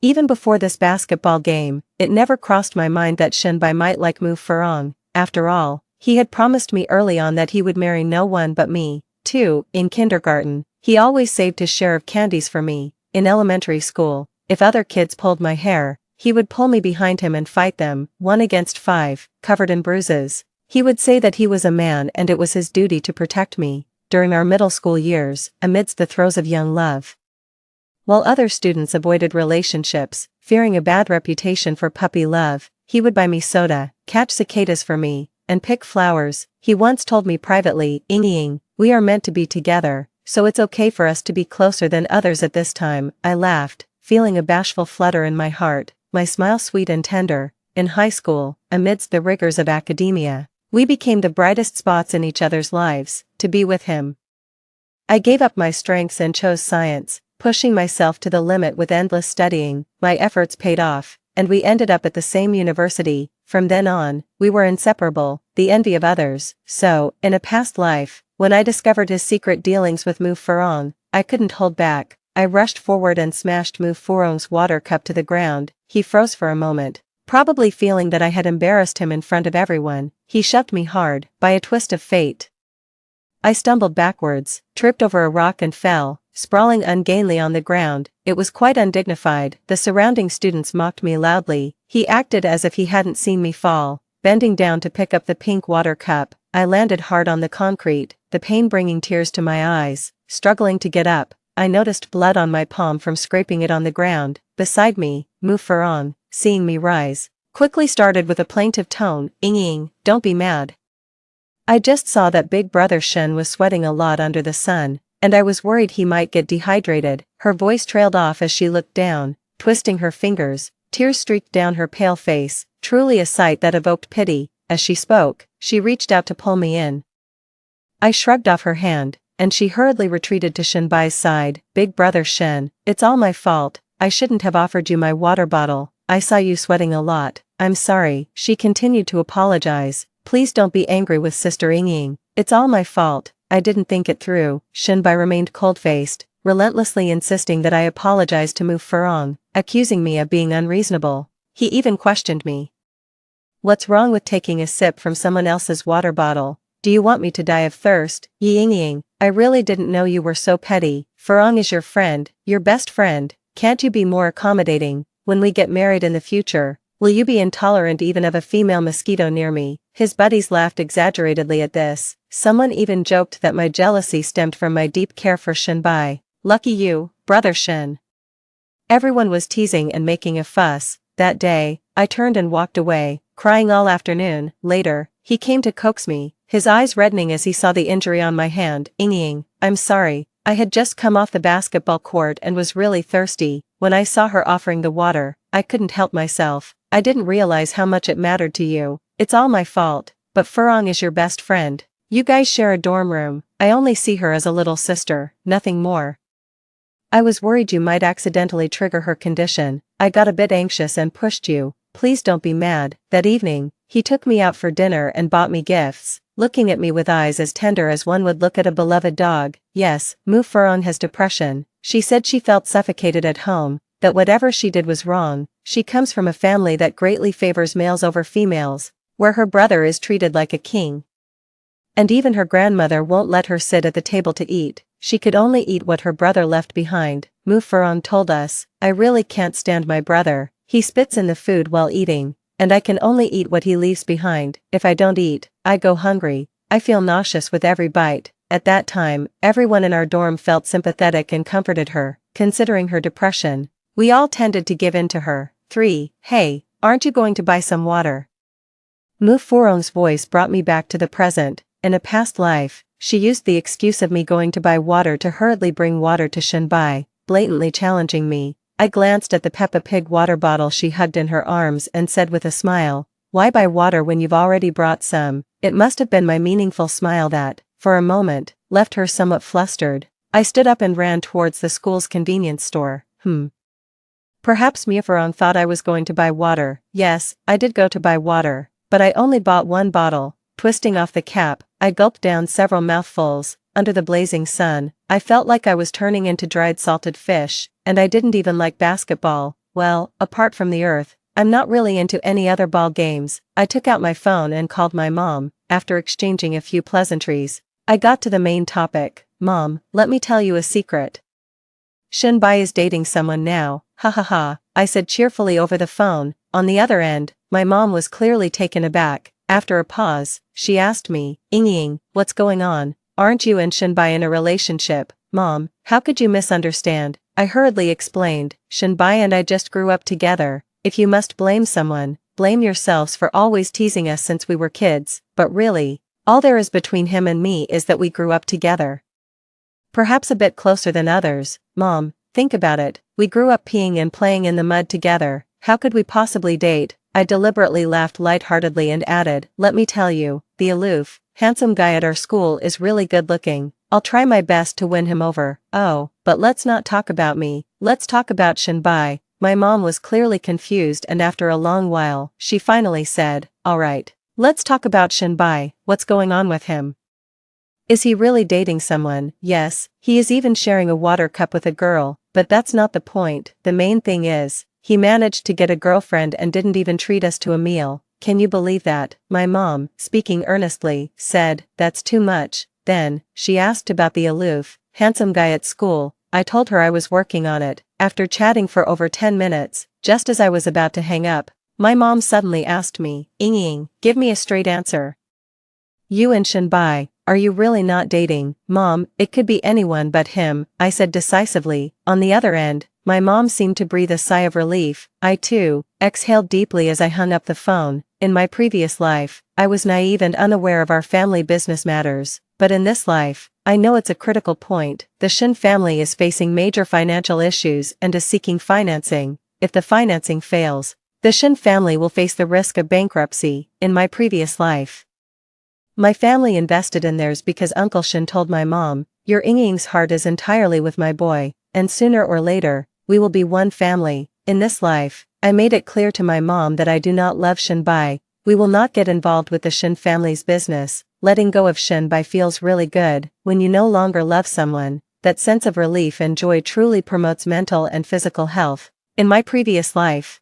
Even before this basketball game, it never crossed my mind that Shinbai might like Mu Furong. After all, he had promised me early on that he would marry no one but me. Too, in kindergarten, he always saved his share of candies for me. In elementary school, if other kids pulled my hair, he would pull me behind him and fight them, 1-against-5, covered in bruises. He would say that he was a man and it was his duty to protect me. During our middle school years, amidst the throes of young love, while other students avoided relationships, fearing a bad reputation for puppy love, he would buy me soda, catch cicadas for me, and pick flowers. He once told me privately, "Ying, we are meant to be together, so it's okay for us to be closer than others at this time." I laughed, feeling a bashful flutter in my heart, my smile sweet and tender. In high school, amidst the rigors of academia, we became the brightest spots in each other's lives. To be with him, I gave up my strengths and chose science, pushing myself to the limit with endless studying. My efforts paid off, and we ended up at the same university. From then on, we were inseparable, the envy of others. So, in a past life, when I discovered his secret dealings with Mu Furong, I couldn't hold back. I rushed forward and smashed Mu Furong's water cup to the ground. He froze for a moment, probably feeling that I had embarrassed him in front of everyone. He shoved me hard. By a twist of fate, I stumbled backwards, tripped over a rock and fell, sprawling ungainly on the ground. It was quite undignified. The surrounding students mocked me loudly. He acted as if he hadn't seen me fall. Bending down to pick up the pink water cup, I landed hard on the concrete, the pain bringing tears to my eyes. Struggling to get up, I noticed blood on my palm from scraping it on the ground. Beside me, Mu Furong, seeing me rise, quickly started with a plaintive tone, "Ying, don't be mad. I just saw that big brother Shen was sweating a lot under the sun, and I was worried he might get dehydrated." Her voice trailed off as she looked down, twisting her fingers. Tears streaked down her pale face, truly a sight that evoked pity. As she spoke, she reached out to pull me in. I shrugged off her hand, and she hurriedly retreated to Shinbai's side. "Big brother Shen, it's all my fault. I shouldn't have offered you my water bottle. I saw you sweating a lot. I'm sorry." She continued to apologize. "Please don't be angry with Sister Ying. It's all my fault. I didn't think it through." Shinbai remained cold-faced, relentlessly insisting that I apologize to Mu Furong, accusing me of being unreasonable. He even questioned me. "What's wrong with taking a sip from someone else's water bottle? Do you want me to die of thirst?" "Ying, I really didn't know you were so petty. Furong is your friend, your best friend. Can't you be more accommodating? When we get married in the future, will you be intolerant even of a female mosquito near me?" His buddies laughed exaggeratedly at this. Someone even joked that my jealousy stemmed from my deep care for Shinbai. "Lucky you, brother Shen." Everyone was teasing and making a fuss. That day, I turned and walked away, crying all afternoon. Later, he came to coax me, his eyes reddening as he saw the injury on my hand. "Ying, I'm sorry. I had just come off the basketball court and was really thirsty. When I saw her offering the water, I couldn't help myself. I didn't realize how much it mattered to you. It's all my fault, but Furong is your best friend. You guys share a dorm room. I only see her as a little sister, nothing more. I was worried you might accidentally trigger her condition. I got a bit anxious and pushed you. Please don't be mad." That evening, he took me out for dinner and bought me gifts, looking at me with eyes as tender as one would look at a beloved dog. "Yes, Mu Furong has depression. She said she felt suffocated at home, that whatever she did was wrong. She comes from a family that greatly favors males over females, where her brother is treated like a king. And even her grandmother won't let her sit at the table to eat. She could only eat what her brother left behind. Mu Furong told us, I really can't stand my brother. He spits in the food while eating, and I can only eat what he leaves behind. If I don't eat, I go hungry. I feel nauseous with every bite. At that time, everyone in our dorm felt sympathetic and comforted her. Considering her depression, we all tended to give in to her. 3. Hey, aren't you going to buy some water? Mu Furong's voice brought me back to the present. In a past life, she used the excuse of me going to buy water to hurriedly bring water to Shinbai, blatantly challenging me. I glanced at the Peppa Pig water bottle she hugged in her arms and said with a smile, why buy water when you've already brought some? It must have been my meaningful smile that, for a moment, left her somewhat flustered. I stood up and ran towards the school's convenience store. Perhaps Mu Furong thought I was going to buy water. Yes, I did go to buy water, but I only bought one bottle. Twisting off the cap, I gulped down several mouthfuls. Under the blazing sun, I felt like I was turning into dried salted fish, and I didn't even like basketball. Well, apart from the earth, I'm not really into any other ball games. I took out my phone and called my mom. After exchanging a few pleasantries, I got to the main topic. Mom, let me tell you a secret. Shinbai is dating someone now, ha ha ha, I said cheerfully over the phone. On the other end, my mom was clearly taken aback. After a pause, she asked me, Ying, what's going on? Aren't you and Shinbai in a relationship? Mom, how could you misunderstand? I hurriedly explained, Shinbai and I just grew up together. If you must blame someone, blame yourselves for always teasing us since we were kids, but really, all there is between him and me is that we grew up together. Perhaps a bit closer than others. Mom, think about it, we grew up peeing and playing in the mud together. How could we possibly date? I deliberately laughed lightheartedly and added, let me tell you, the aloof, handsome guy at our school is really good looking. I'll try my best to win him over. Oh, but let's not talk about me, let's talk about Shinbai. My mom was clearly confused, and after a long while, she finally said, alright, let's talk about Shinbai. What's going on with him? Is he really dating someone? Yes, he is even sharing a water cup with a girl, but that's not the point. The main thing is, he managed to get a girlfriend and didn't even treat us to a meal. Can you believe that? My mom, speaking earnestly, said, that's too much. Then, she asked about the aloof, handsome guy at school. I told her I was working on it. After chatting for over 10 minutes, just as I was about to hang up, my mom suddenly asked me, Ying, give me a straight answer. You and Shinbai, are you really not dating? Mom, it could be anyone but him, I said decisively. On the other end, my mom seemed to breathe a sigh of relief. I too, exhaled deeply as I hung up the phone. In my previous life, I was naive and unaware of our family business matters, but in this life, I know it's a critical point. The Shin family is facing major financial issues and is seeking financing. If the financing fails, the Shin family will face the risk of bankruptcy. In my previous life, my family invested in theirs because Uncle Shin told my mom, your Ying's heart is entirely with my boy, and sooner or later, we will be one family. In this life, I made it clear to my mom that I do not love Shinbai. We will not get involved with the Shin family's business. Letting go of Shinbai feels really good. When you no longer love someone, that sense of relief and joy truly promotes mental and physical health. In my previous life,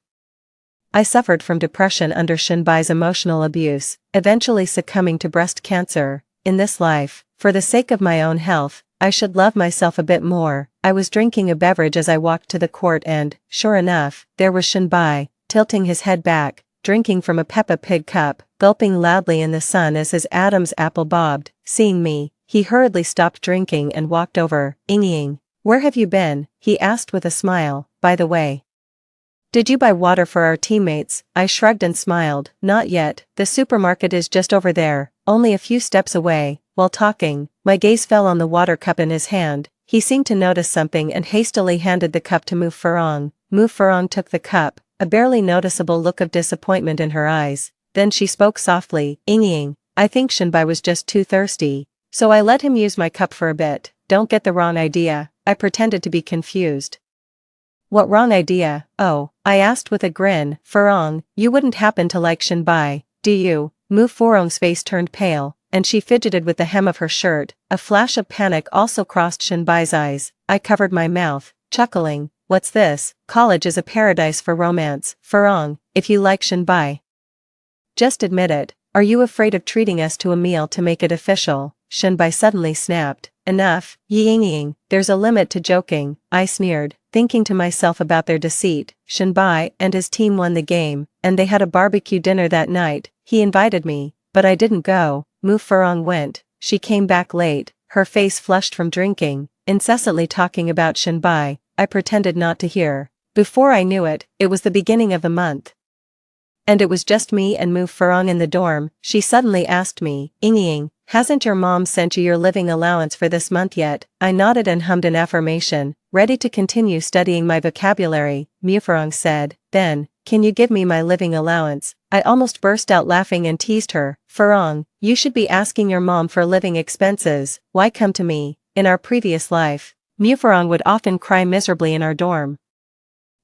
I suffered from depression under Shinbai's emotional abuse, eventually succumbing to breast cancer. In this life, for the sake of my own health, I should love myself a bit more. I was drinking a beverage as I walked to the court and, sure enough, there was Shinbai, tilting his head back, drinking from a Peppa Pig cup, gulping loudly in the sun as his Adam's apple bobbed. Seeing me, he hurriedly stopped drinking and walked over. Ying, where have you been? He asked with a smile. By the way, did you buy water for our teammates? I shrugged and smiled. Not yet, the supermarket is just over there, only a few steps away. While talking, my gaze fell on the water cup in his hand. He seemed to notice something and hastily handed the cup to Mu Furong. Mu Furong took the cup, a barely noticeable look of disappointment in her eyes. Then she spoke softly, Ying, I think Shinbai was just too thirsty, so I let him use my cup for a bit. Don't get the wrong idea. I pretended to be confused. What wrong idea? Oh, I asked with a grin. Furong, you wouldn't happen to like Shinbai, do you? Mu Furong's face turned pale, and she fidgeted with the hem of her shirt. A flash of panic also crossed Shinbai's eyes. I covered my mouth, chuckling. What's this? College is a paradise for romance. Furong, if you like Shinbai, just admit it. Are you afraid of treating us to a meal to make it official? Shenbai suddenly snapped. Enough, Ying, there's a limit to joking, I sneered, thinking to myself about their deceit. Shenbai and his team won the game, and they had a barbecue dinner that night. He invited me, but I didn't go. Mu Furong went. She came back late, her face flushed from drinking, incessantly talking about Shenbai. I pretended not to hear. Before I knew it, it was the beginning of the month. And it was just me and Mu Furong in the dorm. She suddenly asked me, Ying, hasn't your mom sent you your living allowance for this month yet? I nodded and hummed an affirmation, ready to continue studying my vocabulary. Mu Furong said, then, can you give me my living allowance? I almost burst out laughing and teased her. Furong, you should be asking your mom for living expenses. Why come to me? In our previous life, Mu Furong would often cry miserably in our dorm,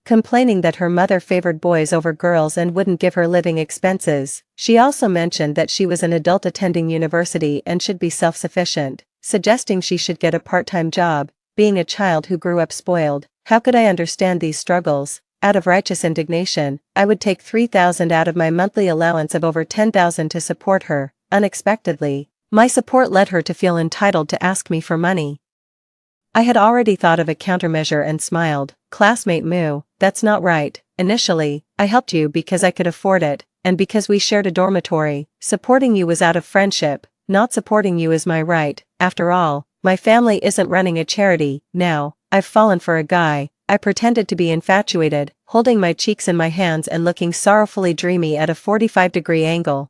complaining that her mother favored boys over girls and wouldn't give her living expenses. She also mentioned that she was an adult attending university and should be self-sufficient, suggesting she should get a part-time job. Being a child who grew up spoiled, how could I understand these struggles? Out of righteous indignation, I would take 3,000 out of my monthly allowance of over 10,000 to support her. Unexpectedly, my support led her to feel entitled to ask me for money. I had already thought of a countermeasure and smiled. Classmate Mu, that's not right. Initially, I helped you because I could afford it, and because we shared a dormitory. Supporting you was out of friendship, not supporting you is my right. After all, my family isn't running a charity. Now, I've fallen for a guy. I pretended to be infatuated, holding my cheeks in my hands and looking sorrowfully dreamy at a 45-degree angle.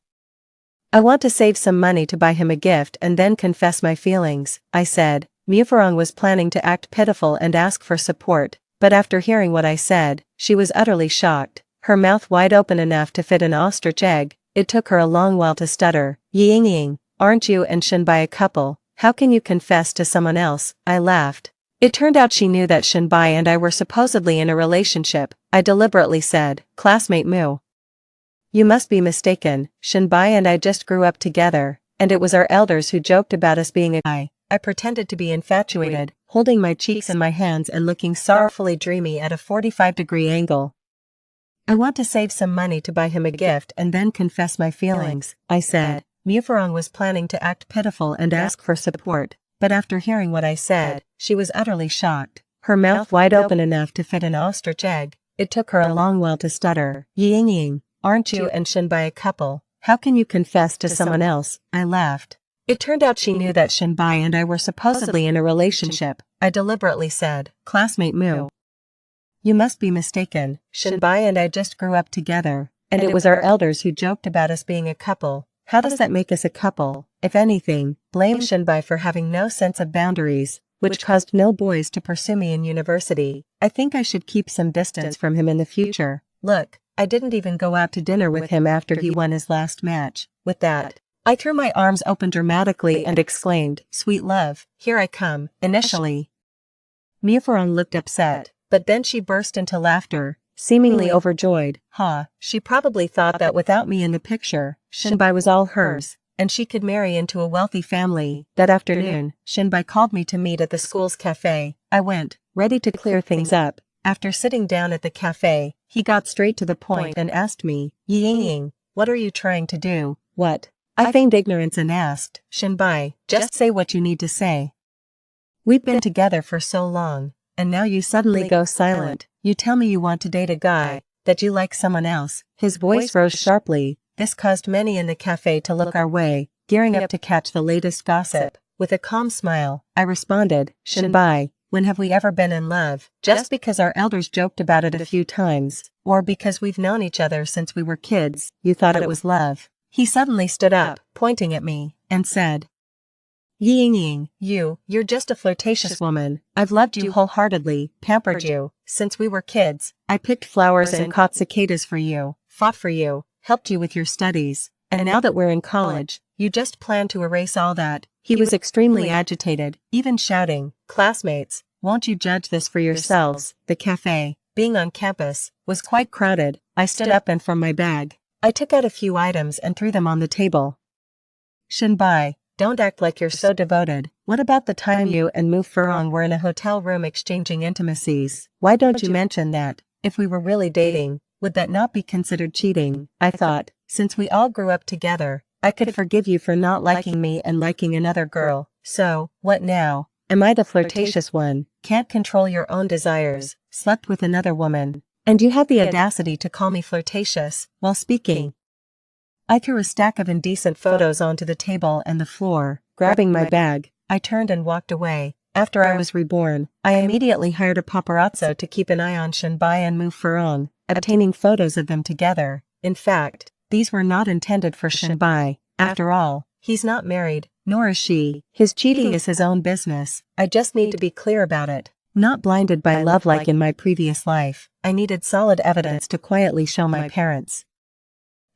I want to save some money to buy him a gift and then confess my feelings, I said. Mu Furong was planning to act pitiful and ask for support, but after hearing what I said, she was utterly shocked, her mouth wide open enough to fit an ostrich egg. It took her a long while to stutter. Ying, aren't you and Shenbai a couple? How can you confess to someone else? I laughed. It turned out she knew that Shenbai and I were supposedly in a relationship. I deliberately said, classmate Mu, you must be mistaken. Shenbai and I just grew up together, and it was our elders who joked about us being a guy. I pretended to be infatuated, holding my cheeks in my hands and looking sorrowfully dreamy at a 45-degree angle. I want to save some money to buy him a gift and then confess my feelings, I said. Mu Furong was planning to act pitiful and ask for support, but after hearing what I said, she was utterly shocked, her mouth wide open enough to fit an ostrich egg. It took her a long while to stutter. Ying, aren't you and Shenbai a couple? How can you confess to someone else? I laughed. It turned out she knew that Shenbai and I were supposedly in a relationship. I deliberately said, classmate Mu, you must be mistaken. Shenbai and I just grew up together, and it was our elders who joked about us being a couple. How does that make us a couple? If anything, blame Shenbai for having no sense of boundaries, which caused no boys to pursue me in university. I think I should keep some distance from him in the future. Look, I didn't even go out to dinner with him after he won his last match. With that, I threw my arms open dramatically and exclaimed, sweet love, here I come. Initially, Mu Furong looked upset, but then she burst into laughter, seemingly overjoyed. She probably thought that without me in the picture, Shenbai was all hers, and she could marry into a wealthy family. That afternoon, Shenbai called me to meet at the school's cafe. I went, ready to clear things up. After sitting down at the cafe, he got straight to the point and asked me, Ying, what are you trying to do? What? I feigned ignorance and asked, Shenbai, just say what you need to say. We've been together for so long, and now you suddenly go silent. You tell me you want to date a guy, that you like someone else. His voice rose sharply. This caused many in the cafe to look our way, gearing up to catch the latest gossip. With a calm smile, I responded, Shenbai, when have we ever been in love? Just because our elders joked about it a few times, or because we've known each other since we were kids, you thought it was love. He suddenly stood up, pointing at me, and said, Ying, you're just a flirtatious woman. I've loved you wholeheartedly, pampered you, since we were kids. I picked flowers and caught cicadas for you, fought for you, helped you with your studies, and now that we're in college, you just plan to erase all that. He was extremely agitated, even shouting, classmates, won't you judge this for yourselves? The cafe, being on campus, was quite crowded. I stood up and from my bag, I took out a few items and threw them on the table. Shenbai, don't act like you're so devoted. What about the time you and Mu Furong were in a hotel room exchanging intimacies? Why don't you mention that? If we were really dating, would that not be considered cheating? I thought, since we all grew up together, I could forgive you for not liking me and liking another girl, so, what now? Am I the flirtatious one, can't control your own desires, slept with another woman, and you have the audacity to call me flirtatious, while speaking? I threw a stack of indecent photos onto the table and the floor. Grabbing my bag, I turned and walked away. After I was reborn, I immediately hired a paparazzo to keep an eye on Shinbai and Mu Furong, obtaining photos of them together. In fact, these were not intended for Shinbai. After all, he's not married, nor is she. His cheating is his own business. I just need to be clear about it. Not blinded by love like in my previous life, I needed solid evidence to quietly show my parents.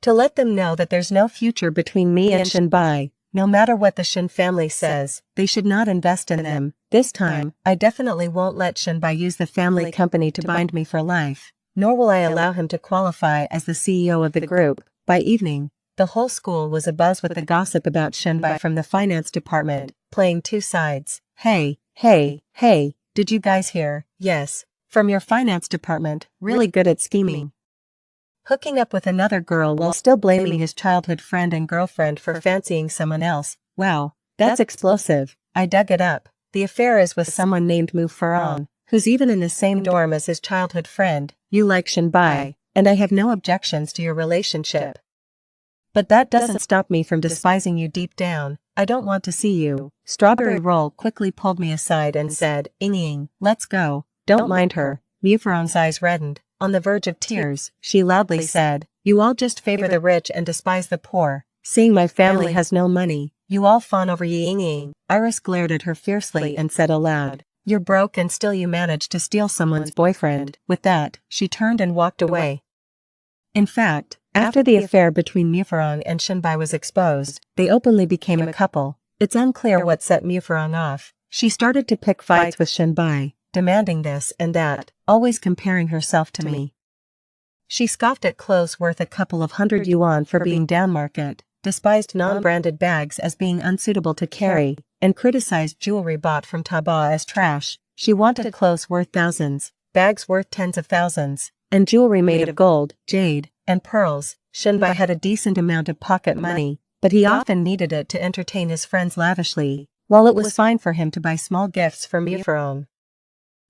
To let them know that there's no future between me and Shinbai. No matter what the Shin family says, they should not invest in them. This time, I definitely won't let Shinbai use the family company to bind me for life, nor will I allow him to qualify as the CEO of the group. By evening, the whole school was abuzz with the gossip about Shinbai from the finance department, playing two sides. Hey, did you guys hear? Yes, from your finance department, really good at scheming. Hooking up with another girl while still blaming his childhood friend and girlfriend for fancying someone else. Wow, that's explosive. I dug it up. The affair is with someone named Mu Furong, who's even in the same dorm as his childhood friend. You like Shinbai, and I have no objections to your relationship. But that doesn't stop me from despising you deep down. I don't want to see you. Strawberry Roll quickly pulled me aside and said, Ying, let's go. Don't mind her. Mu Furong's eyes reddened. On the verge of tears, she loudly said, you all just favor the rich and despise the poor. Seeing my family has no money, you all fawn over Ying. Iris glared at her fiercely and said aloud, you're broke and still you manage to steal someone's boyfriend. With that, she turned and walked away. In fact, after the affair between Mu Furong and Shinbai was exposed, they openly became a couple. It's unclear what set Mu Furong off. She started to pick fights with Shinbai, demanding this and that, always comparing herself to me. She scoffed at clothes worth a couple of hundred yuan for being downmarket, despised non-branded bags as being unsuitable to carry, and criticized jewelry bought from Taobao as trash. She wanted clothes worth thousands, bags worth tens of thousands, and jewelry made of gold, jade, and pearls. Shinbai had a decent amount of pocket money, but he often needed it to entertain his friends lavishly, while it was fine for him to buy small gifts for Mu Furong.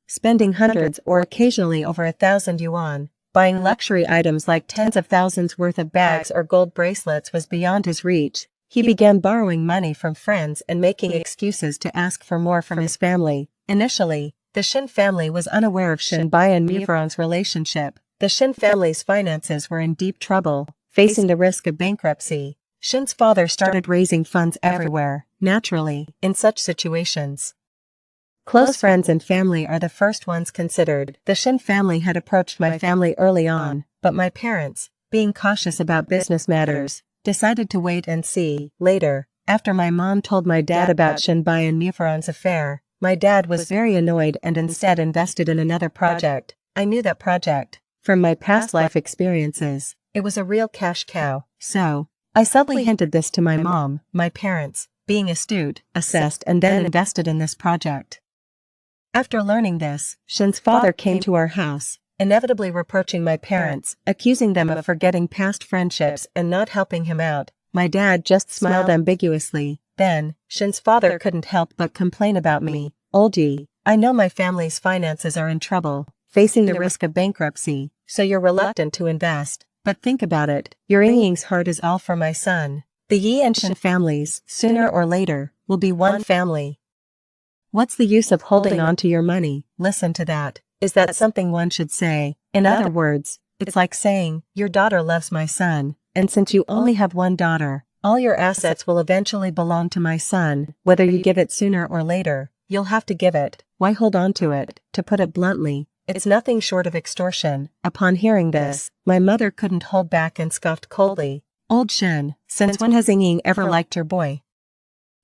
Spending hundreds or occasionally over 1,000 yuan, buying luxury items like tens of thousands worth of bags or gold bracelets was beyond his reach. He began borrowing money from friends and making excuses to ask for more from his family. Initially, the Shin family was unaware of Shinbai and Mu Furong's relationship. The Shin family's finances were in deep trouble, facing the risk of bankruptcy. Shin's father started raising funds everywhere. Naturally, in such situations, close friends and family are the first ones considered. The Shin family had approached my family early on, but my parents, being cautious about business matters, decided to wait and see. Later, after my mom told my dad about Shinbai and Mu Furong's affair, my dad was very annoyed and instead invested in another project. I knew that project from my past life experiences. It was a real cash cow. So, I subtly hinted this to my mom. My parents, being astute, assessed and then invested in this project. After learning this, Shin's father came to our house, inevitably reproaching my parents, accusing them of forgetting past friendships and not helping him out. My dad just smiled ambiguously. Then, Shin's father couldn't help but complain about me. Olji, I know my family's finances are in trouble, facing the risk of bankruptcy, so you're reluctant to invest. But think about it, your Ying's heart is all for my son. The Yi and Shin families, sooner or later, will be one family. What's the use of holding on to your money? Listen to that. Is that something one should say? In other words, it's like saying, your daughter loves my son, and since you only have one daughter, all your assets will eventually belong to my son. Whether you give it sooner or later, you'll have to give it. Why hold on to it? To put it bluntly, it's nothing short of extortion. Upon hearing this, my mother couldn't hold back and scoffed coldly. Old Shin, since when has Ying ever liked your boy?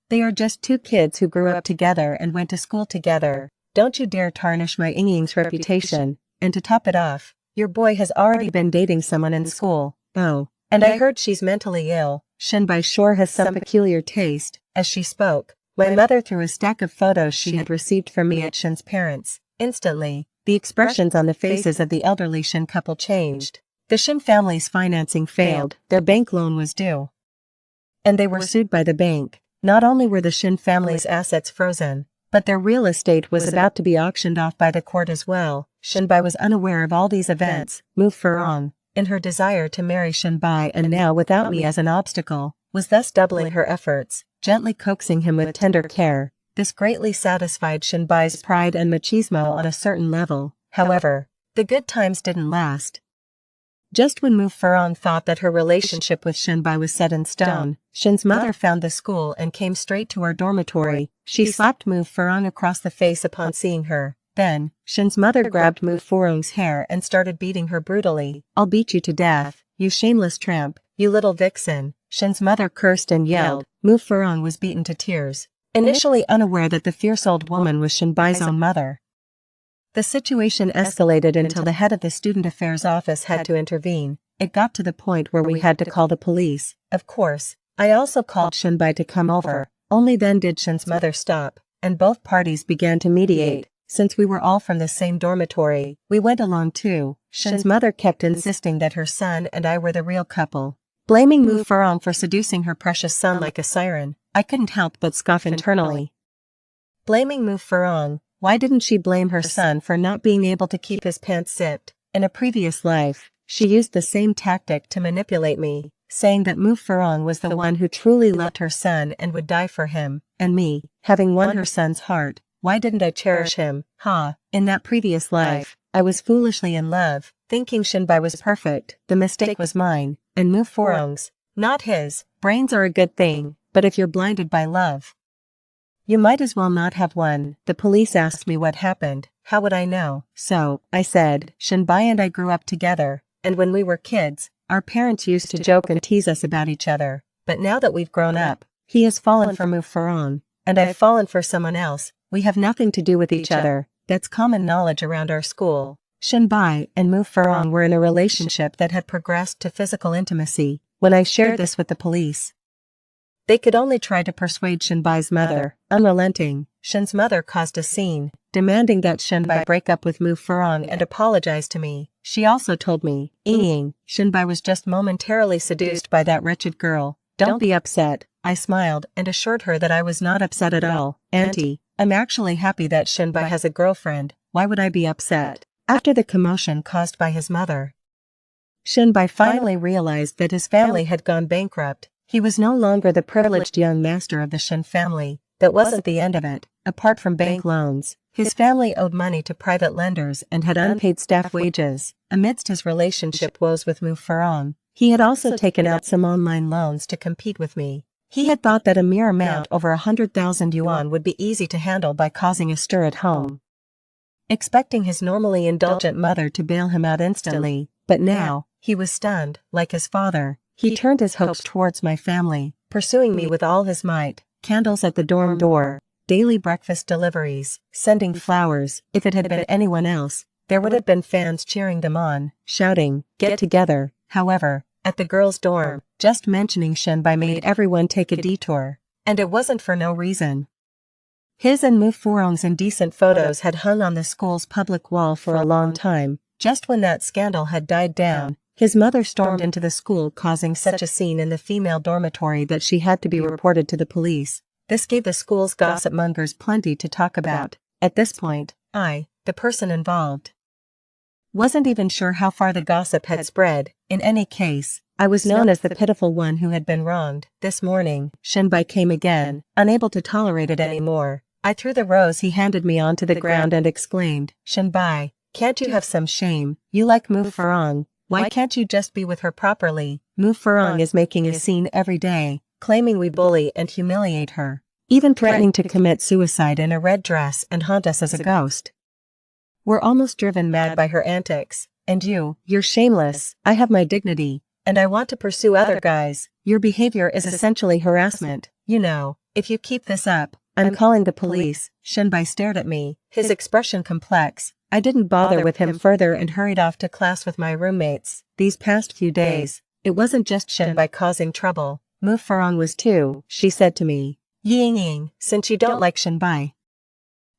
They are just two kids who grew up together and went to school together. Don't you dare tarnish my Ying's reputation. And to top it off, your boy has already been dating someone in school. Oh, and I heard she's mentally ill. Shinbai sure has some peculiar taste. As she spoke, my mother threw a stack of photos she had received from me at Shin's parents. Instantly, the expressions on the faces of the elderly Shin couple changed. The Shin family's financing failed, their bank loan was due, and they were sued by the bank. Not only were the Shin family's assets frozen, but their real estate was about to be auctioned off by the court as well. Shinbai was unaware of all these events. Mu Furong, in her desire to marry Shinbai and now without me as an obstacle, was thus doubling her efforts, gently coaxing him with tender care. This greatly satisfied Shinbai's pride and machismo on a certain level. However, the good times didn't last. Just when Mu Furong thought that her relationship with Shinbai was set in stone, Shin's mother found the school and came straight to our dormitory. She slapped Mu Furong across the face upon seeing her. Then, Shin's mother grabbed Mu Furong's hair and started beating her brutally. "I'll beat you to death, you shameless tramp, you little vixen," Shin's mother cursed and yelled. Mu Furong was beaten to tears, initially unaware that the fierce old woman was Shinbai's own mother. The situation escalated until the head of the student affairs office had to intervene. It got to the point where we had to call the police. Of course, I also called Shinbai to come over. Only then did Shin's mother stop, and both parties began to mediate. Since we were all from the same dormitory, we went along too. Shin's mother kept insisting that her son and I were the real couple, blaming Mu Furong for seducing her precious son like a siren. I couldn't help but scoff internally. Blaming Mu Furong? Why didn't she blame her son for not being able to keep his pants zipped? In a previous life, she used the same tactic to manipulate me, saying that Mu Furong was the one who truly loved her son and would die for him, and me, having won her son's heart, why didn't I cherish him? In that previous life, I was foolishly in love, thinking Shinbai was perfect. The mistake was mine, and Mu Furong's, not his. Brains are a good thing, but if you're blinded by love, you might as well not have one. The police asked me what happened. How would I know? So, I said, Shinbai and I grew up together, and when we were kids, our parents used to joke and tease us about each other. But now that we've grown up, he has fallen for Mu Furong, and I've fallen for someone else. We have nothing to do with each other. That's common knowledge around our school. Shinbai and Mu Furong were in a relationship that had progressed to physical intimacy. When I shared this with the police, they could only try to persuade Shinbai's mother. Unrelenting, Shin's mother caused a scene, demanding that Shinbai break up with Mu Furong and apologize to me. She also told me, Shinbai was just momentarily seduced by that wretched girl. Don't be upset. I smiled and assured her that I was not upset at all. Auntie, I'm actually happy that Shinbai has a girlfriend. Why would I be upset? After the commotion caused by his mother, Shinbai finally realized that his family had gone bankrupt. He was no longer the privileged young master of the Shin family. That wasn't the end of it. Apart from bank loans, his family owed money to private lenders and had unpaid staff wages. Amidst his relationship woes with Mu Furong, he had also taken out some online loans to compete with me. He had thought that a mere amount over 100,000 yuan would be easy to handle by causing a stir at home, expecting his normally indulgent mother to bail him out instantly. But now, he was stunned. Like his father, he turned his hopes towards my family, pursuing me with all his might. Candles at the dorm door, daily breakfast deliveries, sending flowers. If it had been anyone else, there would have been fans cheering them on, shouting, "Get together." However, at the girls' dorm, just mentioning Shinbai made everyone take a detour. And it wasn't for no reason. His and Mu Furong's indecent photos had hung on the school's public wall for a long time. Just when that scandal had died down, his mother stormed into the school, causing such a scene in the female dormitory that she had to be reported to the police. This gave the school's gossip mongers plenty to talk about. At this point, I, the person involved, wasn't even sure how far the gossip had spread. In any case, I was known as the pitiful one who had been wronged. This morning, Shinbai came again, unable to tolerate it anymore. I threw the rose he handed me onto the ground and exclaimed, "Shinbai, can't you have some shame? You like Mu Furong. Why can't you just be with her properly? Mu Furong is making a scene every day, claiming we bully and humiliate her, even threatening to commit suicide in a red dress and haunt us as a ghost. We're almost driven mad by her antics. And you're shameless. I have my dignity, and I want to pursue other guys. Your behavior is essentially harassment. You know, if you keep this up, I'm calling the police." Shinbai stared at me, his expression complex. I didn't bother with him further and hurried off to class with my roommates. These past few days, it wasn't just Shinbai causing trouble. Mu Furong was too, she said to me. Ying, since you don't like Shinbai,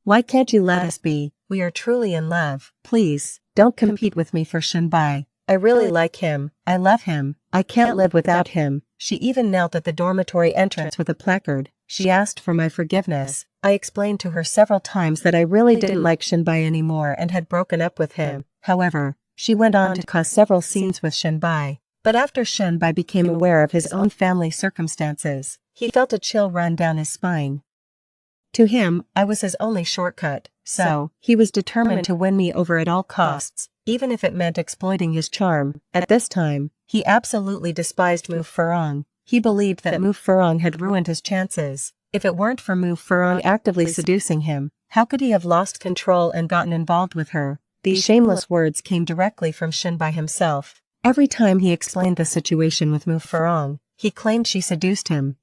why can't you let us be? We are truly in love. Please, don't compete with me for Shinbai. I really like him. I love him. I can't live without him. She even knelt at the dormitory entrance with a placard. She asked for my forgiveness. I explained to her several times that I really didn't like Shinbai anymore and had broken up with him. However, she went on to cause several scenes with Shinbai. But after Shinbai became aware of his own family circumstances, he felt a chill run down his spine. To him, I was his only shortcut, so he was determined to win me over at all costs, even if it meant exploiting his charm. At this time, he absolutely despised Mu Furong. He believed that Mu Furong had ruined his chances. If it weren't for Mu Furong actively seducing him, how could he have lost control and gotten involved with her? These shameless words came directly from Shinbai himself. Every time he explained the situation with Mu Furong, he claimed she seduced him.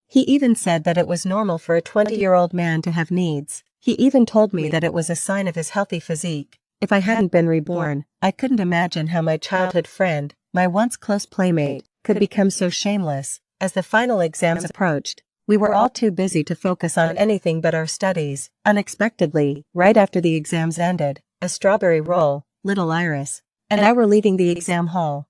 He even said that it was normal for a 20-year-old man to have needs. He even told me that it was a sign of his healthy physique. If I hadn't been reborn, I couldn't imagine how my childhood friend, my once close playmate, could become so shameless. As the final exams approached, we were all too busy to focus on anything but our studies. Unexpectedly, right after the exams ended, a strawberry roll, little Iris, and I were leaving the exam hall.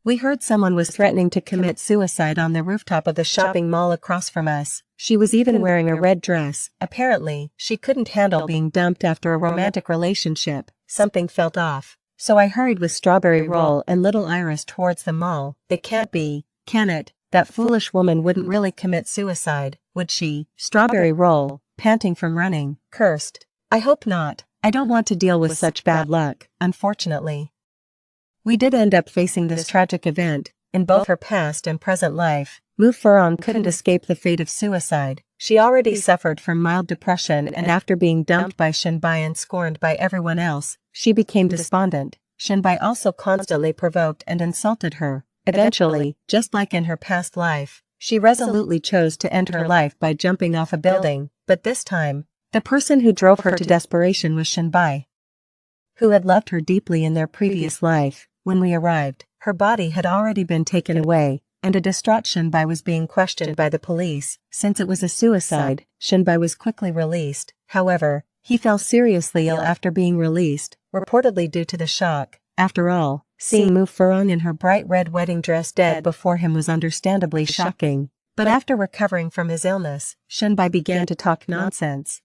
We heard someone was threatening to commit suicide on the rooftop of the shopping mall across from us. She was even wearing a red dress. Apparently, she couldn't handle being dumped after a romantic relationship. Something felt off. So I hurried with Strawberry Roll and little Iris towards the mall. It can't be, can it? That foolish woman wouldn't really commit suicide, would she? Strawberry Roll, panting from running, cursed. I hope not. I don't want to deal with such bad luck, unfortunately. We did end up facing this tragic event. In both her past and present life, Mu Furong couldn't escape the fate of suicide. She already suffered from mild depression, and after being dumped by Shinbai and scorned by everyone else, she became despondent. Shinbai also constantly provoked and insulted her. Eventually, just like in her past life, she resolutely chose to end her life by jumping off a building. But this time, the person who drove her to desperation was Shinbai, who had loved her deeply in their previous life. When we arrived, her body had already been taken away, and a distraught Shinbai was being questioned by the police. Since it was a suicide, Shinbai was quickly released. However, he fell seriously ill after being released, reportedly due to the shock. After all, seeing Mu Furong in her bright red wedding dress dead before him was understandably shocking. But after recovering from his illness, Shinbai began to talk nonsense.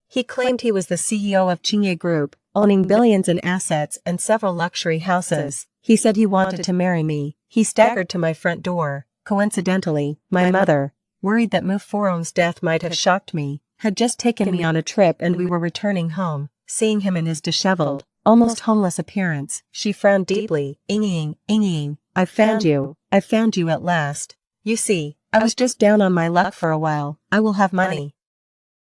He claimed he was the CEO of Qingye Group, owning billions in assets and several luxury houses. He said he wanted to marry me. He staggered to my front door. Coincidentally, my mother, worried that Mu Furong's death might have shocked me, had just taken me on a trip and we were returning home. Seeing him in his disheveled, almost homeless appearance, she frowned deeply. Ying, I found you at last. You see, I was just down on my luck for a while. I will have money.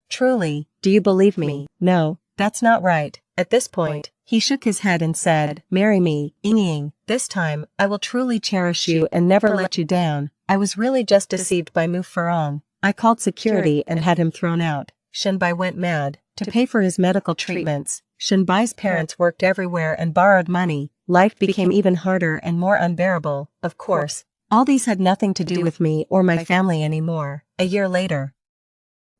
Truly, do you believe me? No, that's not right. At this point, he shook his head and said, marry me, Ying. This time, I will truly cherish you and never let you down. I was really just deceived by Mu Furong. I called security and had him thrown out. Shinbai went mad. To pay for his medical treatments, Shinbai's parents worked everywhere and borrowed money. Life became even harder and more unbearable. Of course, all these had nothing to do with me or my family anymore. A year later,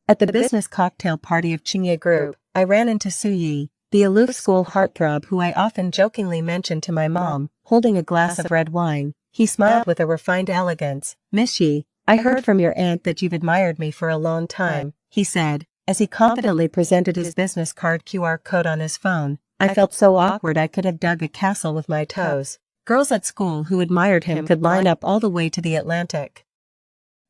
at the business cocktail party of Qingye Group, I ran into Su Yi, the aloof school heartthrob who I often jokingly mentioned to my mom, holding a glass of red wine. He smiled with a refined elegance. Miss Yi, I heard from your aunt that you've admired me for a long time, he said, as he confidently presented his business card QR code on his phone. I felt so awkward I could have dug a castle with my toes. Girls at school who admired him could line up all the way to the Atlantic.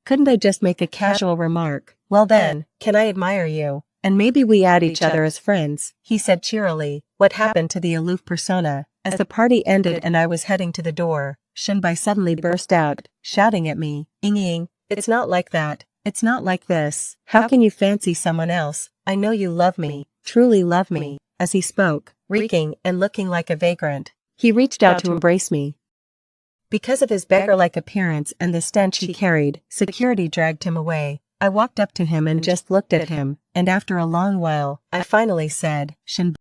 Couldn't I just make a casual remark? Well then, can I admire you? And maybe we add each other as friends, he said cheerily. What happened to the aloof persona? As the party ended and I was heading to the door, Shinbai suddenly burst out, shouting at me, Ying, it's not like that. It's not like this. How can you fancy someone else? I know you love me, truly love me. As he spoke, reeking and looking like a vagrant, he reached out to embrace me. Because of his beggar-like appearance and the stench he carried, security dragged him away. I walked up to him and just looked at him, and after a long while, I finally said, Shinbai.